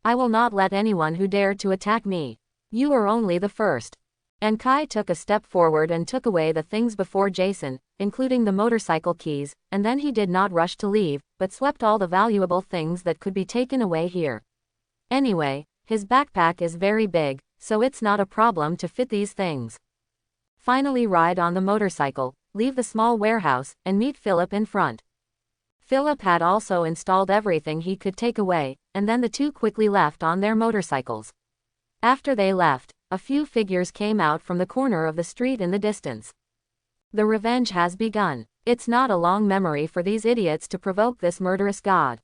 I will not let anyone who dared to attack me. You are only the first. And Kai took a step forward and took away the things before Jason, including the motorcycle keys, and then he did not rush to leave, but swept all the valuable things that could be taken away here. Anyway, his backpack is very big, so it's not a problem to fit these things. Finally ride on the motorcycle, leave the small warehouse, and meet Philip in front. Philip had also installed everything he could take away, and then the two quickly left on their motorcycles. After they left, a few figures came out from the corner of the street in the distance. The revenge has begun. It's not a long memory for these idiots to provoke this murderous god.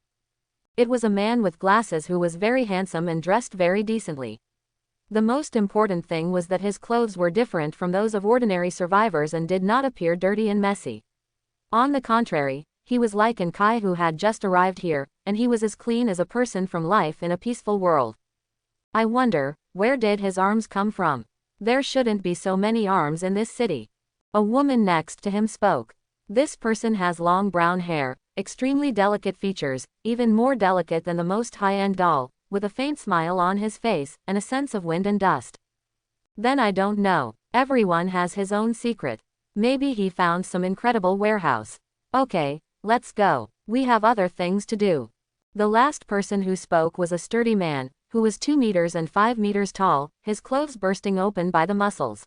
It was a man with glasses who was very handsome and dressed very decently. The most important thing was that his clothes were different from those of ordinary survivors and did not appear dirty and messy. On the contrary, he was like an Kai who had just arrived here, and he was as clean as a person from life in a peaceful world. I wonder, where did his arms come from? There shouldn't be so many arms in this city. A woman next to him spoke. This person has long brown hair, extremely delicate features, even more delicate than the most high-end doll, with a faint smile on his face, and a sense of wind and dust. Then I don't know. Everyone has his own secret. Maybe he found some incredible warehouse. Okay, let's go. We have other things to do. The last person who spoke was a sturdy man, who was 2 meters and 5 meters tall, his clothes bursting open by the muscles.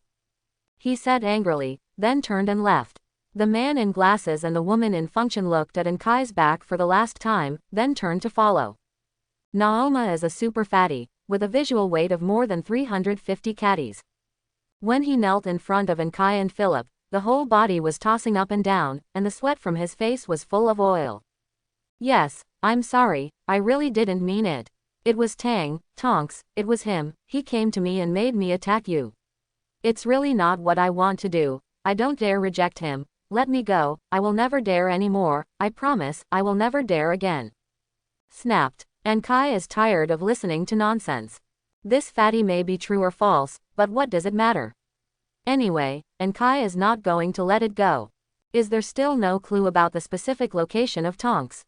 He said angrily, then turned and left. The man in glasses and the woman in function looked at Kai's back for the last time, then turned to follow. Naoma is a super fatty, with a visual weight of more than 350 catties. When he knelt in front of Kai and Philip, the whole body was tossing up and down, and the sweat from his face was full of oil. Yes, I'm sorry, I really didn't mean it. It was Tonks, it was him, he came to me and made me attack you. It's really not what I want to do, I don't dare reject him, let me go, I will never dare anymore, I promise, I will never dare again. Snapped. Kai is tired of listening to nonsense. This fatty may be true or false, but what does it matter? Anyway, Kai is not going to let it go. Is there still no clue about the specific location of Tonks?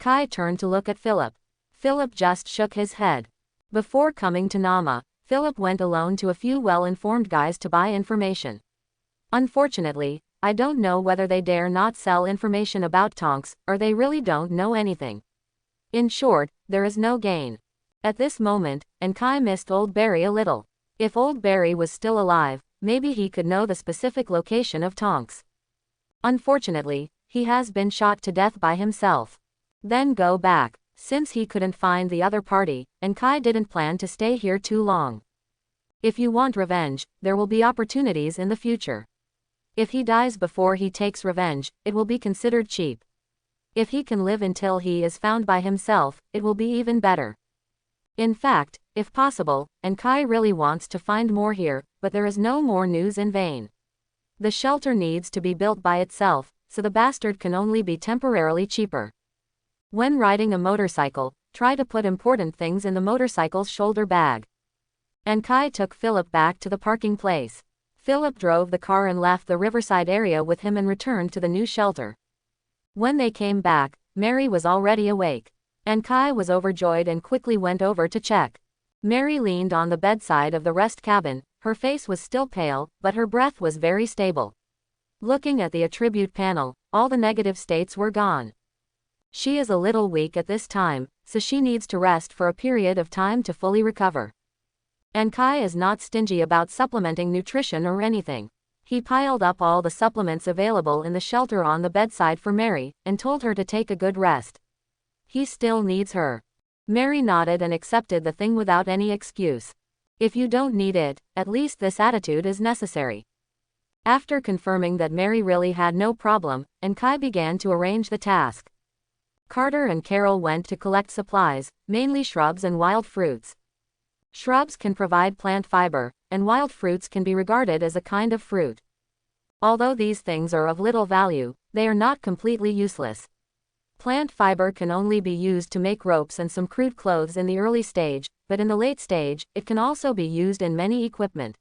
Kai turned to look at Philip. Philip just shook his head. Before coming to Nama, Philip went alone to a few well-informed guys to buy information. Unfortunately, I don't know whether they dare not sell information about Tonks, or they really don't know anything. In short, there is no gain. At this moment, Kai missed Old Barry a little. If Old Barry was still alive, maybe he could know the specific location of Tonks. Unfortunately, he has been shot to death by himself. Then go back. Since he couldn't find the other party, Kai didn't plan to stay here too long. If you want revenge, there will be opportunities in the future. If he dies before he takes revenge, it will be considered cheap. If he can live until he is found by himself, it will be even better. In fact, if possible, Kai really wants to find more here, but there is no more news in vain. The shelter needs to be built by itself, so the bastard can only be temporarily cheaper. When riding a motorcycle, try to put important things in the motorcycle's shoulder bag. Kai took Philip back to the parking place. Philip drove the car and left the riverside area with him and returned to the new shelter. When they came back, Mary was already awake. Kai was overjoyed and quickly went over to check. Mary leaned on the bedside of the rest cabin, her face was still pale, but her breath was very stable. Looking at the attribute panel, all the negative states were gone. She is a little weak at this time, so she needs to rest for a period of time to fully recover. Kai is not stingy about supplementing nutrition or anything. He piled up all the supplements available in the shelter on the bedside for Mary, and told her to take a good rest. He still needs her. Mary nodded and accepted the thing without any excuse. If you don't need it, at least this attitude is necessary. After confirming that Mary really had no problem, Kai began to arrange the task. Carter and Carol went to collect supplies, mainly shrubs and wild fruits. Shrubs can provide plant fiber, and wild fruits can be regarded as a kind of fruit. Although these things are of little value, they are not completely useless. Plant fiber can only be used to make ropes and some crude clothes in the early stage, but in the late stage, it can also be used in many equipment.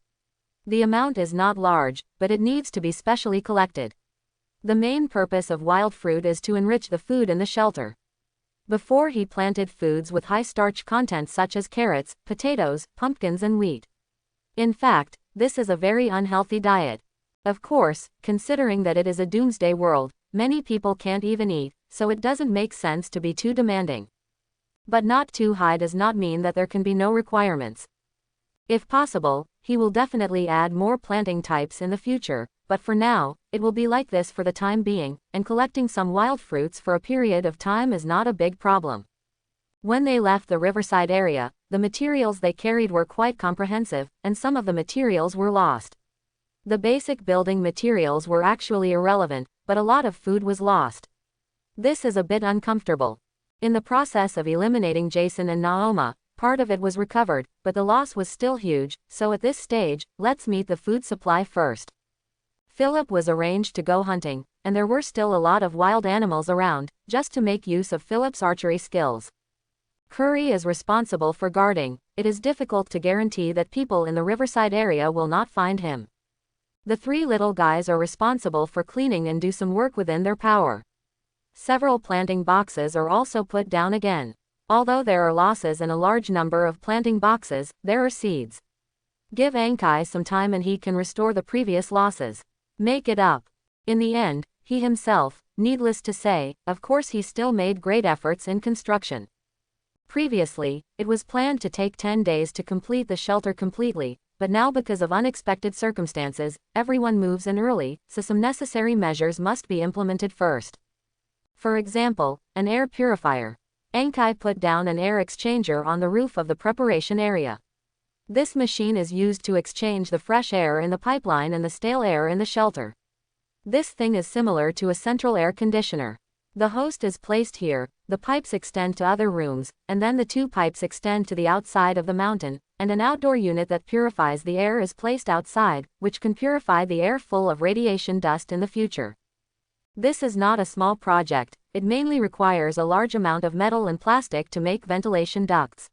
The amount is not large, but it needs to be specially collected. The main purpose of wild fruit is to enrich the food in the shelter. Before he planted foods with high starch content such as carrots, potatoes, pumpkins and wheat. In fact, this is a very unhealthy diet. Of course, considering that it is a doomsday world, many people can't even eat, so it doesn't make sense to be too demanding. But not too high does not mean that there can be no requirements. If possible, he will definitely add more planting types in the future, but for now, it will be like this for the time being, and collecting some wild fruits for a period of time is not a big problem. When they left the riverside area, the materials they carried were quite comprehensive, and some of the materials were lost. The basic building materials were actually irrelevant, but a lot of food was lost. This is a bit uncomfortable. In the process of eliminating Jason and Naoma, part of it was recovered, but the loss was still huge, so at this stage, let's meet the food supply first. Philip was arranged to go hunting, and there were still a lot of wild animals around, just to make use of Philip's archery skills. Curry is responsible for guarding. It is difficult to guarantee that people in the riverside area will not find him. The three little guys are responsible for cleaning and do some work within their power. Several planting boxes are also put down again. Although there are losses in a large number of planting boxes, there are seeds. Give Ankai some time and he can restore the previous losses. Make it up. In the end, he himself, needless to say, of course he still made great efforts in construction. Previously, it was planned to take 10 days to complete the shelter completely, but now because of unexpected circumstances, everyone moves in early, so some necessary measures must be implemented first. For example, an air purifier. Ankai put down an air exchanger on the roof of the preparation area. This machine is used to exchange the fresh air in the pipeline and the stale air in the shelter. This thing is similar to a central air conditioner. The host is placed here, the pipes extend to other rooms, and then the two pipes extend to the outside of the mountain, and an outdoor unit that purifies the air is placed outside, which can purify the air full of radiation dust in the future. This is not a small project, it mainly requires a large amount of metal and plastic to make ventilation ducts.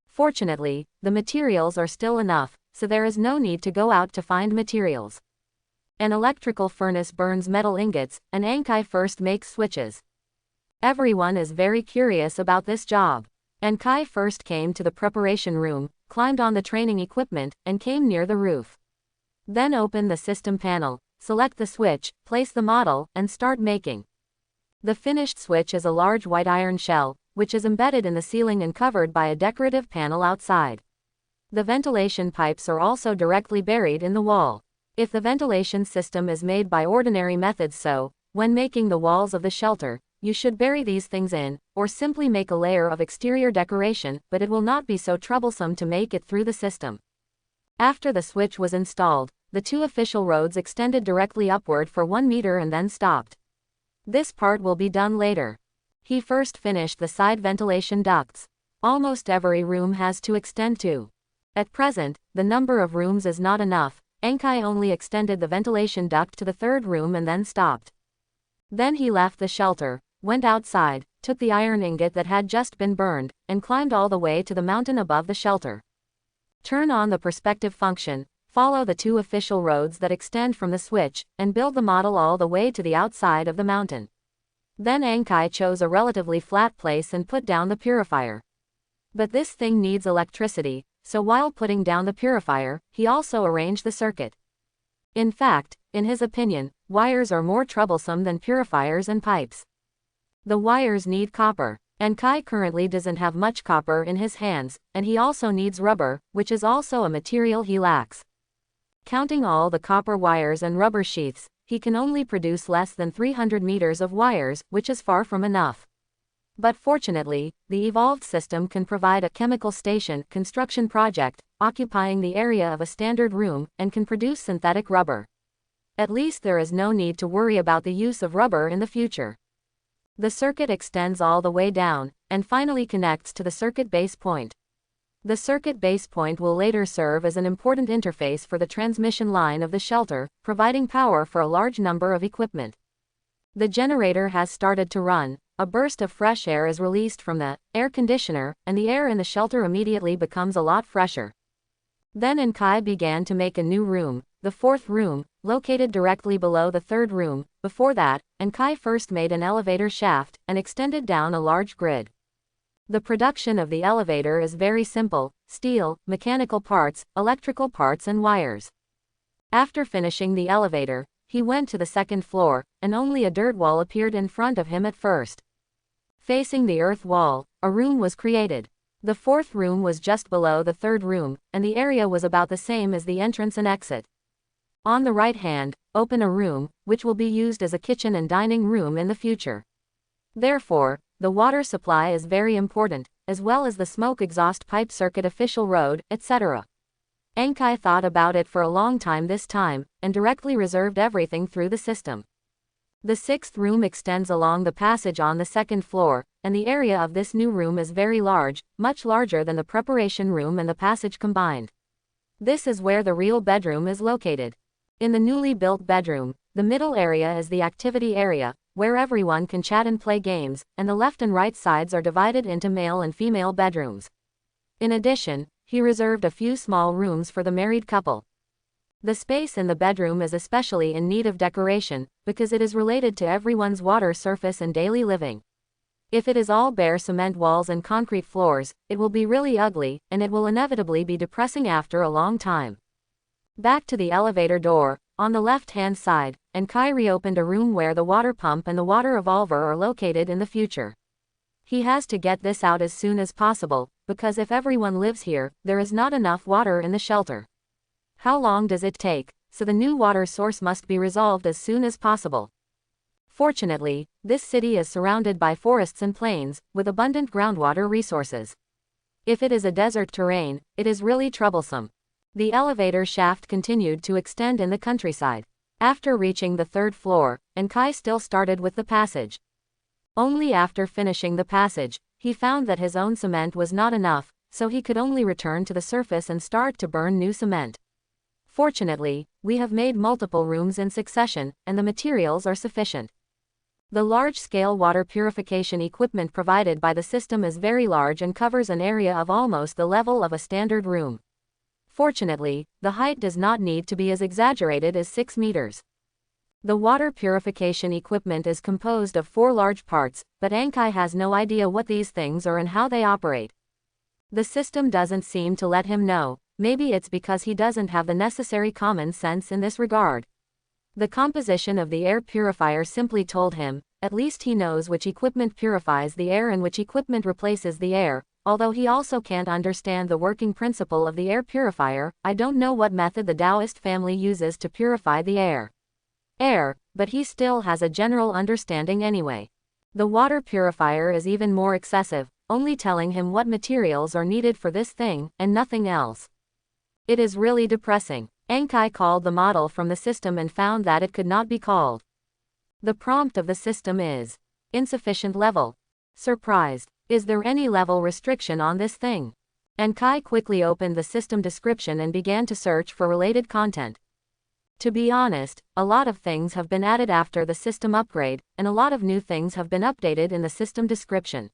Fortunately, the materials are still enough, so there is no need to go out to find materials. An electrical furnace burns metal ingots, and Ankai first makes switches. Everyone is very curious about this job. Ankai first came to the preparation room, climbed on the training equipment, and came near the roof. Then open the system panel, select the switch, place the model, and start making. The finished switch is a large white iron shell, which is embedded in the ceiling and covered by a decorative panel outside. The ventilation pipes are also directly buried in the wall. If the ventilation system is made by ordinary methods, so, when making the walls of the shelter, you should bury these things in, or simply make a layer of exterior decoration, but it will not be so troublesome to make it through the system. After the switch was installed, the two official roads extended directly upward for 1 meter and then stopped. This part will be done later. He first finished the side ventilation ducts. Almost every room has to extend to. At present, the number of rooms is not enough. Ankai only extended the ventilation duct to the third room and then stopped. Then he left the shelter, went outside, took the iron ingot that had just been burned, and climbed all the way to the mountain above the shelter. Turn on the perspective function, follow the two official roads that extend from the switch, and build the model all the way to the outside of the mountain. Then Ankai chose a relatively flat place and put down the purifier. But this thing needs electricity, so while putting down the purifier, he also arranged the circuit. In fact, in his opinion, wires are more troublesome than purifiers and pipes. The wires need copper, and Kai currently doesn't have much copper in his hands, and he also needs rubber, which is also a material he lacks. Counting all the copper wires and rubber sheaths, he can only produce less than 300 meters of wires, which is far from enough. But fortunately, the evolved system can provide a chemical station construction project, occupying the area of a standard room, and can produce synthetic rubber. At least there is no need to worry about the use of rubber in the future. The circuit extends all the way down, and finally connects to the circuit base point. The circuit base point will later serve as an important interface for the transmission line of the shelter, providing power for a large number of equipment. The generator has started to run. A burst of fresh air is released from the air conditioner, and the air in the shelter immediately becomes a lot fresher. Then Ankai began to make a new room, the fourth room, located directly below the third room. Before that, Ankai first made an elevator shaft, and extended down a large grid. The production of the elevator is very simple: steel, mechanical parts, electrical parts and wires. After finishing the elevator, he went to the second floor, and only a dirt wall appeared in front of him at first. Facing the earth wall, a room was created. The fourth room was just below the third room, and the area was about the same as the entrance and exit. On the right hand, open a room, which will be used as a kitchen and dining room in the future. Therefore, the water supply is very important, as well as the smoke exhaust pipe circuit official road, etc. Enkai thought about it for a long time this time, and directly reserved everything through the system. The sixth room extends along the passage on the second floor, and the area of this new room is very large, much larger than the preparation room and the passage combined. This is where the real bedroom is located. In the newly built bedroom, the middle area is the activity area, where everyone can chat and play games, and the left and right sides are divided into male and female bedrooms. In addition, he reserved a few small rooms for the married couple. The space in the bedroom is especially in need of decoration, because it is related to everyone's water surface and daily living. If it is all bare cement walls and concrete floors, it will be really ugly, and it will inevitably be depressing after a long time. Back to the elevator door, on the left-hand side, Enkai reopened a room where the water pump and the water evolver are located in the future. He has to get this out as soon as possible, because if everyone lives here, there is not enough water in the shelter. How long does it take? So the new water source must be resolved as soon as possible. Fortunately, this city is surrounded by forests and plains, with abundant groundwater resources. If it is a desert terrain, it is really troublesome. The elevator shaft continued to extend in the countryside. After reaching the third floor, Enkai still started with the passage. Only after finishing the passage, he found that his own cement was not enough, so he could only return to the surface and start to burn new cement. Fortunately, we have made multiple rooms in succession, and the materials are sufficient. The large-scale water purification equipment provided by the system is very large and covers an area of almost the level of a standard room. Fortunately, the height does not need to be as exaggerated as 6 meters. The water purification equipment is composed of 4 large parts, but Enkai has no idea what these things are and how they operate. The system doesn't seem to let him know. Maybe it's because he doesn't have the necessary common sense in this regard. The composition of the air purifier simply told him, at least he knows which equipment purifies the air and which equipment replaces the air, although he also can't understand the working principle of the air purifier. I don't know what method the Taoist family uses to purify the air, but he still has a general understanding anyway. The water purifier is even more excessive, only telling him what materials are needed for this thing, and nothing else. It is really depressing. Enkai called the model from the system and found that it could not be called. The prompt of the system is insufficient level. Surprised. Is there any level restriction on this thing? Enkai quickly opened the system description and began to search for related content. To be honest, a lot of things have been added after the system upgrade, and a lot of new things have been updated in the system description.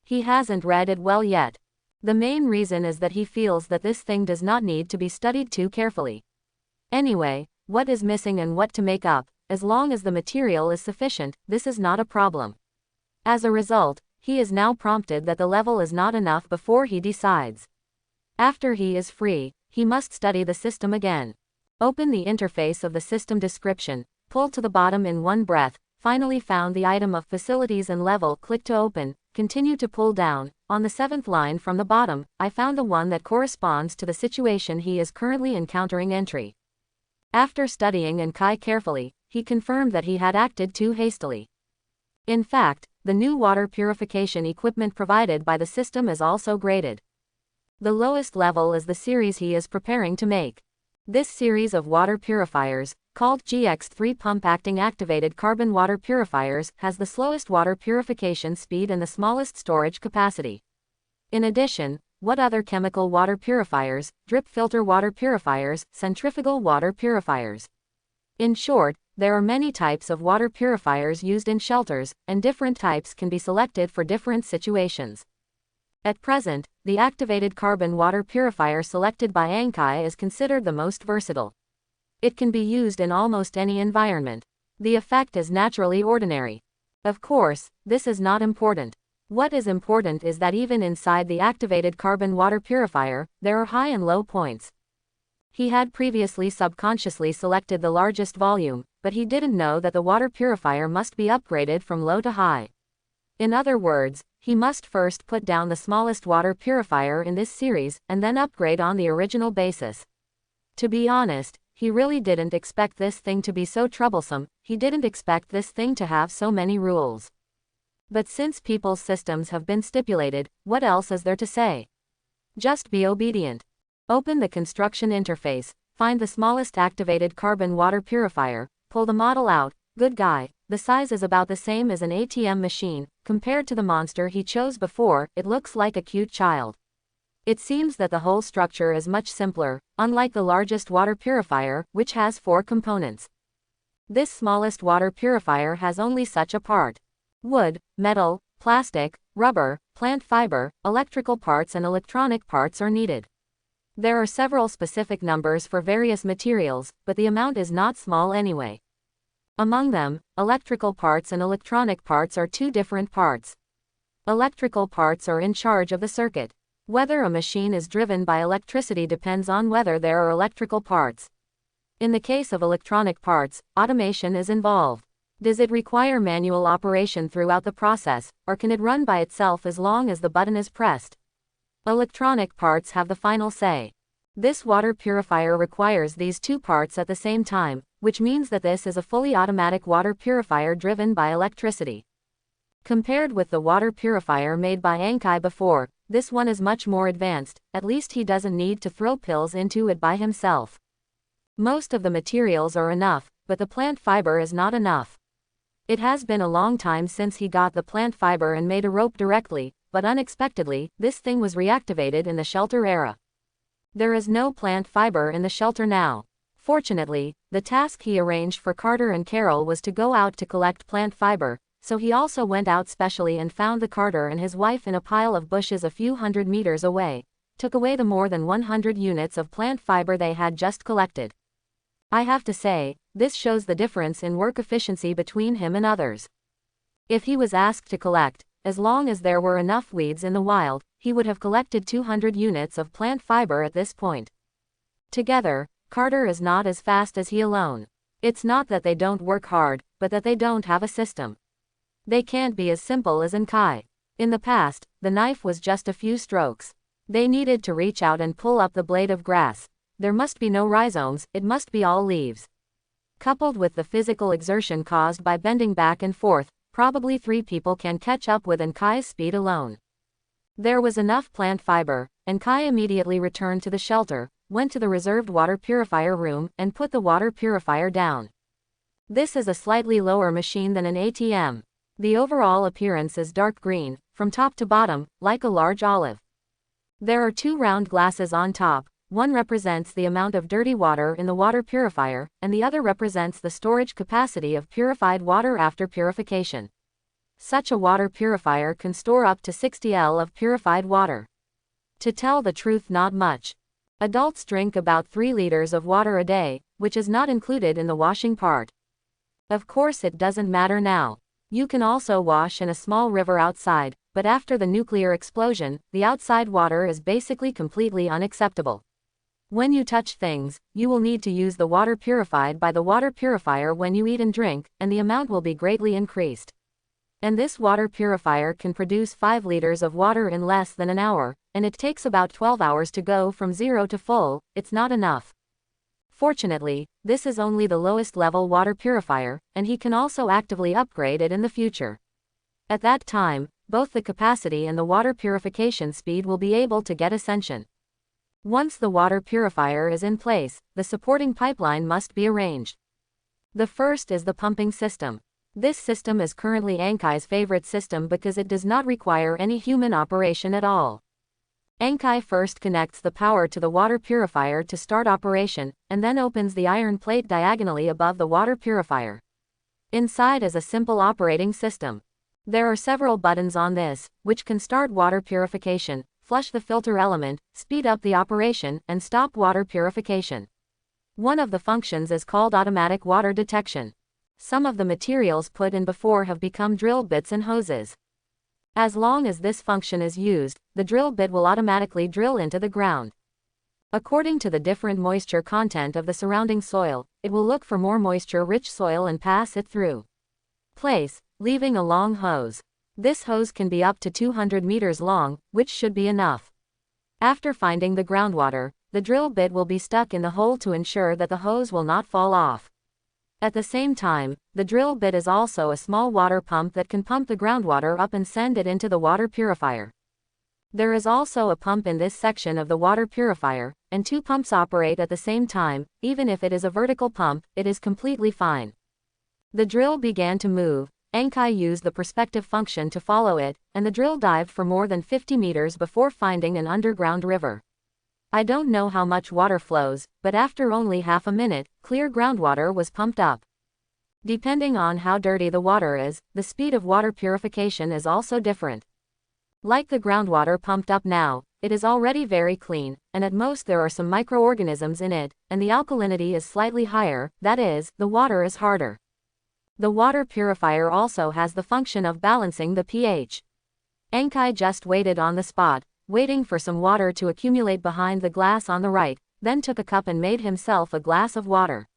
He hasn't read it well yet. The main reason is that he feels that this thing does not need to be studied too carefully. Anyway, what is missing and what to make up, as long as the material is sufficient, this is not a problem. As a result, he is now prompted that the level is not enough before he decides. After he is free, he must study the system again. Open the interface of the system description, pull to the bottom in one breath, finally found the item of facilities and level, click to open, continue to pull down. On the 7th line from the bottom, I found the one that corresponds to the situation he is currently encountering entry. After studying Enkai carefully, he confirmed that he had acted too hastily. In fact, the new water purification equipment provided by the system is also graded. The lowest level is the series he is preparing to make. This series of water purifiers, called GX3 pump-acting activated carbon water purifiers, has the slowest water purification speed and the smallest storage capacity. In addition, what other chemical water purifiers, drip filter water purifiers, centrifugal water purifiers? In short, there are many types of water purifiers used in shelters, and different types can be selected for different situations. At present, the activated carbon water purifier selected by Enkai is considered the most versatile. It can be used in almost any environment. The effect is naturally ordinary. Of course, this is not important. What is important is that even inside the activated carbon water purifier, there are high and low points. He had previously subconsciously selected the largest volume, but he didn't know that the water purifier must be upgraded from low to high. In other words, He must first put down the smallest water purifier in this series, and then upgrade on the original basis. To be honest, he really didn't expect this thing to be so troublesome, he didn't expect this thing to have so many rules. But since people's systems have been stipulated, what else is there to say? Just be obedient. Open the construction interface, find the smallest activated carbon water purifier, pull the model out. Good guy, the size is about the same as an ATM machine. Compared to the monster he chose before, it looks like a cute child. It seems that the whole structure is much simpler, unlike the largest water purifier, which has 4 components. This smallest water purifier has only such a part. Wood, metal, plastic, rubber, plant fiber, electrical parts and electronic parts are needed. There are several specific numbers for various materials, but the amount is not small anyway. Among them, electrical parts and electronic parts are 2 different parts. Electrical parts are in charge of the circuit. Whether a machine is driven by electricity depends on whether there are electrical parts. In the case of electronic parts, automation is involved. Does it require manual operation throughout the process, or can it run by itself as long as the button is pressed? Electronic parts have the final say. This water purifier requires these 2 parts at the same time, which means that this is a fully automatic water purifier driven by electricity. Compared with the water purifier made by isekai before, this one is much more advanced, at least he doesn't need to throw pills into it by himself. Most of the materials are enough, but the plant fiber is not enough. It has been a long time since he got the plant fiber and made a rope directly, but unexpectedly, this thing was reactivated in the shelter era. There is no plant fiber in the shelter now. Fortunately, the task he arranged for Carter and Carol was to go out to collect plant fiber, so he also went out specially and found the Carter and his wife in a pile of bushes a few hundred meters away, took away the more than 100 units of plant fiber they had just collected. I have to say, this shows the difference in work efficiency between him and others. If he was asked to collect, as long as there were enough weeds in the wild, he would have collected 200 units of plant fiber at this point. Together, Carter is not as fast as he alone. It's not that they don't work hard, but that they don't have a system. They can't be as simple as isekai. In the past, the knife was just a few strokes. They needed to reach out and pull up the blade of grass. There must be no rhizomes, it must be all leaves. Coupled with the physical exertion caused by bending back and forth, probably 3 people can catch up with isekai's speed alone. There was enough plant fiber, and Kai immediately returned to the shelter, went to the reserved water purifier room, and put the water purifier down. This is a slightly lower machine than an ATM. The overall appearance is dark green, from top to bottom, like a large olive. There are 2 round glasses on top, one represents the amount of dirty water in the water purifier, and the other represents the storage capacity of purified water after purification. Such a water purifier can store up to 60 L of purified water. To tell the truth, not much. Adults drink about 3 liters of water a day, which is not included in the washing part. Of course it doesn't matter now. You can also wash in a small river outside, but after the nuclear explosion, the outside water is basically completely unacceptable. When you touch things, you will need to use the water purified by the water purifier when you eat and drink, and the amount will be greatly increased. And this water purifier can produce 5 liters of water in less than an hour, and it takes about 12 hours to go from 0 to full. It's not enough. Fortunately, this is only the lowest level water purifier, and he can also actively upgrade it in the future. At that time, both the capacity and the water purification speed will be able to get ascension. Once the water purifier is in place, the supporting pipeline must be arranged. The first is the pumping system. This system is currently isekai's favorite system because it does not require any human operation at all. isekai first connects the power to the water purifier to start operation, and then opens the iron plate diagonally above the water purifier. Inside is a simple operating system. There are several buttons on this, which can start water purification, flush the filter element, speed up the operation, and stop water purification. One of the functions is called automatic water detection. Some of the materials put in before have become drill bits and hoses. As long as this function is used, the drill bit will automatically drill into the ground. According to the different moisture content of the surrounding soil, it will look for more moisture-rich soil and pass it through place, leaving a long hose. This hose can be up to 200 meters long, which should be enough. After finding the groundwater, the drill bit will be stuck in the hole to ensure that the hose will not fall off. At the same time, the drill bit is also a small water pump that can pump the groundwater up and send it into the water purifier. There is also a pump in this section of the water purifier, and two pumps operate at the same time. Even if it is a vertical pump, it is completely fine. The drill began to move. Enkai used the perspective function to follow it, and the drill dived for more than 50 meters before finding an underground river. I don't know how much water flows, but after only half a minute, clear groundwater was pumped up. Depending on how dirty the water is, the speed of water purification is also different. Like the groundwater pumped up now, it is already very clean, and at most there are some microorganisms in it, and the alkalinity is slightly higher, that is, the water is harder. The water purifier also has the function of balancing the pH. Enkai just waited on the spot, waiting for some water to accumulate behind the glass on the right, then took a cup and made himself a glass of water.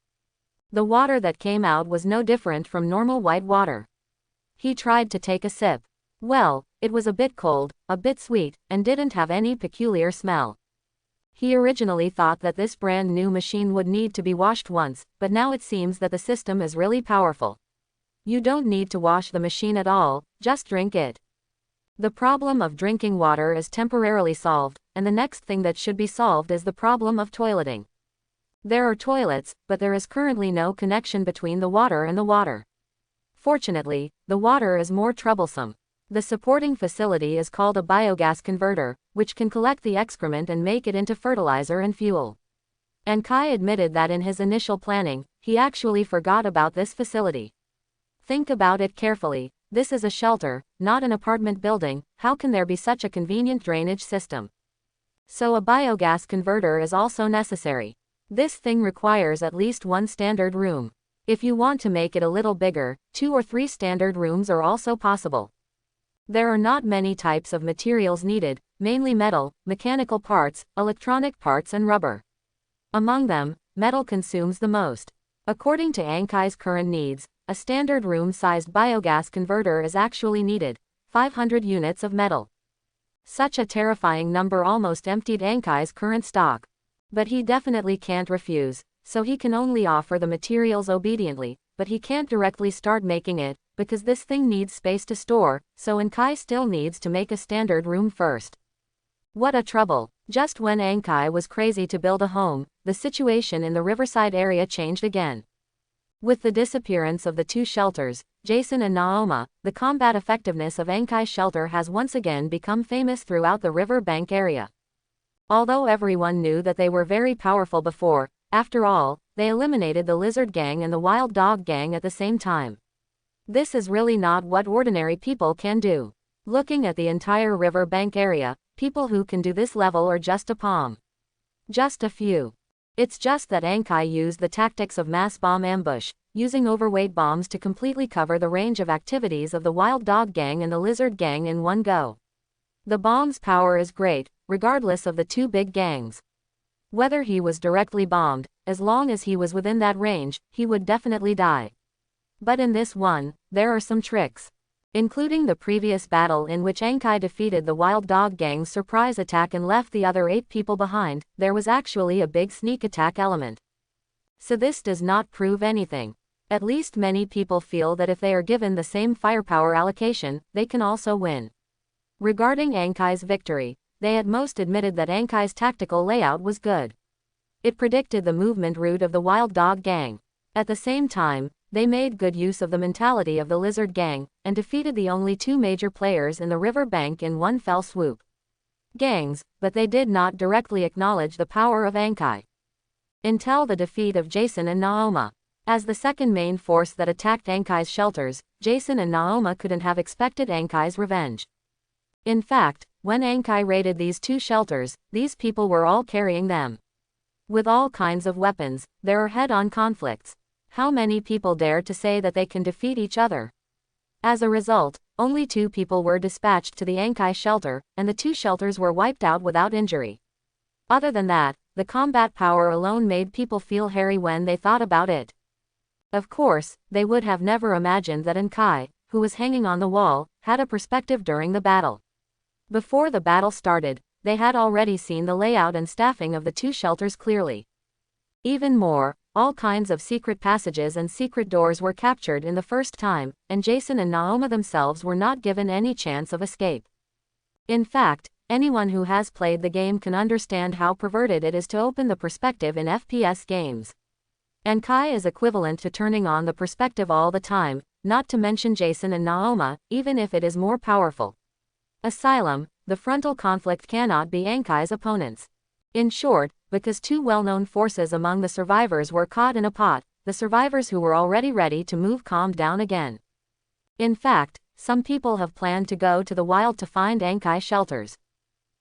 The water that came out was no different from normal white water. He tried to take a sip. Well, it was a bit cold, a bit sweet, and didn't have any peculiar smell. He originally thought that this brand new machine would need to be washed once, but now it seems that the system is really powerful. You don't need to wash the machine at all, just drink it. The problem of drinking water is temporarily solved, and the next thing that should be solved is the problem of toileting. There are toilets, but there is currently no connection between the water and the water. Fortunately, the water is more troublesome. The supporting facility is called a biogas converter, which can collect the excrement and make it into fertilizer and fuel. And Kai admitted that in his initial planning, he actually forgot about this facility. Think about it carefully. This is a shelter, not an apartment building. How can there be such a convenient drainage system? So a biogas converter is also necessary. This thing requires at least one standard room. If you want to make it a little bigger, 2 or 3 standard rooms are also possible. There are not many types of materials needed, mainly metal, mechanical parts, electronic parts and rubber. Among them, metal consumes the most. According to Enkai's current needs, a standard room-sized biogas converter is actually needed, 500 units of metal. Such a terrifying number almost emptied Enkai's current stock. But he definitely can't refuse, so he can only offer the materials obediently, but he can't directly start making it, because this thing needs space to store, so Enkai still needs to make a standard room first. What a trouble. Just when Enkai was crazy to build a home, the situation in the riverside area changed again. With the disappearance of the 2 shelters, Jason and Naoma, the combat effectiveness of Enkai's shelter has once again become famous throughout the river bank area. Although everyone knew that they were very powerful before, after all, they eliminated the lizard gang and the wild dog gang at the same time. This is really not what ordinary people can do. Looking at the entire river bank area, people who can do this level are just a palm. Just a few. It's just that Enkai used the tactics of mass bomb ambush, using overweight bombs to completely cover the range of activities of the wild dog gang and the lizard gang in one go. The bomb's power is great, regardless of the 2 big gangs. Whether he was directly bombed, as long as he was within that range, he would definitely die. But in this one, there are some tricks. Including the previous battle in which Enkai defeated the wild dog gang's surprise attack and left the other 8 people behind, there was actually a big sneak attack element. So this does not prove anything. At least many people feel that if they are given the same firepower allocation, they can also win. Regarding Enkai's victory, they at most admitted that Enkai's tactical layout was good. It predicted the movement route of the wild dog gang. At the same time, they made good use of the mentality of the lizard gang, and defeated the only 2 major players in the river bank in one fell swoop. Gangs, but they did not directly acknowledge the power of Enkai. Until the defeat of Jason and Naoma. As the second main force that attacked Enkai's shelters, Jason and Naoma couldn't have expected Enkai's revenge. In fact, when Enkai raided these 2 shelters, these people were all carrying them. With all kinds of weapons, there are head-on conflicts. How many people dare to say that they can defeat each other? As a result, only 2 people were dispatched to the Enkai shelter, and the 2 shelters were wiped out without injury. Other than that, the combat power alone made people feel hairy when they thought about it. Of course, they would have never imagined that Enkai, who was hanging on the wall, had a perspective during the battle. Before the battle started, they had already seen the layout and staffing of the two shelters clearly. Even more, all kinds of secret passages and secret doors were captured in the first time, and Jason and Naoma themselves were not given any chance of escape. In fact, anyone who has played the game can understand how perverted it is to open the perspective in FPS games. Enkai is equivalent to turning on the perspective all the time, not to mention Jason and Naoma, even if it is more powerful. Asylum, the frontal conflict cannot be Enkai's opponents. In short, because two well-known forces among the survivors were caught in a pot, the survivors who were already ready to move calmed down again. In fact, some people have planned to go to the wild to find Enkai shelters.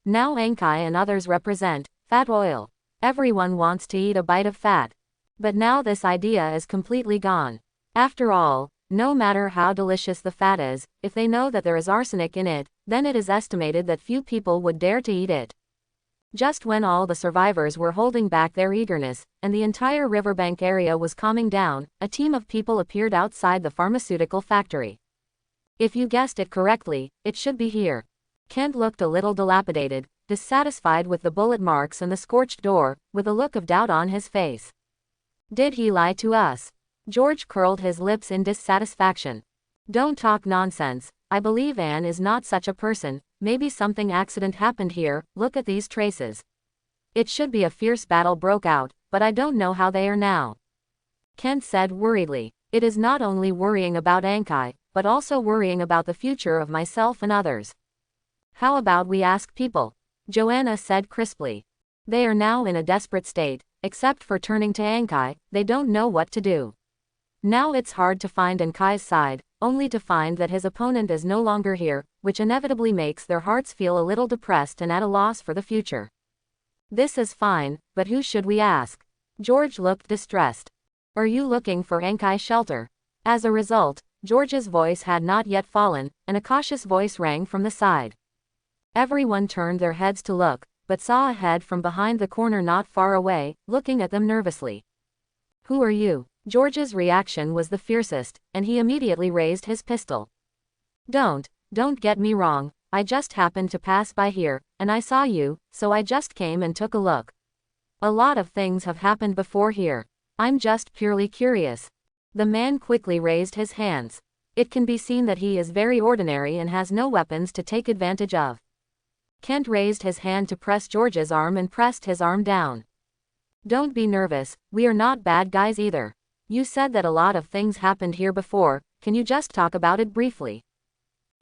Now Enkai and others represent fat oil. Everyone wants to eat a bite of fat. But now this idea is completely gone. After all, no matter how delicious the fat is, if they know that there is arsenic in it, then it is estimated that few people would dare to eat it. Just when all the survivors were holding back their eagerness, and the entire riverbank area was calming down, a team of people appeared outside the pharmaceutical factory. If you guessed it correctly, it should be here. Kent looked a little dilapidated, dissatisfied with the bullet marks and the scorched door, with a look of doubt on his face. Did he lie to us? George curled his lips in dissatisfaction. Don't talk nonsense. I believe Anne is not such a person. Maybe something accident happened here. Look at these traces. It should be a fierce battle broke out, but I don't know how they are now. Kent said worriedly. It is not only worrying about Enkai, but also worrying about the future of myself and others. How about we ask people? Joanna said crisply. They are now in a desperate state. Except for turning to Enkai, they don't know what to do. Now it's hard to find Enkai's side, only to find that his opponent is no longer here, which inevitably makes their hearts feel a little depressed and at a loss for the future. This is fine, but who should we ask? George looked distressed. Are you looking for Enkai's shelter? As a result, George's voice had not yet fallen, and a cautious voice rang from the side. Everyone turned their heads to look, but saw a head from behind the corner not far away, looking at them nervously. Who are you? George's reaction was the fiercest, and he immediately raised his pistol. Don't get me wrong, I just happened to pass by here, and I saw you, so I just came and took a look. A lot of things have happened before here. I'm just purely curious. The man quickly raised his hands. It can be seen that he is very ordinary and has no weapons to take advantage of. Kent raised his hand to press George's arm and pressed his arm down. Don't be nervous, we are not bad guys either. You said that a lot of things happened here before, can you just talk about it briefly?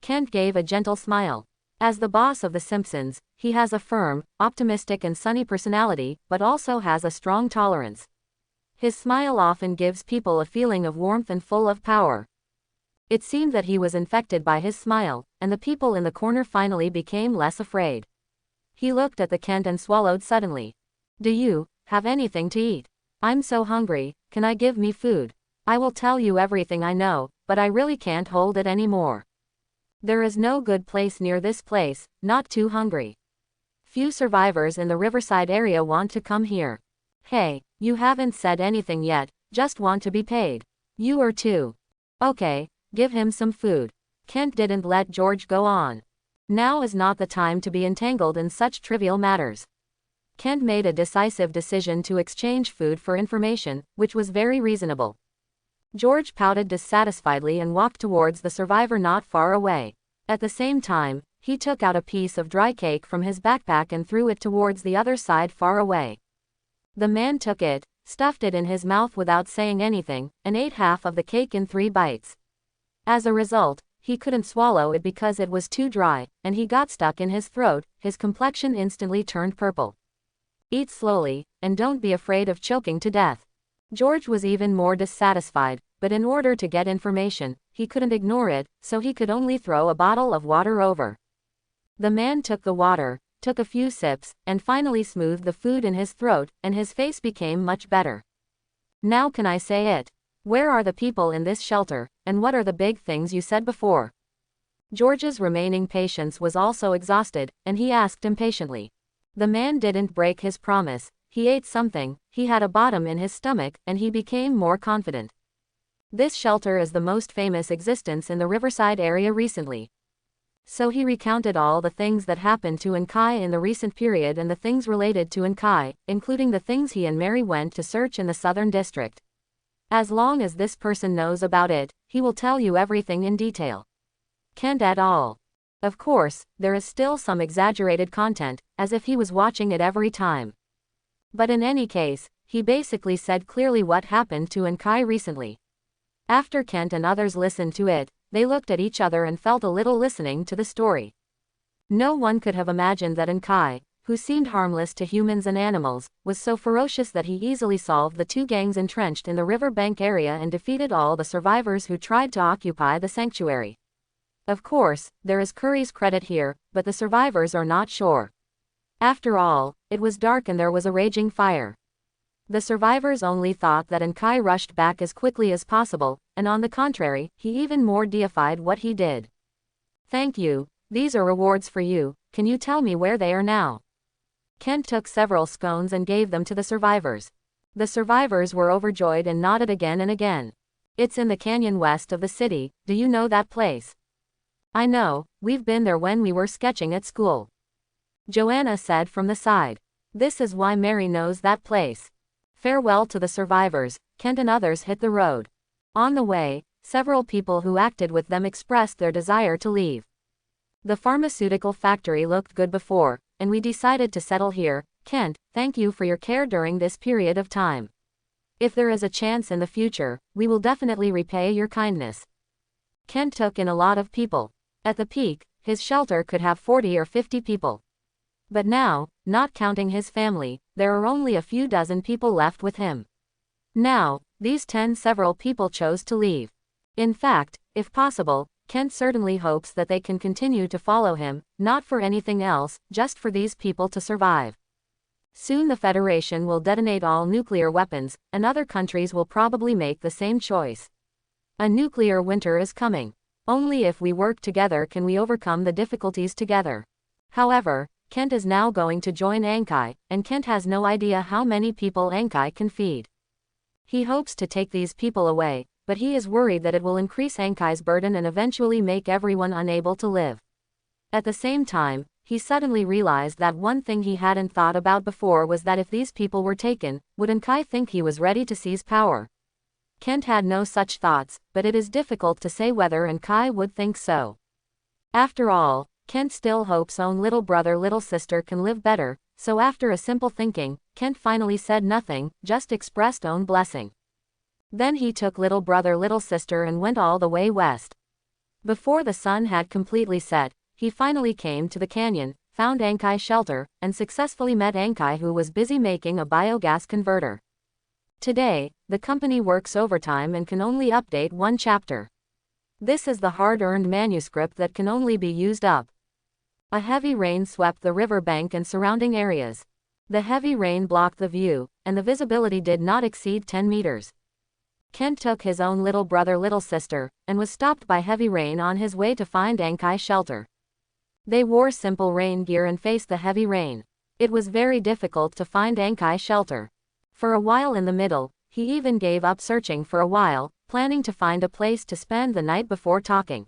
Kent gave a gentle smile. As the boss of the Simpsons, he has a firm, optimistic and sunny personality, but also has a strong tolerance. His smile often gives people a feeling of warmth and full of power. It seemed that he was infected by his smile, and the people in the corner finally became less afraid. He looked at the Kent and swallowed suddenly. Do you have anything to eat? I'm so hungry, can I give me food? I will tell you everything I know, but I really can't hold it anymore. There is no good place near this place, not too hungry. Few survivors in the riverside area want to come here. Hey, you haven't said anything yet, just want to be paid. You are too. Okay, give him some food. Kent didn't let George go on. Now is not the time to be entangled in such trivial matters. Kent made a decisive decision to exchange food for information, which was very reasonable. George pouted dissatisfiedly and walked towards the survivor not far away. At the same time, he took out a piece of dry cake from his backpack and threw it towards the other side far away. The man took it, stuffed it in his mouth without saying anything, and ate half of the cake in 3 bites. As a result, he couldn't swallow it because it was too dry, and he got stuck in his throat. His complexion instantly turned purple. Eat slowly, and don't be afraid of choking to death. George was even more dissatisfied, but in order to get information, he couldn't ignore it, so he could only throw a bottle of water over. The man took the water, took a few sips, and finally smoothed the food in his throat, and his face became much better. Now can I say it? Where are the people in this shelter, and what are the big things you said before? George's remaining patience was also exhausted, and he asked impatiently. The man didn't break his promise. He ate something, he had a bottom in his stomach, and he became more confident. This shelter is the most famous existence in the riverside area recently. So he recounted all the things that happened to Enkai in the recent period and the things related to Enkai, including the things he and Mary went to search in the southern district. As long as this person knows about it, he will tell you everything in detail. Kent et al. Of course, there is still some exaggerated content, as if he was watching it every time. But in any case, he basically said clearly what happened to Enkai recently. After Kent and others listened to it, they looked at each other and felt a little listening to the story. No one could have imagined that Enkai, who seemed harmless to humans and animals, was so ferocious that he easily solved the two gangs entrenched in the riverbank area and defeated all the survivors who tried to occupy the sanctuary. Of course, there is Curry's credit here, but the survivors are not sure. After all, it was dark and there was a raging fire. The survivors only thought that Enkai rushed back as quickly as possible, and on the contrary, he even more deified what he did. Thank you, these are rewards for you, can you tell me where they are now? Kent took several scones and gave them to the survivors. The survivors were overjoyed and nodded again and again. It's in the canyon west of the city, do you know that place? I know, we've been there when we were sketching at school. Joanna said from the side. This is why Mary knows that place. Farewell to the survivors, Kent and others hit the road. On the way, several people who acted with them expressed their desire to leave. The pharmaceutical factory looked good before, and we decided to settle here. Kent, thank you for your care during this period of time. If there is a chance in the future, we will definitely repay your kindness. Kent took in a lot of people. At the peak, his shelter could have 40 or 50 people. But now, not counting his family, there are only a few dozen people left with him. Now, these several people chose to leave. In fact, if possible, Kent certainly hopes that they can continue to follow him, not for anything else, just for these people to survive. Soon the Federation will detonate all nuclear weapons, and other countries will probably make the same choice. A nuclear winter is coming. Only if we work together can we overcome the difficulties together. However, Kent is now going to join Enkai, and Kent has no idea how many people Enkai can feed. He hopes to take these people away, but he is worried that it will increase Enkai's burden and eventually make everyone unable to live. At the same time, he suddenly realized that one thing he hadn't thought about before was that if these people were taken, would Enkai think he was ready to seize power? Kent had no such thoughts, but it is difficult to say whether Enkai would think so. After all, Kent still hopes own little brother little sister can live better, so after a simple thinking, Kent finally said nothing, just expressed own blessing. Then he took little brother little sister and went all the way west. Before the sun had completely set, he finally came to the canyon, found Enkai's shelter, and successfully met Enkai, who was busy making a biogas converter. Today, the company works overtime and can only update one chapter. This is the hard-earned manuscript that can only be used up. A heavy rain swept the riverbank and surrounding areas. The heavy rain blocked the view, and the visibility did not exceed 10 meters. Kent took his own little brother little sister, and was stopped by heavy rain on his way to find Enkai's shelter. They wore simple rain gear and faced the heavy rain. It was very difficult to find Enkai's shelter. For a while in the middle, he even gave up searching for a while, planning to find a place to spend the night before talking.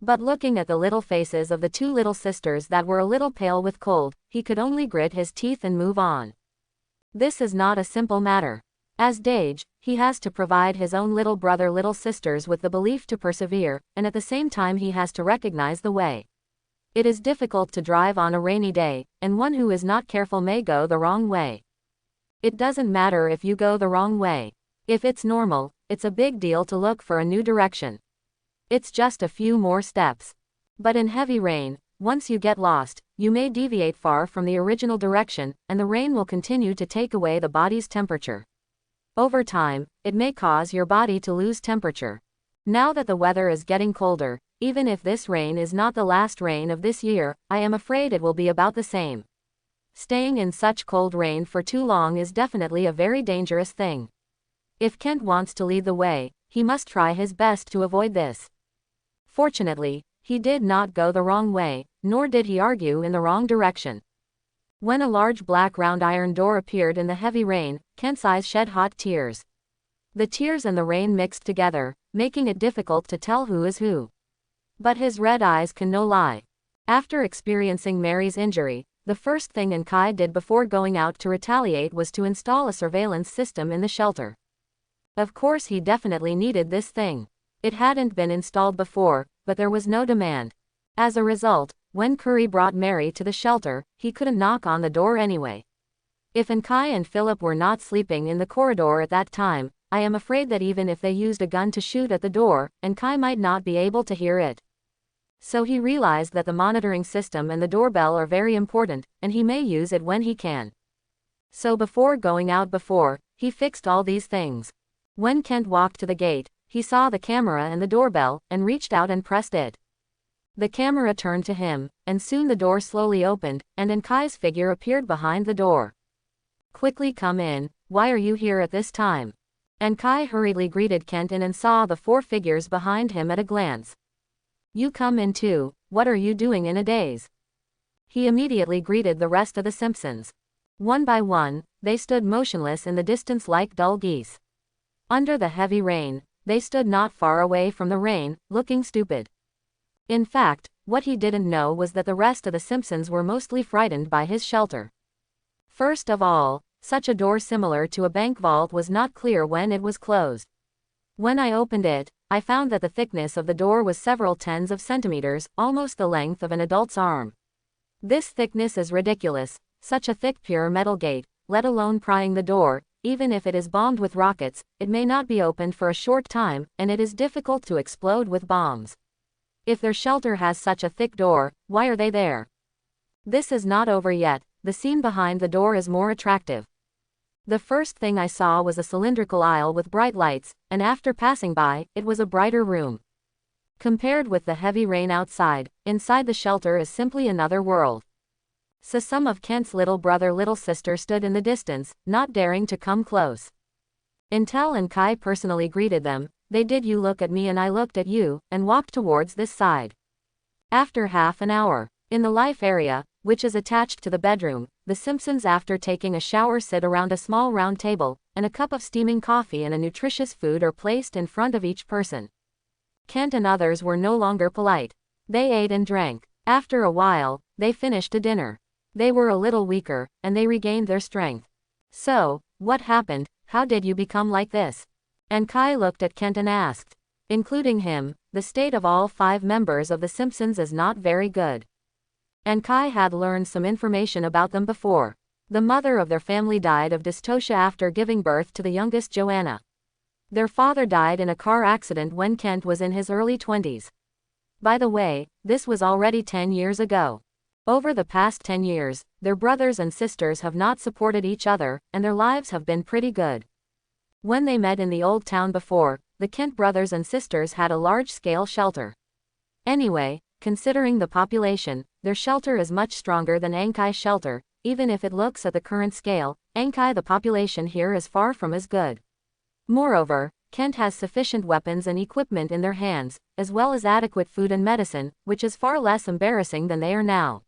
But looking at the little faces of the two little sisters that were a little pale with cold, he could only grit his teeth and move on. This is not a simple matter. As Dage, he has to provide his own little brother little sisters with the belief to persevere, and at the same time he has to recognize the way. It is difficult to drive on a rainy day, and one who is not careful may go the wrong way. It doesn't matter if you go the wrong way. If it's normal, it's a big deal to look for a new direction. It's just a few more steps. But in heavy rain, once you get lost, you may deviate far from the original direction, and the rain will continue to take away the body's temperature. Over time, it may cause your body to lose temperature. Now that the weather is getting colder, even if this rain is not the last rain of this year, I am afraid it will be about the same. Staying in such cold rain for too long is definitely a very dangerous thing. If Kent wants to lead the way, he must try his best to avoid this. Fortunately, he did not go the wrong way, nor did he argue in the wrong direction. When a large black round iron door appeared in the heavy rain, Kent's eyes shed hot tears. The tears and the rain mixed together, making it difficult to tell who is who. But his red eyes can no lie. After experiencing Mary's injury, the first thing Enkai did before going out to retaliate was to install a surveillance system in the shelter. Of course he definitely needed this thing. It hadn't been installed before, but there was no demand. As a result, when Curry brought Mary to the shelter, he couldn't knock on the door anyway. If Enkai and Philip were not sleeping in the corridor at that time, I am afraid that even if they used a gun to shoot at the door, Enkai might not be able to hear it. So he realized that the monitoring system and the doorbell are very important, and he may use it when he can. So before going out he fixed all these things. When Kent walked to the gate, he saw the camera and the doorbell, and reached out and pressed it. The camera turned to him, and soon the door slowly opened, and Enkai's figure appeared behind the door. "Quickly come in, why are you here at this time?" Enkai hurriedly greeted Kent in and saw the 4 figures behind him at a glance. "You come in too, what are you doing in a daze?" He immediately greeted the rest of the Simpsons. One by one, they stood motionless in the distance like dull geese. Under the heavy rain, they stood not far away from the rain, looking stupid. In fact, what he didn't know was that the rest of the Simpsons were mostly frightened by his shelter. First of all, such a door similar to a bank vault was not clear when it was closed. When I opened it, I found that the thickness of the door was several tens of centimeters, almost the length of an adult's arm. This thickness is ridiculous, such a thick pure metal gate, let alone prying the door. Even if it is bombed with rockets, it may not be opened for a short time, and it is difficult to explode with bombs. If their shelter has such a thick door, why are they there? This is not over yet, the scene behind the door is more attractive. The first thing I saw was a cylindrical aisle with bright lights, and after passing by, it was a brighter room. Compared with the heavy rain outside, inside the shelter is simply another world. So some of Kent's little brother little sister stood in the distance, not daring to come close. Until Enkai personally greeted them, they did. "You look at me and I looked at you," and walked towards this side. After half an hour, in the life area, which is attached to the bedroom, the Simpsons after taking a shower sit around a small round table, and a cup of steaming coffee and a nutritious food are placed in front of each person. Kent and others were no longer polite. They ate and drank. After a while, they finished a dinner. They were a little weaker, and they regained their strength. "So, what happened? How did you become like this?" Enkai looked at Kent and asked. Including him, the state of all 5 members of the Simpsons is not very good. Enkai had learned some information about them before. The mother of their family died of dystocia after giving birth to the youngest Joanna. Their father died in a car accident when Kent was in his early 20s. By the way, this was already 10 years ago. Over the past 10 years, their brothers and sisters have not supported each other, and their lives have been pretty good. When they met in the old town before, the Kent brothers and sisters had a large-scale shelter. Anyway, considering the population, their shelter is much stronger than Enkai's shelter. Even if it looks at the current scale, Enkai the population here is far from as good. Moreover, Kent has sufficient weapons and equipment in their hands, as well as adequate food and medicine, which is far less embarrassing than they are now.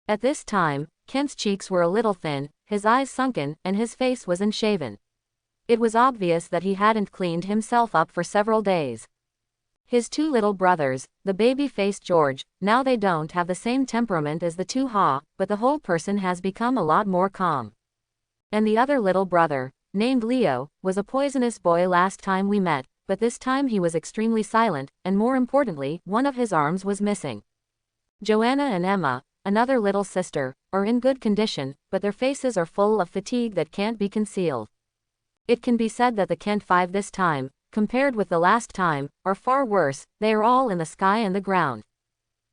At this time, Kent's cheeks were a little thin, his eyes sunken, and his face was unshaven. It was obvious that he hadn't cleaned himself up for several days. His 2 little brothers, the baby-faced George, now they don't have the same temperament as the 2 but the whole person has become a lot more calm. And the other little brother, named Leo, was a poisonous boy last time we met, but this time he was extremely silent, and more importantly, one of his arms was missing. Joanna and Emma, another little sister, are in good condition, but their faces are full of fatigue that can't be concealed. It can be said that the Kent 5 this time, compared with the last time, are far worse. They are all in the sky and the ground.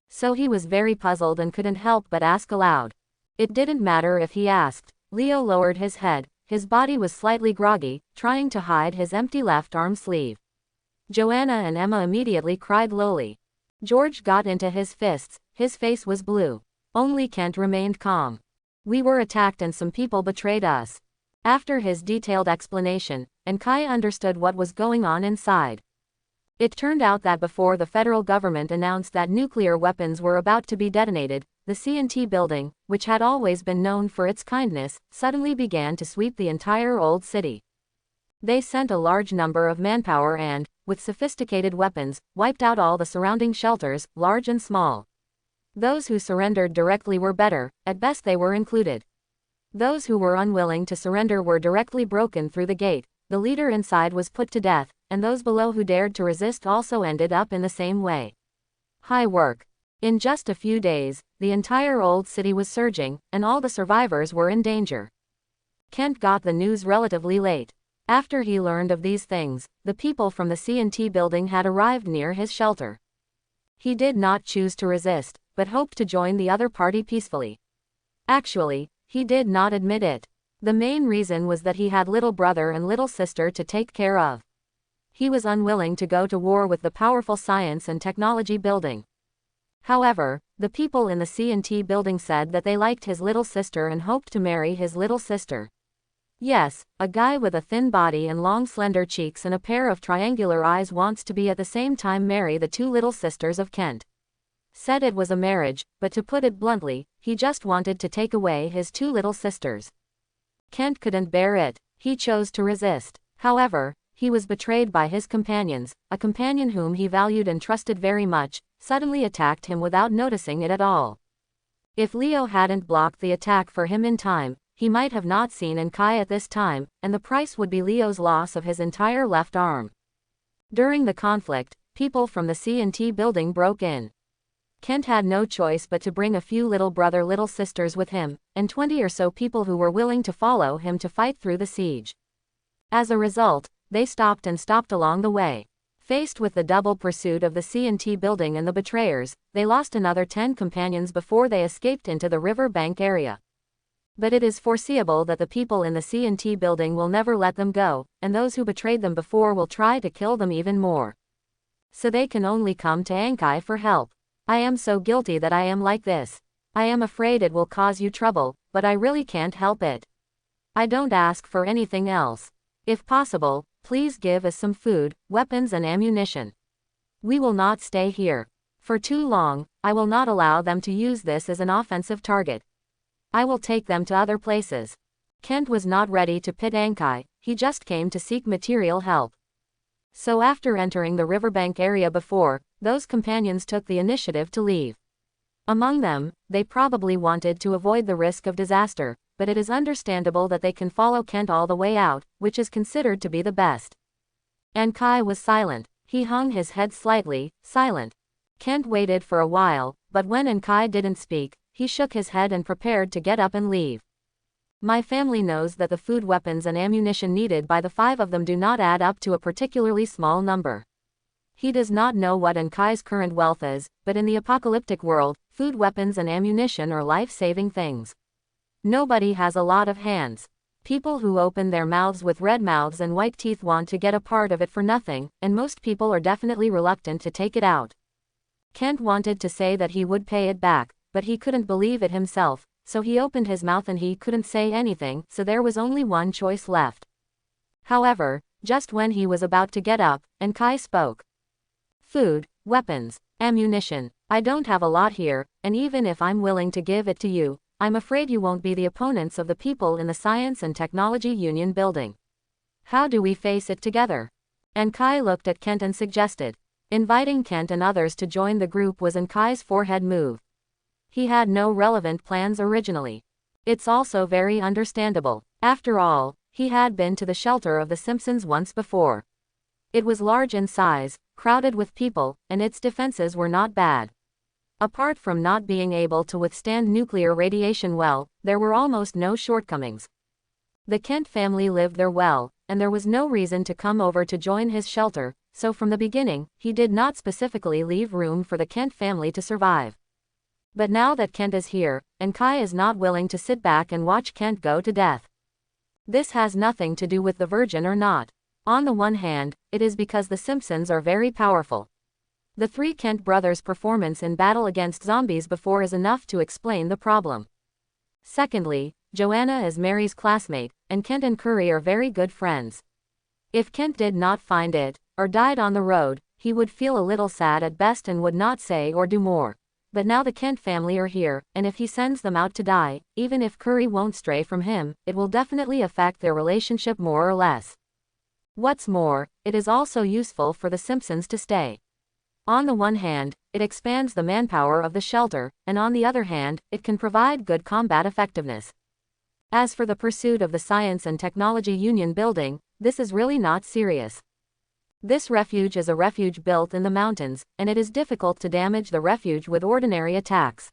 So he was very puzzled and couldn't help but ask aloud. It didn't matter if he asked. Leo lowered his head, his body was slightly groggy, trying to hide his empty left arm sleeve. Joanna and Emma immediately cried lowly. George got into his fists, his face was blue. Only Kent remained calm. "We were attacked and some people betrayed us." After his detailed explanation, Enkai understood what was going on inside. It turned out that before the federal government announced that nuclear weapons were about to be detonated, the C&T building, which had always been known for its kindness, suddenly began to sweep the entire old city. They sent a large number of manpower and, with sophisticated weapons, wiped out all the surrounding shelters, large and small. Those who surrendered directly were better, at best they were included. Those who were unwilling to surrender were directly broken through the gate, the leader inside was put to death, and those below who dared to resist also ended up in the same way. High work. In just a few days, the entire old city was surging, and all the survivors were in danger. Kent got the news relatively late. After he learned of these things, the people from the C&T building had arrived near his shelter. He did not choose to resist, but hoped to join the other party peacefully. Actually, he did not admit it. The main reason was that he had little brother and little sister to take care of. He was unwilling to go to war with the powerful science and technology building. However, the people in the C&T building said that they liked his little sister and hoped to marry his little sister. Yes, a guy with a thin body and long slender cheeks and a pair of triangular eyes wants to be at the same time marry the two little sisters of Kent. Said it was a marriage, but to put it bluntly, he just wanted to take away his two little sisters. Kent couldn't bear it. He chose to resist. However, he was betrayed by his companions. A companion whom he valued and trusted very much, suddenly attacked him without noticing it at all. If Leo hadn't blocked the attack for him in time, he might have not seen Enkai at this time, and the price would be Leo's loss of his entire left arm. During the conflict, people from the C&T building broke in. Kent had no choice but to bring a few little little sisters with him, and 20 or so people who were willing to follow him to fight through the siege. As a result, they stopped along the way. Faced with the double pursuit of the C&T building and the betrayers, they lost another 10 companions before they escaped into the river bank area. But it is foreseeable that the people in the C&T building will never let them go, and those who betrayed them before will try to kill them even more. So they can only come to Enkai for help. I am so guilty that I am like this. I am afraid it will cause you trouble, but I really can't help it. I don't ask for anything else. If possible, please give us some food, weapons and ammunition. We will not stay here for too long. I will not allow them to use this as an offensive target. I will take them to other places. Kent was not ready to pit Enkai, he just came to seek material help. So after entering the riverbank area before, those companions took the initiative to leave. Among them, they probably wanted to avoid the risk of disaster, but it is understandable that they can follow Kent all the way out, which is considered to be the best. Enkai was silent. He hung his head slightly, silent. Kent waited for a while, but when Enkai didn't speak, he shook his head and prepared to get up and leave. My family knows that the food, weapons and ammunition needed by the 5 of them do not add up to a particularly small number. He does not know what Enkai's current wealth is, but in the apocalyptic world, food, weapons and ammunition are life-saving things. Nobody has a lot of hands. People who open their mouths with red mouths and white teeth want to get a part of it for nothing, and most people are definitely reluctant to take it out. Kent wanted to say that he would pay it back, but he couldn't believe it himself, so he opened his mouth and he couldn't say anything, so there was only one choice left. However, just when he was about to get up, Enkai spoke. Food, weapons, ammunition. I don't have a lot here, and even if I'm willing to give it to you, I'm afraid you won't be the opponents of the people in the Science and Technology Union building. How do we face it together? Enkai looked at Kent and suggested. Inviting Kent and others to join the group was Enkai's forehead move. He had no relevant plans originally. It's also very understandable. After all, he had been to the shelter of the Simpsons once before. It was large in size, crowded with people, and its defenses were not bad. Apart from not being able to withstand nuclear radiation well, there were almost no shortcomings. The Kent family lived there well, and there was no reason to come over to join his shelter, so from the beginning, he did not specifically leave room for the Kent family to survive. But now that Kent is here, Enkai is not willing to sit back and watch Kent go to death. This has nothing to do with the Virgin or not. On the one hand, it is because the Simpsons are very powerful. The 3 Kent brothers' performance in battle against zombies before is enough to explain the problem. Secondly, Joanna is Mary's classmate, and Kent and Curry are very good friends. If Kent did not find it, or died on the road, he would feel a little sad at best and would not say or do more. But now the Kent family are here, and if he sends them out to die, even if Curry won't stray from him, it will definitely affect their relationship more or less. What's more, it is also useful for the Simpsons to stay. On the one hand, it expands the manpower of the shelter, and on the other hand, it can provide good combat effectiveness. As for the pursuit of the Science and Technology Union building, this is really not serious. This refuge is a refuge built in the mountains, and it is difficult to damage the refuge with ordinary attacks.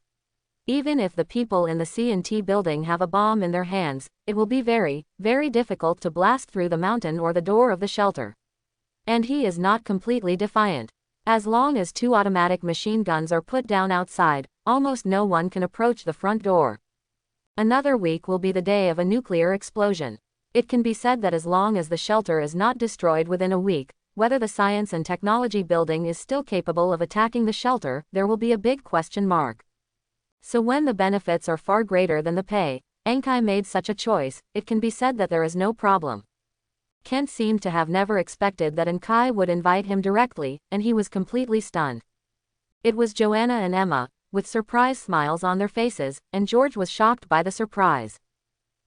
Even if the people in the C&T building have a bomb in their hands, it will be very, very difficult to blast through the mountain or the door of the shelter. And he is not completely defiant. As long as 2 automatic machine guns are put down outside, almost no one can approach the front door. Another week will be the day of a nuclear explosion. It can be said that as long as the shelter is not destroyed within a week, whether the Science and Technology building is still capable of attacking the shelter, there will be a big question mark. So when the benefits are far greater than the pay, Enkai made such a choice, it can be said that there is no problem. Kent seemed to have never expected that Enkai would invite him directly, and he was completely stunned. It was Joanna and Emma, with surprised smiles on their faces, and George was shocked by the surprise.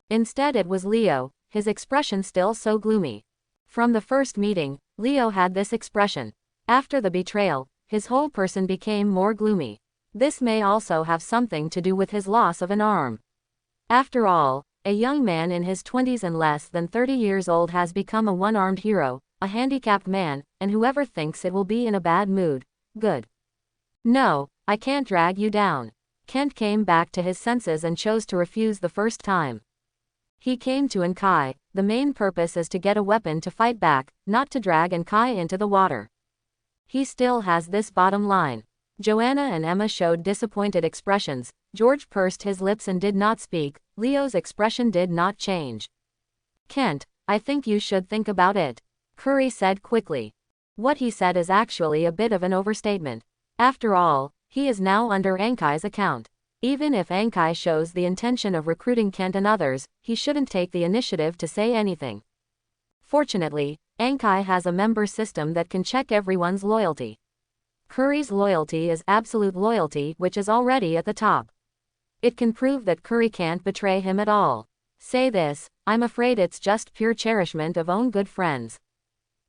Instead it was Leo, his expression still so gloomy. From the first meeting, Leo had this expression. After the betrayal, his whole person became more gloomy. This may also have something to do with his loss of an arm. After all, a young man in his 20s and less than 30 years old has become a one-armed hero, a handicapped man, and whoever thinks it will be in a bad mood, good. No, I can't drag you down. Kent came back to his senses and chose to refuse the first time. He came to Enkai, the main purpose is to get a weapon to fight back, not to drag Enkai into the water. He still has this bottom line. Joanna and Emma showed disappointed expressions, George pursed his lips and did not speak, Leo's expression did not change. Kent, I think you should think about it, Curry said quickly. What he said is actually a bit of an overstatement. After all, he is now under Enkai's account. Even if Enkai shows the intention of recruiting Kent and others, he shouldn't take the initiative to say anything. Fortunately, Enkai has a member system that can check everyone's loyalty. Curry's loyalty is absolute loyalty, which is already at the top. It can prove that Curry can't betray him at all. Say this, I'm afraid it's just pure cherishment of own good friends.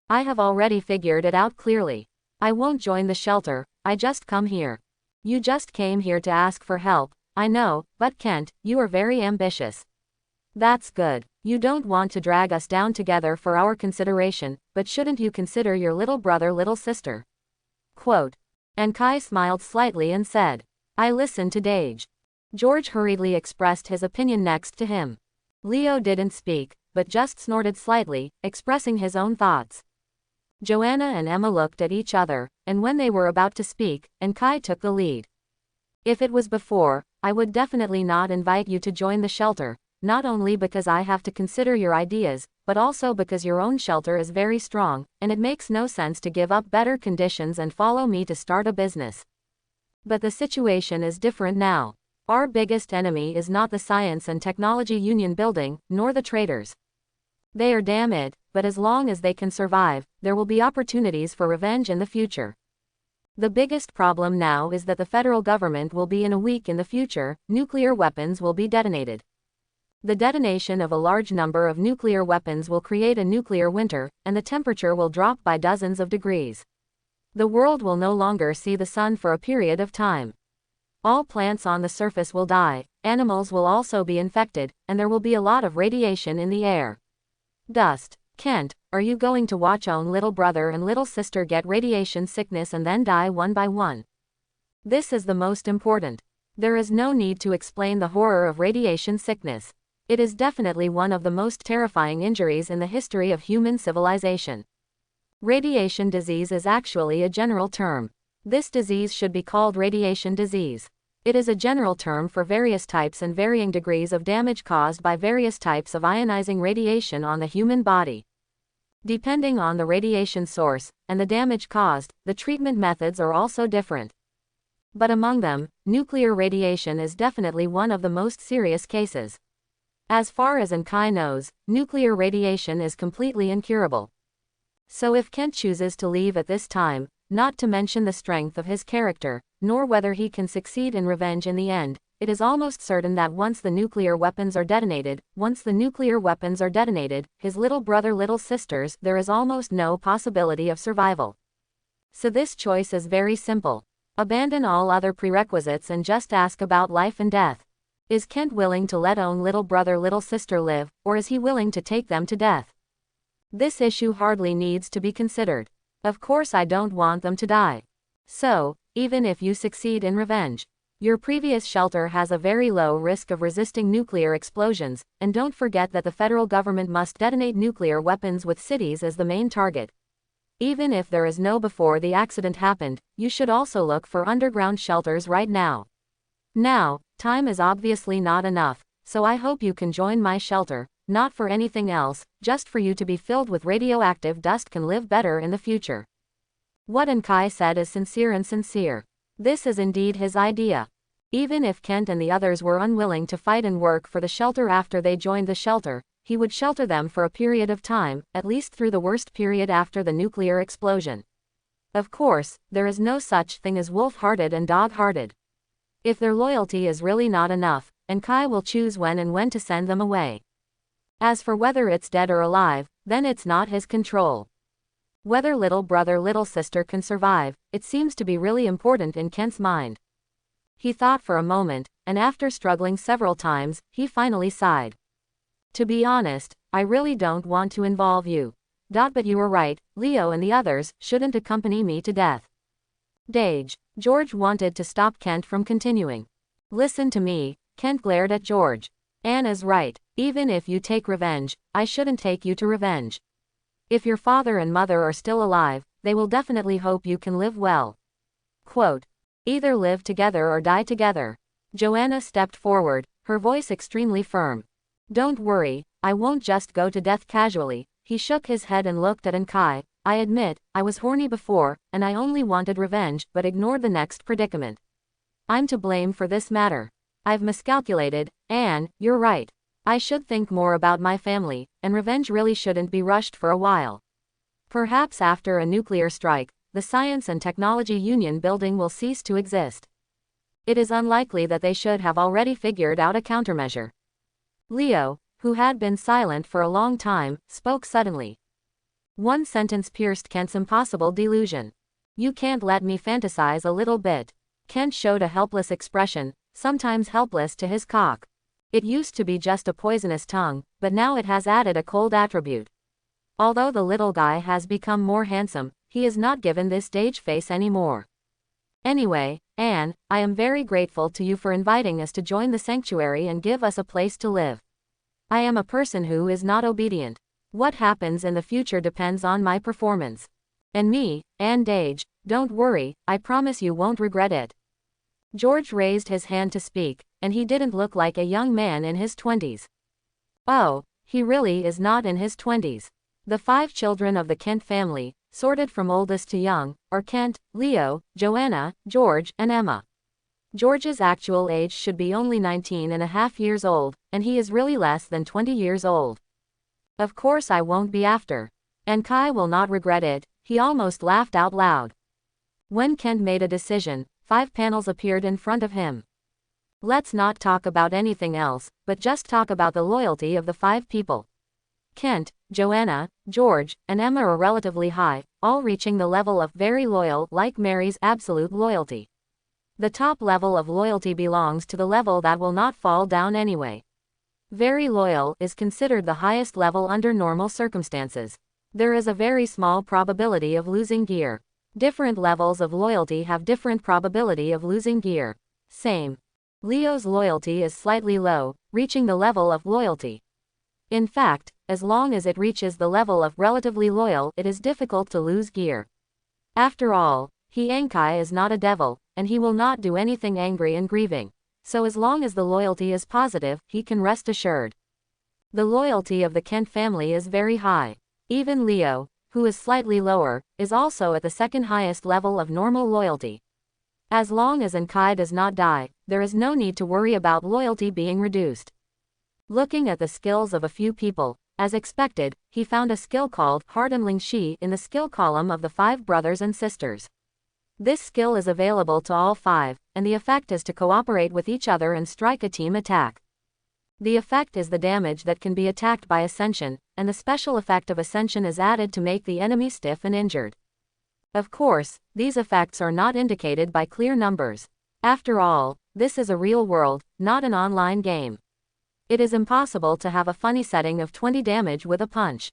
I have already figured it out clearly. I won't join the shelter, I just come here. You just came here to ask for help, I know, but Kent, you are very ambitious. That's good. You don't want to drag us down together for our consideration, but shouldn't you consider your little brother, little sister? Quote. Enkai smiled slightly and said, I listen to Dage. George hurriedly expressed his opinion next to him. Leo didn't speak, but just snorted slightly, expressing his own thoughts. Joanna and Emma looked at each other, and when they were about to speak, Enkai took the lead. If it was before, I would definitely not invite you to join the shelter, not only because I have to consider your ideas, but also because your own shelter is very strong, and it makes no sense to give up better conditions and follow me to start a business. But the situation is different now. Our biggest enemy is not the Science and Technology Union building, nor the traitors. They are damn it, but as long as they can survive, there will be opportunities for revenge in the future. The biggest problem now is that the federal government will be in a week in the future, nuclear weapons will be detonated. The detonation of a large number of nuclear weapons will create a nuclear winter, and the temperature will drop by dozens of degrees. The world will no longer see the sun for a period of time. All plants on the surface will die, animals will also be infected, and there will be a lot of radiation in the air. Dust. Kent, are you going to watch own little brother and little sister get radiation sickness and then die one by one? This is the most important. There is no need to explain the horror of radiation sickness. It is definitely one of the most terrifying injuries in the history of human civilization. Radiation disease is actually a general term. This disease should be called radiation disease. It is a general term for various types and varying degrees of damage caused by various types of ionizing radiation on the human body. Depending on the radiation source and the damage caused, the treatment methods are also different. But among them, nuclear radiation is definitely one of the most serious cases. As far as Enkai knows, nuclear radiation is completely incurable. So if Kent chooses to leave at this time, not to mention the strength of his character, nor whether he can succeed in revenge in the end, it is almost certain that once the nuclear weapons are detonated, his little brother, little sisters, there is almost no possibility of survival. So this choice is very simple. Abandon all other prerequisites and just ask about life and death. Is Kent willing to let own little brother, little sister live, or is he willing to take them to death? This issue hardly needs to be considered. Of course I don't want them to die. So, even if you succeed in revenge, your previous shelter has a very low risk of resisting nuclear explosions, and don't forget that the federal government must detonate nuclear weapons with cities as the main target. Even if there is no before the accident happened, you should also look for underground shelters right now. Now, time is obviously not enough, so I hope you can join my shelter, not for anything else, just for you to be filled with radioactive dust can live better in the future. What Enkai said is sincere and sincere. This is indeed his idea. Even if Kent and the others were unwilling to fight and work for the shelter after they joined the shelter, he would shelter them for a period of time, at least through the worst period after the nuclear explosion. Of course, there is no such thing as wolf-hearted and dog-hearted. If their loyalty is really not enough, Enkai will choose when and when to send them away. As for whether it's dead or alive, then it's not his control. Whether little brother, little sister can survive, it seems to be really important in Kent's mind. He thought for a moment, and after struggling several times, he finally sighed. To be honest, I really don't want to involve you. But you were right, Leo and the others shouldn't accompany me to death. George wanted to stop Kent from continuing. Listen to me, Kent glared at George. Anne is right, even if you take revenge, I shouldn't take you to revenge. If your father and mother are still alive, they will definitely hope you can live well. Quote, either live together or die together. Joanna stepped forward, her voice extremely firm. Don't worry, I won't just go to death casually. He shook his head and looked at Enkai. I admit, I was horny before, and I only wanted revenge, but ignored the next predicament. I'm to blame for this matter. I've miscalculated, Anne, you're right. I should think more about my family, and revenge really shouldn't be rushed for a while. Perhaps after a nuclear strike, the Science and Technology Union building will cease to exist. It is unlikely that they should have already figured out a countermeasure. Leo, who had been silent for a long time, spoke suddenly. One sentence pierced Kent's impossible delusion. You can't let me fantasize a little bit. Kent showed a helpless expression, sometimes helpless to his cock. It used to be just a poisonous tongue, but now it has added a cold attribute. Although the little guy has become more handsome, he is not given this stage face anymore. Anyway, Anne, I am very grateful to you for inviting us to join the sanctuary and give us a place to live. I am a person who is not obedient. What happens in the future depends on my performance. And me, Anne Dage, don't worry, I promise you won't regret it. George raised his hand to speak, and he didn't look like a young man in his 20s. Oh, he really is not in his 20s. The 5 children of the Kent family, sorted from oldest to young, are Kent, Leo, Joanna, George, and Emma. George's actual age should be only 19.5 years old, and he is really less than 20 years old. Of course I won't be after. And Kai will not regret it, he almost laughed out loud. When Kent made a decision, 5 panels appeared in front of him. Let's not talk about anything else, but just talk about the loyalty of the 5 people. Kent, Joanna, George, and Emma are relatively high, all reaching the level of very loyal, like Mary's absolute loyalty. The top level of loyalty belongs to the level that will not fall down anyway. Very loyal is considered the highest level under normal circumstances. There is a very small probability of losing gear. Different levels of loyalty have different probability of losing gear. Same. Leo's loyalty is slightly low, reaching the level of loyalty. In fact, as long as it reaches the level of relatively loyal, it is difficult to lose gear. After all, Enkai is not a devil, and he will not do anything angry and grieving. So as long as the loyalty is positive, he can rest assured. The loyalty of the Kent family is very high. Even Leo, who is slightly lower, is also at the second highest level of normal loyalty. As long as Enkai does not die, there is no need to worry about loyalty being reduced. Looking at the skills of a few people, as expected, he found a skill called Harem Shi in the skill column of the 5 brothers and sisters. This skill is available to all 5, and the effect is to cooperate with each other and strike a team attack. The effect is the damage that can be attacked by Ascension, and the special effect of Ascension is added to make the enemy stiff and injured. Of course, these effects are not indicated by clear numbers. After all, this is a real world, not an online game. It is impossible to have a funny setting of 20 damage with a punch.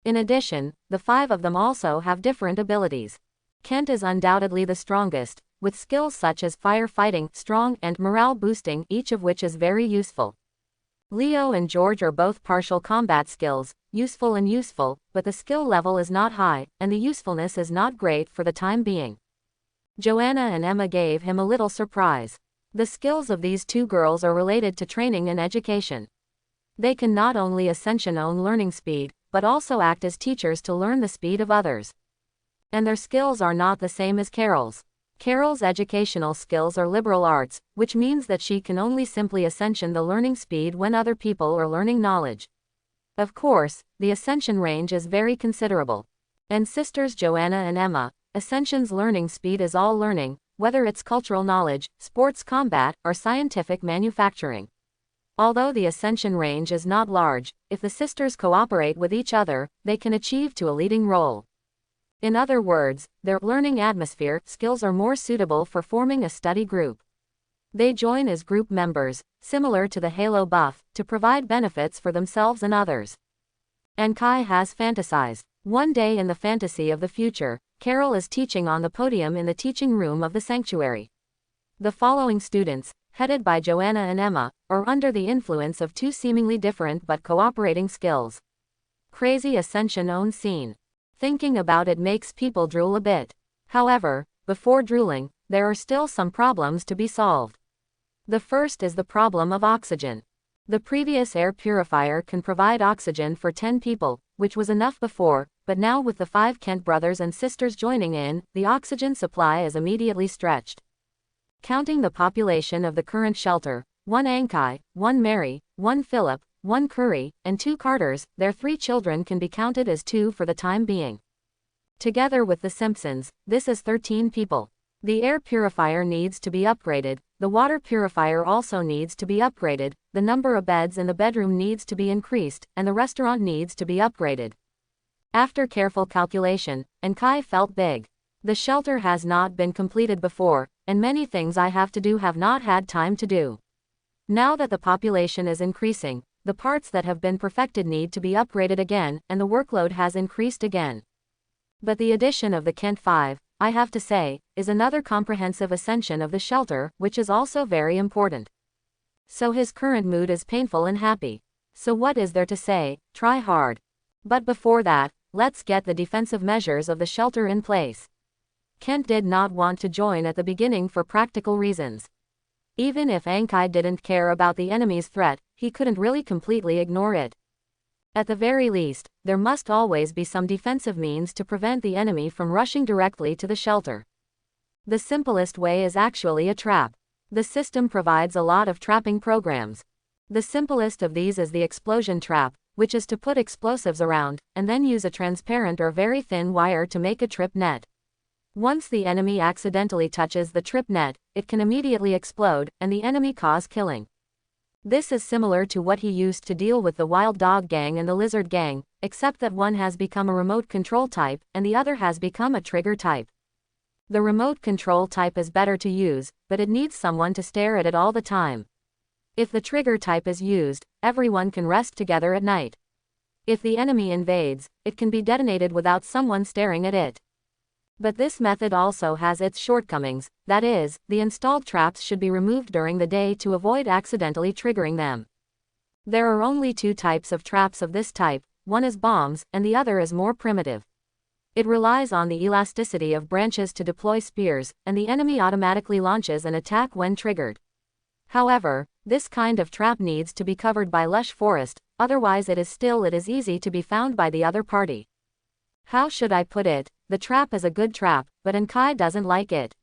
In addition, the 5 of them also have different abilities. Kent is undoubtedly the strongest, with skills such as firefighting, strong, and morale boosting, each of which is very useful. Leo and George are both partial combat skills, useful and useful, but the skill level is not high, and the usefulness is not great for the time being. Joanna and Emma gave him a little surprise. The skills of these 2 girls are related to training and education. They can not only Ascension own learning speed, but also act as teachers to learn the speed of others. And their skills are not the same as Carol's. Carol's educational skills are liberal arts, which means that she can only simply Ascension the learning speed when other people are learning knowledge. Of course, the Ascension range is very considerable. And sisters Joanna and Emma, Ascension's learning speed is all learning, whether it's cultural knowledge, sports combat, or scientific manufacturing. Although the Ascension range is not large, if the sisters cooperate with each other, they can achieve to a leading role. In other words, their learning atmosphere skills are more suitable for forming a study group. They join as group members, similar to the Halo buff, to provide benefits for themselves and others. And Kai has fantasized. One day in the fantasy of the future, Carol is teaching on the podium in the teaching room of the sanctuary. The following students, headed by Joanna and Emma, are under the influence of 2 seemingly different but cooperating skills. Crazy Ascension own scene. Thinking about it makes people drool a bit. However, before drooling, there are still some problems to be solved. The first is the problem of oxygen. The previous air purifier can provide oxygen for 10 people, which was enough before, but now with the 5 Kent brothers and sisters joining in, the oxygen supply is immediately stretched. Counting the population of the current shelter, 1 Ankai, 1 Mary, 1 Philip, 1 Curry, and 2 Carters, their 3 children can be counted as 2 for the time being. Together with the Simpsons, this is 13 people. The air purifier needs to be upgraded, the water purifier also needs to be upgraded, the number of beds in the bedroom needs to be increased, and the restaurant needs to be upgraded. After careful calculation, and Kai felt big. The shelter has not been completed before, and many things I have to do have not had time to do. Now that the population is increasing, the parts that have been perfected need to be upgraded again, and the workload has increased again. But the addition of the Kent 5, I have to say, is another comprehensive ascension of the shelter, which is also very important. So his current mood is painful and happy. So what is there to say? Try hard. But before that, let's get the defensive measures of the shelter in place. Kent did not want to join at the beginning for practical reasons. Even if Ankai didn't care about the enemy's threat, he couldn't really completely ignore it. At the very least, there must always be some defensive means to prevent the enemy from rushing directly to the shelter. The simplest way is actually a trap. The system provides a lot of trapping programs. The simplest of these is the explosion trap, which is to put explosives around, and then use a transparent or very thin wire to make a trip net. Once the enemy accidentally touches the trip net, it can immediately explode, and the enemy cause killing. This is similar to what he used to deal with the Wild Dog Gang and the Lizard Gang, except that one has become a remote control type, and the other has become a trigger type. The remote control type is better to use, but it needs someone to stare at it all the time. If the trigger type is used, everyone can rest together at night. If the enemy invades, it can be detonated without someone staring at it. But this method also has its shortcomings, that is, the installed traps should be removed during the day to avoid accidentally triggering them. There are only 2 types of traps of this type, one is bombs, and the other is more primitive. It relies on the elasticity of branches to deploy spears, and the enemy automatically launches an attack when triggered. However, this kind of trap needs to be covered by lush forest, otherwise it is easy to be found by the other party. How should I put it? The trap is a good trap, but Ankai doesn't like it.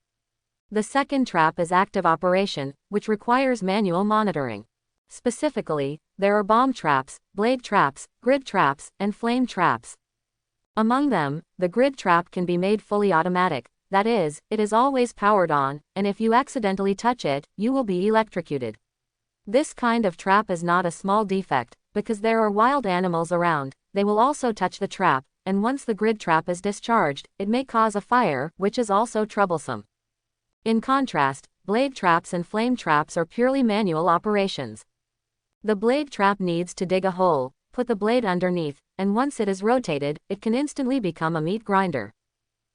The second trap is active operation, which requires manual monitoring. Specifically, there are bomb traps, blade traps, grid traps, and flame traps. Among them, the grid trap can be made fully automatic, that is, it is always powered on, and if you accidentally touch it, you will be electrocuted. This kind of trap is not a small defect, because there are wild animals around, they will also touch the trap, and once the grid trap is discharged, it may cause a fire, which is also troublesome. In contrast, blade traps and flame traps are purely manual operations. The blade trap needs to dig a hole, put the blade underneath, and once it is rotated, it can instantly become a meat grinder.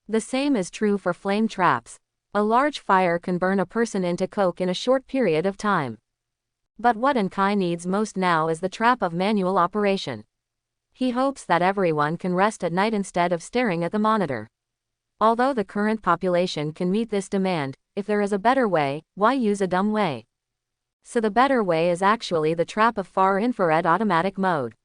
The same is true for flame traps. A large fire can burn a person into coke in a short period of time. But what Enkai needs most now is the trap of manual operation. He hopes that everyone can rest at night instead of staring at the monitor. Although the current population can meet this demand, if there is a better way, why use a dumb way? So the better way is actually the trap of far infrared automatic mode.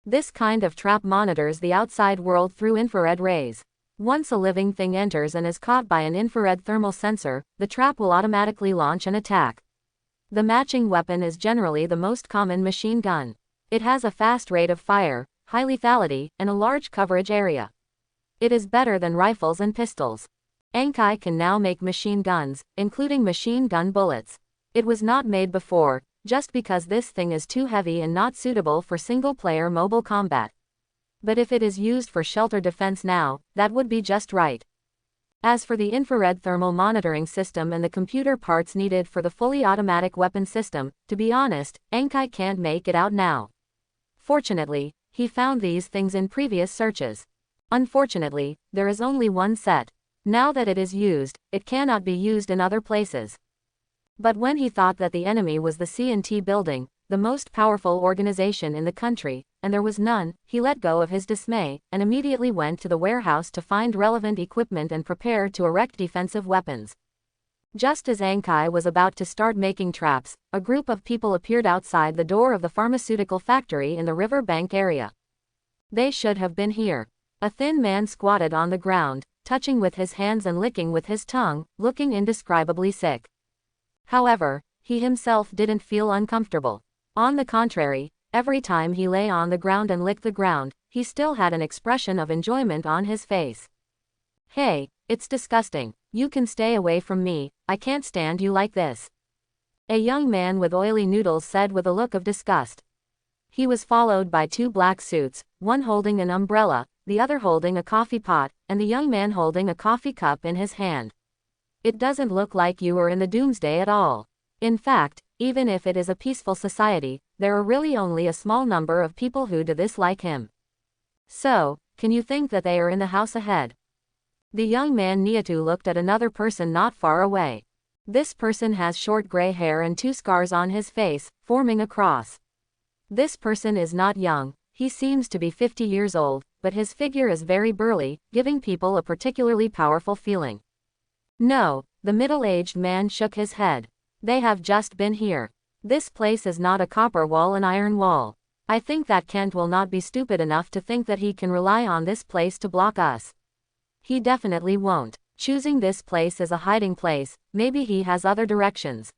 This kind of trap monitors the outside world through infrared rays. Once a living thing enters and is caught by an infrared thermal sensor, the trap will automatically launch an attack. The matching weapon is generally the most common machine gun. It has a fast rate of fire, high lethality, and a large coverage area. It is better than rifles and pistols. Enkai can now make machine guns, including machine gun bullets. It was not made before, just because this thing is too heavy and not suitable for single-player mobile combat. But if it is used for shelter defense now, that would be just right. As for the infrared thermal monitoring system and the computer parts needed for the fully automatic weapon system, to be honest, Enkai can't make it out now. Fortunately, he found these things in previous searches. Unfortunately, there is only one set. Now that it is used, it cannot be used in other places. But when he thought that the enemy was the C&T building, the most powerful organization in the country, and there was none, he let go of his dismay, and immediately went to the warehouse to find relevant equipment and prepare to erect defensive weapons. Just as Enkai was about to start making traps, a group of people appeared outside the door of the pharmaceutical factory in the riverbank area. They should have been here. A thin man squatted on the ground, touching with his hands and licking with his tongue, looking indescribably sick. However, he himself didn't feel uncomfortable. On the contrary, every time he lay on the ground and licked the ground, he still had an expression of enjoyment on his face. "Hey, it's disgusting. You can stay away from me, I can't stand you like this," a young man with oily noodles said with a look of disgust. He was followed by two black suits, one holding an umbrella, the other holding a coffee pot, and the young man holding a coffee cup in his hand. "It doesn't look like you are in the Doomsday at all. In fact, even if it is a peaceful society, there are really only a small number of people who do this like him. So, can you think that they are in the house ahead?" The young man Niatu looked at another person not far away. This person has short gray hair and two scars on his face, forming a cross. This person is not young, he seems to be 50 years old, but his figure is very burly, giving people a particularly powerful feeling. "No," the middle-aged man shook his head. "They have just been here. This place is not a copper wall, an iron wall. I think that Kent will not be stupid enough to think that he can rely on this place to block us. He definitely won't. Choosing this place as a hiding place, maybe he has other directions."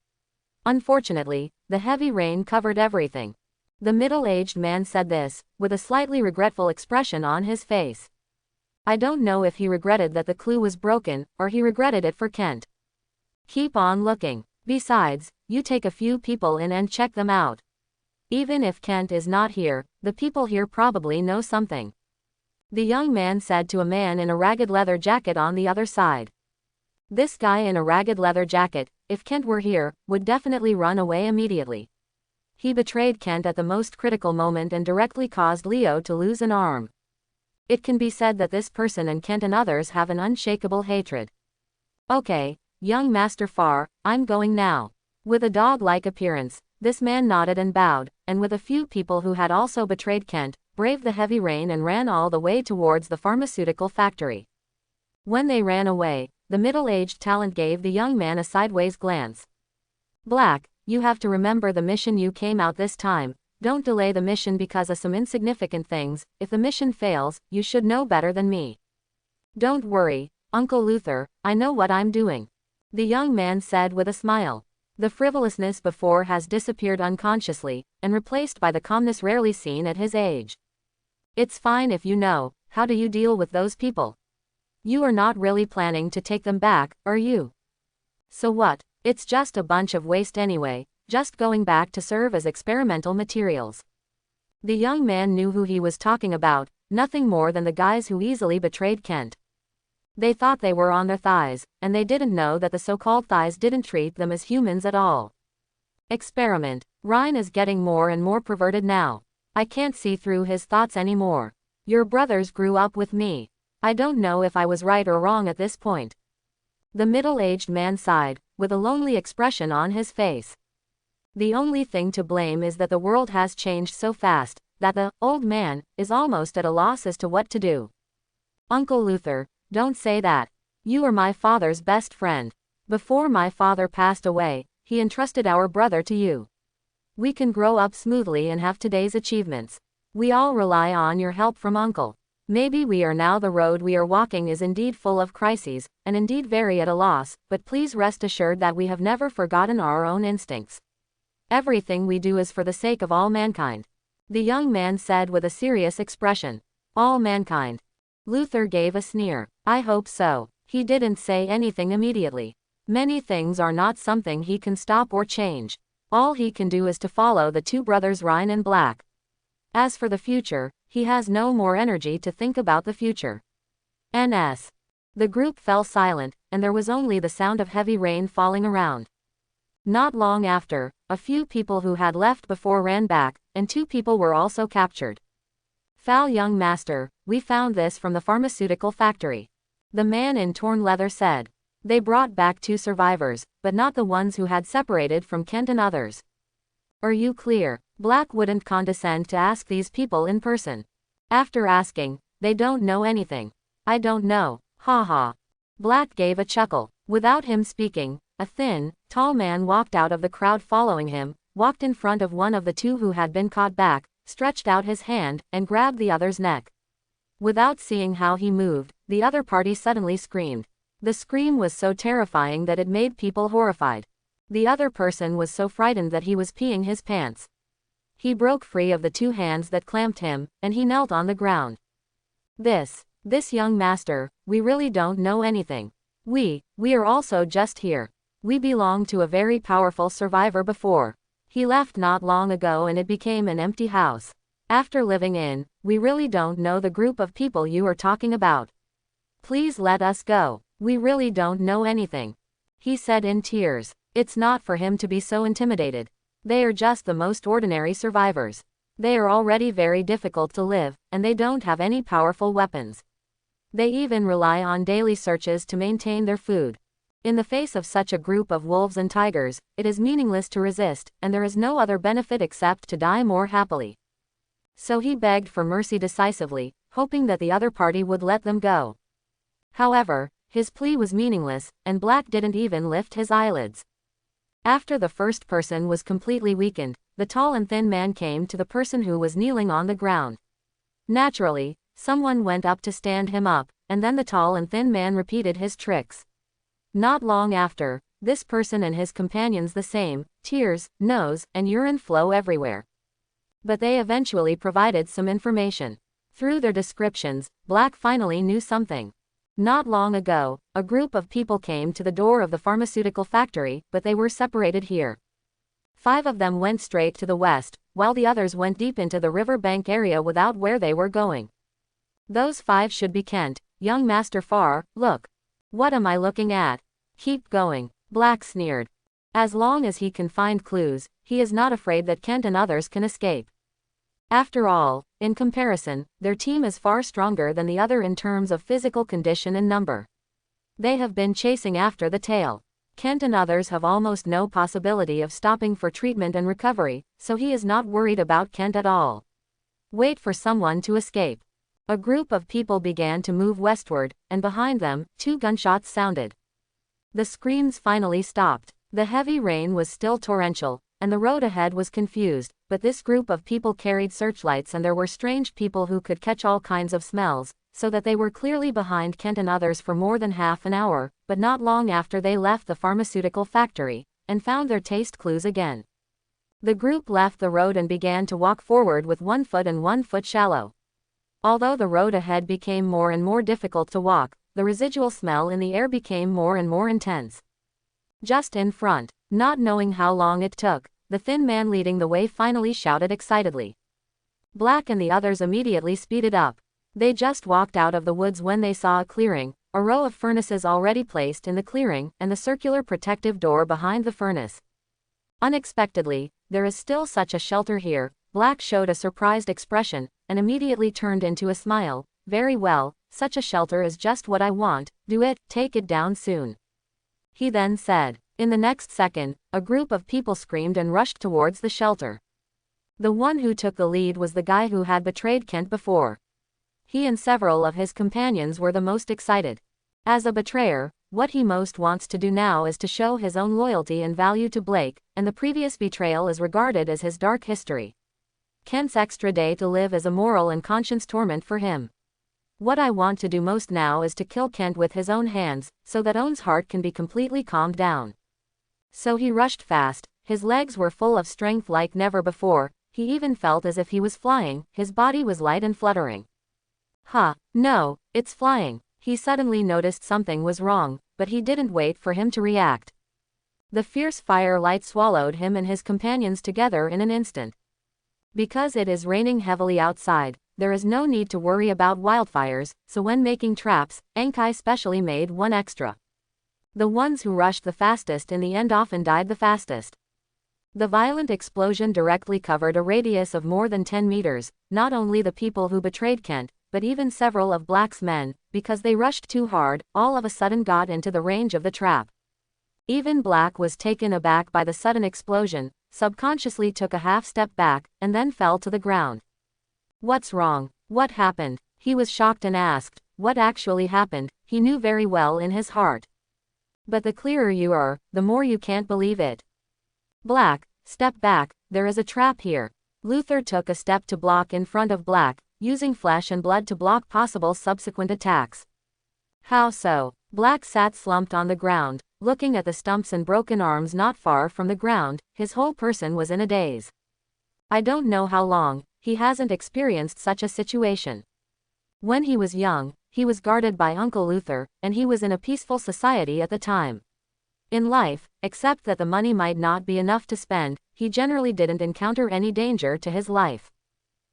Unfortunately, the heavy rain covered everything. The middle-aged man said this, with a slightly regretful expression on his face. I don't know if he regretted that the clue was broken, or he regretted it for Kent. "Keep on looking. Besides, you take a few people in and check them out. Even if Kent is not here, the people here probably know something," the young man said to a man in a ragged leather jacket on the other side. This guy in a ragged leather jacket, if Kent were here, would definitely run away immediately. He betrayed Kent at the most critical moment and directly caused Leo to lose an arm. It can be said that this person and Kent and others have an unshakable hatred. "Okay, young Master Far, I'm going now." With a dog-like appearance, this man nodded and bowed, and with a few people who had also betrayed Kent, braved the heavy rain and ran all the way towards the pharmaceutical factory. When they ran away, the middle-aged talent gave the young man a sideways glance. "Black, you have to remember the mission you came out this time. Don't delay the mission because of some insignificant things. If the mission fails, you should know better than me." "Don't worry, Uncle Luther, I know what I'm doing," the young man said with a smile. The frivolousness before has disappeared unconsciously, and replaced by the calmness rarely seen at his age. "It's fine if you know. How do you deal with those people?" You are not really planning to take them back, are you? So what? It's just a bunch of waste anyway, just going back to serve as experimental materials. The young man knew who he was talking about, nothing more than the guys who easily betrayed Kent. They thought they were on their thighs, and they didn't know that the so-called thighs didn't treat them as humans at all. Experiment. Ryan is getting more and more perverted now. I can't see through his thoughts anymore. Your brothers grew up with me. I don't know if I was right or wrong at this point. The middle-aged man sighed, with a lonely expression on his face. The only thing to blame is that the world has changed so fast, that the old man is almost at a loss as to what to do. Uncle Luther, don't say that. You are my father's best friend. Before my father passed away, he entrusted our brother to you. We can grow up smoothly and have today's achievements. We all rely on your help from Uncle. Maybe we are now the road we are walking is indeed full of crises, and indeed very at a loss, but please rest assured that we have never forgotten our own instincts. Everything we do is for the sake of all mankind. The young man said with a serious expression. All mankind. Luther gave a sneer. I hope so. He didn't say anything immediately. Many things are not something he can stop or change. All he can do is to follow the two brothers Ryan and Black. As for the future, he has no more energy to think about the future. NS. The group fell silent, and there was only the sound of heavy rain falling around. Not long after, a few people who had left before ran back, and 2 people were also captured. Foul young master, we found this from the pharmaceutical factory. The man in torn leather said. They brought back 2 survivors, but not the ones who had separated from Kent and others. Are you clear? Black wouldn't condescend to ask these people in person. After asking, they don't know anything. I don't know, ha ha. Black gave a chuckle. Without him speaking, a thin, tall man walked out of the crowd following him, walked in front of one of the 2 who had been caught back, stretched out his hand, and grabbed the other's neck. Without seeing how he moved, the other party suddenly screamed. The scream was so terrifying that it made people horrified. The other person was so frightened that he was peeing his pants. He broke free of the 2 hands that clamped him, and he knelt on the ground. This young master, we really don't know anything. We are also just here. We belonged to a very powerful survivor before. He left not long ago and it became an empty house. After living in, we really don't know the group of people you are talking about. Please let us go. We really don't know anything. He said in tears. It's not for him to be so intimidated. They are just the most ordinary survivors. They are already very difficult to live, and they don't have any powerful weapons. They even rely on daily searches to maintain their food. In the face of such a group of wolves and tigers, it is meaningless to resist, and there is no other benefit except to die more happily. So he begged for mercy decisively, hoping that the other party would let them go. However, his plea was meaningless, and Black didn't even lift his eyelids. After the first person was completely weakened, the tall and thin man came to the person who was kneeling on the ground. Naturally, someone went up to stand him up, and then the tall and thin man repeated his tricks. Not long after, this person and his companions the same, tears, nose, and urine flow everywhere. But they eventually provided some information. Through their descriptions, Black finally knew something. Not long ago, a group of people came to the door of the pharmaceutical factory, but they were separated here. 5 of them went straight to the west, while the others went deep into the riverbank area without where they were going. Those 5 should be Kent, young Master Farr. Look. What am I looking at? Keep going, Black sneered. As long as he can find clues, he is not afraid that Kent and others can escape. After all, in comparison, their team is far stronger than the other in terms of physical condition and number. They have been chasing after the tail. Kent and others have almost no possibility of stopping for treatment and recovery, so he is not worried about Kent at all. Wait for someone to escape. A group of people began to move westward, and behind them, 2 gunshots sounded. The screams finally stopped. The heavy rain was still torrential, and the road ahead was confused, but this group of people carried searchlights and there were strange people who could catch all kinds of smells, so that they were clearly behind Kent and others for more than half an hour, but not long after they left the pharmaceutical factory, and found their taste clues again. The group left the road and began to walk forward with 1 foot and 1 foot shallow. Although the road ahead became more and more difficult to walk, the residual smell in the air became more and more intense. Just in front, not knowing how long it took, the thin man leading the way finally shouted excitedly. Black and the others immediately speeded up. They just walked out of the woods when they saw a clearing, a row of furnaces already placed in the clearing, and the circular protective door behind the furnace. Unexpectedly, there is still such a shelter here. Black showed a surprised expression, and immediately turned into a smile. Very well, such a shelter is just what I want, do it, take it down soon. He then said. In the next second, a group of people screamed and rushed towards the shelter. The one who took the lead was the guy who had betrayed Kent before. He and several of his companions were the most excited. As a betrayer, what he most wants to do now is to show his own loyalty and value to Blake, and the previous betrayal is regarded as his dark history. Kent's extra day to live is a moral and conscience torment for him. What I want to do most now is to kill Kent with his own hands, so that Owen's heart can be completely calmed down. So he rushed fast, his legs were full of strength like never before, he even felt as if he was flying, his body was light and fluttering. No, it's flying. He suddenly noticed something was wrong, but he didn't wait for him to react. The fierce firelight swallowed him and his companions together in an instant. Because it is raining heavily outside, there is no need to worry about wildfires, so when making traps, Enkai specially made one extra. The ones who rushed the fastest in the end often died the fastest. The violent explosion directly covered a radius of more than 10 meters, not only the people who betrayed Kent, but even several of Black's men, because they rushed too hard, all of a sudden got into the range of the trap. Even Black was taken aback by the sudden explosion, subconsciously took a half step back, and then fell to the ground. What's wrong? What happened? He was shocked and asked, what actually happened? He knew very well in his heart. But the clearer you are, the more you can't believe it. Black, step back, there is a trap here. Luther took a step to block in front of Black, using flesh and blood to block possible subsequent attacks. How so? Black sat slumped on the ground, looking at the stumps and broken arms not far from the ground, his whole person was in a daze. I don't know how long, he hasn't experienced such a situation. When he was young, he was guarded by Uncle Luther, and he was in a peaceful society at the time. In life, except that the money might not be enough to spend, he generally didn't encounter any danger to his life.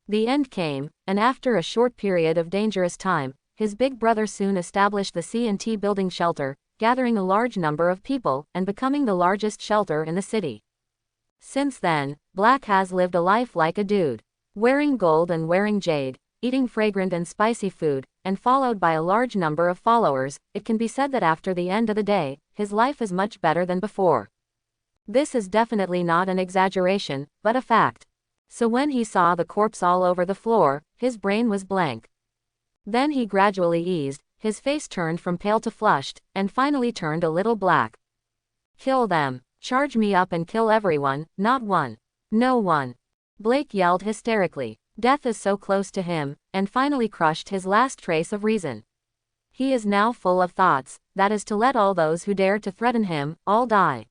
The end came, and after a short period of dangerous time, his big brother soon established the C&T building shelter, gathering a large number of people, and becoming the largest shelter in the city. Since then, Black has lived a life like a dude, wearing gold and wearing jade, eating fragrant and spicy food, and followed by a large number of followers. It can be said that after the end of the day, his life is much better than before. This is definitely not an exaggeration, but a fact. So when he saw the corpse all over the floor, his brain was blank. Then he gradually eased, his face turned from pale to flushed, and finally turned a little black. Kill them. Charge me up and kill everyone, not one. No one. Blake yelled hysterically. Death is so close to him, and finally crushed his last trace of reason. He is now full of thoughts, that is to let all those who dare to threaten him, all die.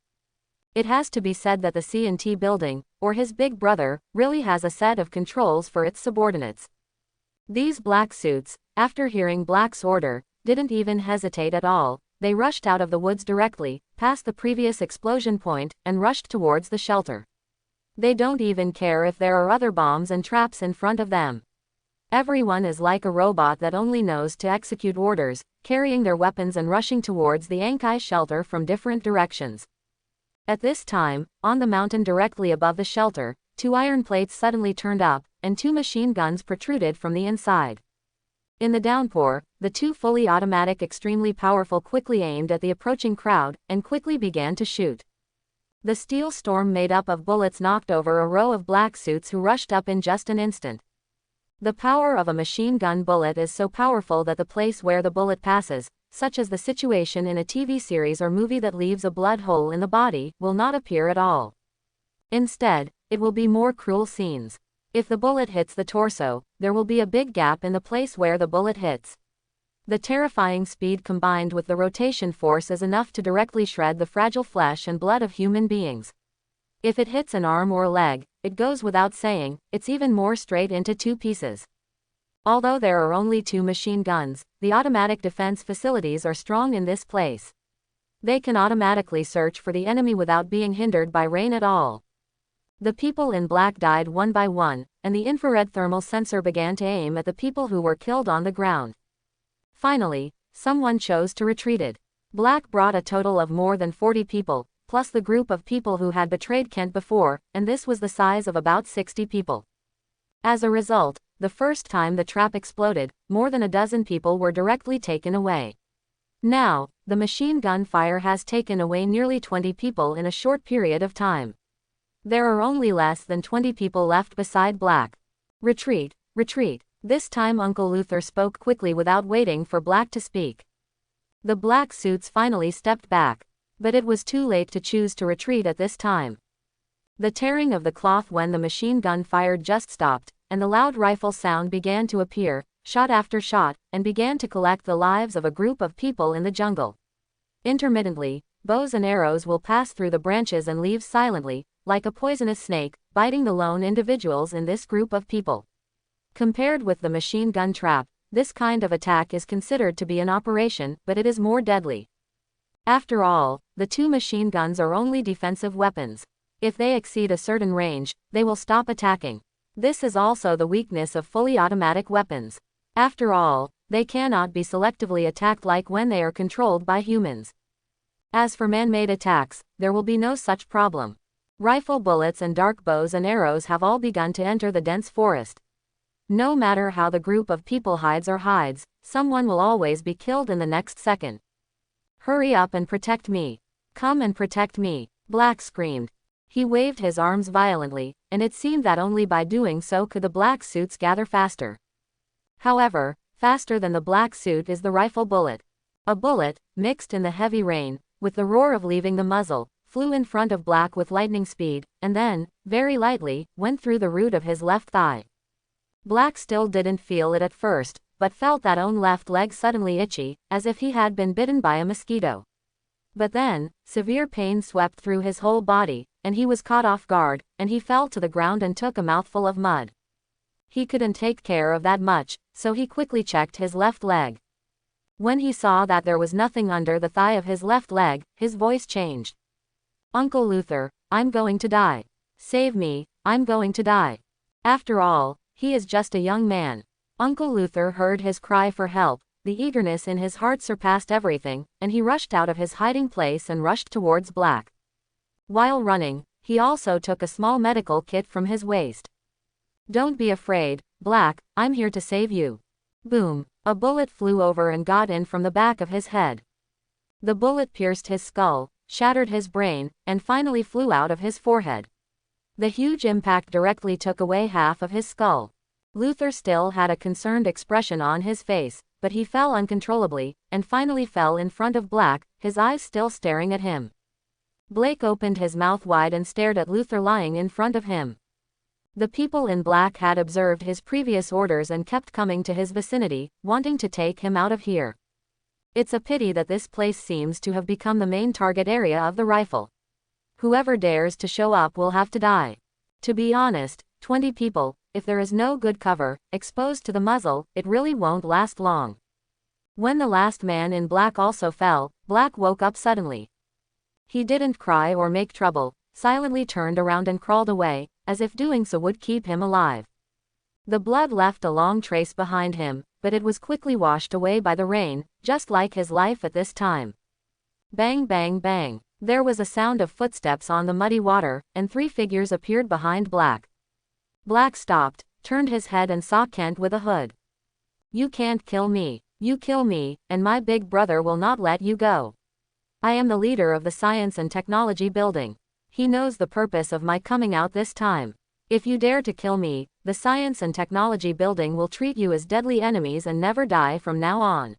It has to be said that the C&T building, or his big brother, really has a set of controls for its subordinates. These black suits, after hearing Black's order, didn't even hesitate at all. They rushed out of the woods directly, past the previous explosion point, and rushed towards the shelter. They don't even care if there are other bombs and traps in front of them. Everyone is like a robot that only knows to execute orders, carrying their weapons and rushing towards the Enkai shelter from different directions. At this time, on the mountain directly above the shelter, 2 iron plates suddenly turned up, and 2 machine guns protruded from the inside. In the downpour, the 2 fully automatic extremely powerful quickly aimed at the approaching crowd, and quickly began to shoot. The steel storm made up of bullets knocked over a row of black suits who rushed up in just an instant. The power of a machine gun bullet is so powerful that the place where the bullet passes, such as the situation in a TV series or movie that leaves a blood hole in the body, will not appear at all. Instead, it will be more cruel scenes. If the bullet hits the torso, there will be a big gap in the place where the bullet hits. The terrifying speed combined with the rotation force is enough to directly shred the fragile flesh and blood of human beings. If it hits an arm or leg, it goes without saying, it's even more straight into 2 pieces. Although there are only 2 machine guns, the automatic defense facilities are strong in this place. They can automatically search for the enemy without being hindered by rain at all. The people in black died one by one, and the infrared thermal sensor began to aim at the people who were killed on the ground. Finally, someone chose to retreat. Black brought a total of more than 40 people, plus the group of people who had betrayed Kent before, and this was the size of about 60 people. As a result, the first time the trap exploded, more than a dozen people were directly taken away. Now, the machine gun fire has taken away nearly 20 people in a short period of time. There are only less than 20 people left beside Black. Retreat, retreat. This time Uncle Luther spoke quickly without waiting for Black to speak. The black suits finally stepped back. But it was too late to choose to retreat at this time. The tearing of the cloth when the machine gun fired just stopped, and the loud rifle sound began to appear, shot after shot, and began to collect the lives of a group of people in the jungle. Intermittently, bows and arrows will pass through the branches and leaves silently, like a poisonous snake, biting the lone individuals in this group of people. Compared with the machine gun trap, this kind of attack is considered to be an operation, but it is more deadly. After all, the 2 machine guns are only defensive weapons. If they exceed a certain range, they will stop attacking. This is also the weakness of fully automatic weapons. After all, they cannot be selectively attacked like when they are controlled by humans. As for man-made attacks, there will be no such problem. Rifle bullets and dark bows and arrows have all begun to enter the dense forest. No matter how the group of people hides, someone will always be killed in the next second. Hurry up and protect me. Come and protect me, Black screamed. He waved his arms violently, and it seemed that only by doing so could the black suits gather faster. However, faster than the black suit is the rifle bullet. A bullet, mixed in the heavy rain, with the roar of leaving the muzzle, flew in front of Black with lightning speed, and then, very lightly, went through the root of his left thigh. Black still didn't feel it at first, but felt that own left leg suddenly itchy, as if he had been bitten by a mosquito. But then, severe pain swept through his whole body, and he was caught off guard, and he fell to the ground and took a mouthful of mud. He couldn't take care of that much, so he quickly checked his left leg. When he saw that there was nothing under the thigh of his left leg, his voice changed. Uncle Luther, I'm going to die. Save me, I'm going to die. After all, he is just a young man. Uncle Luther heard his cry for help. The eagerness in his heart surpassed everything, and he rushed out of his hiding place and rushed towards Black. While running, he also took a small medical kit from his waist. Don't be afraid, Black, I'm here to save you. Boom, a bullet flew over and got in from the back of his head. The bullet pierced his skull, shattered his brain, and finally flew out of his forehead. The huge impact directly took away half of his skull. Luther still had a concerned expression on his face, but he fell uncontrollably, and finally fell in front of Black, his eyes still staring at him. Blake opened his mouth wide and stared at Luther lying in front of him. The people in black had observed his previous orders and kept coming to his vicinity, wanting to take him out of here. It's a pity that this place seems to have become the main target area of the rifle. Whoever dares to show up will have to die. To be honest, 20 people, if there is no good cover, exposed to the muzzle, it really won't last long. When the last man in black also fell, Black woke up suddenly. He didn't cry or make trouble, silently turned around and crawled away, as if doing so would keep him alive. The blood left a long trace behind him, but it was quickly washed away by the rain, just like his life at this time. Bang bang bang. There was a sound of footsteps on the muddy water, and 3 figures appeared behind Black. Black stopped, turned his head and saw Kent with a hood. You can't kill me. You kill me, and my big brother will not let you go. I am the leader of the Science and Technology Building. He knows the purpose of my coming out this time. If you dare to kill me, the Science and Technology Building will treat you as deadly enemies and never die from now on.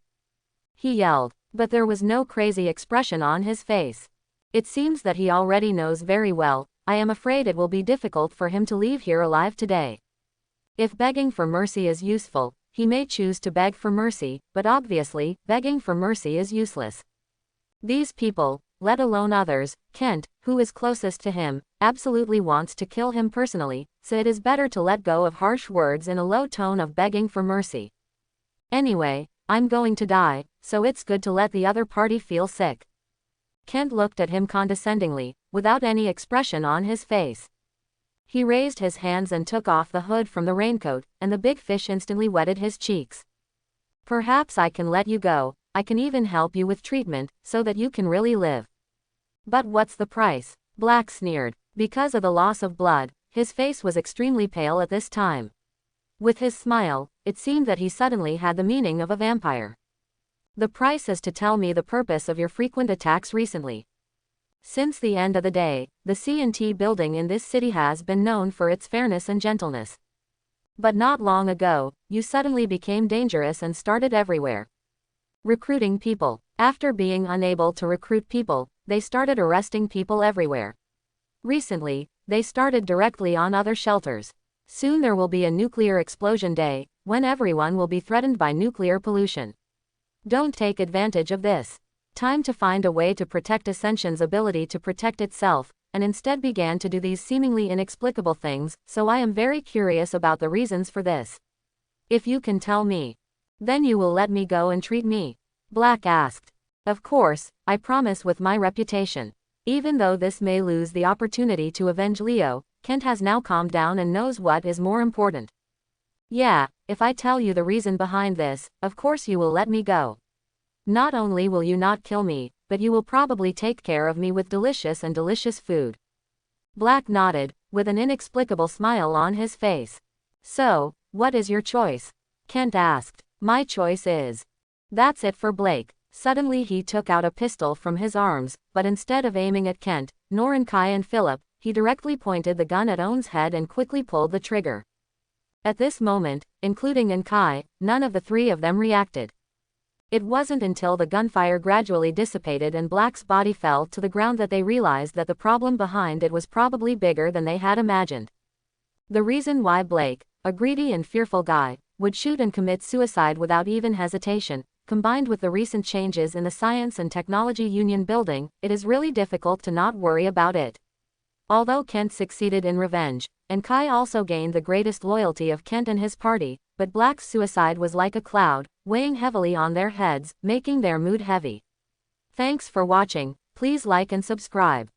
He yelled, but there was no crazy expression on his face. It seems that he already knows very well. I am afraid it will be difficult for him to leave here alive today. If begging for mercy is useful, he may choose to beg for mercy, but obviously, begging for mercy is useless. These people, let alone others, Kent, who is closest to him, absolutely wants to kill him personally, so it is better to let go of harsh words in a low tone of begging for mercy. Anyway, I'm going to die, so it's good to let the other party feel sick. Kent looked at him condescendingly, without any expression on his face. He raised his hands and took off the hood from the raincoat, and the big fish instantly wetted his cheeks. Perhaps I can let you go, I can even help you with treatment, so that you can really live. But what's the price? Black sneered. Because of the loss of blood, his face was extremely pale at this time. With his smile, it seemed that he suddenly had the meaning of a vampire. The price is to tell me the purpose of your frequent attacks recently. Since the end of the day, the C&T building in this city has been known for its fairness and gentleness. But not long ago, you suddenly became dangerous and started everywhere. Recruiting people. After being unable to recruit people, they started arresting people everywhere. Recently, they started directly on other shelters. Soon there will be a nuclear explosion day, when everyone will be threatened by nuclear pollution. Don't take advantage of this. Time to find a way to protect Ascension's ability to protect itself, and instead began to do these seemingly inexplicable things, so I am very curious about the reasons for this. If you can tell me, then you will let me go and treat me? Black asked. Of course, I promise with my reputation. Even though this may lose the opportunity to avenge Leo, Kent has now calmed down and knows what is more important. Yeah, if I tell you the reason behind this, of course you will let me go. Not only will you not kill me, but you will probably take care of me with delicious food. Black nodded, with an inexplicable smile on his face. So, what is your choice? Kent asked. My choice is. That's it for Blake. Suddenly he took out a pistol from his arms, but instead of aiming at Kent, Norin, Kai and Philip, he directly pointed the gun at Owen's head and quickly pulled the trigger. At this moment, including Kai, none of the three of them reacted. It wasn't until the gunfire gradually dissipated and Black's body fell to the ground that they realized that the problem behind it was probably bigger than they had imagined. The reason why Blake, a greedy and fearful guy, would shoot and commit suicide without even hesitation, combined with the recent changes in the Science and Technology Union building, it is really difficult to not worry about it. Although Kent succeeded in revenge, and Kai also gained the greatest loyalty of Kent and his party, but Black's suicide was like a cloud, weighing heavily on their heads, making their mood heavy. Thanks for watching, please like and subscribe.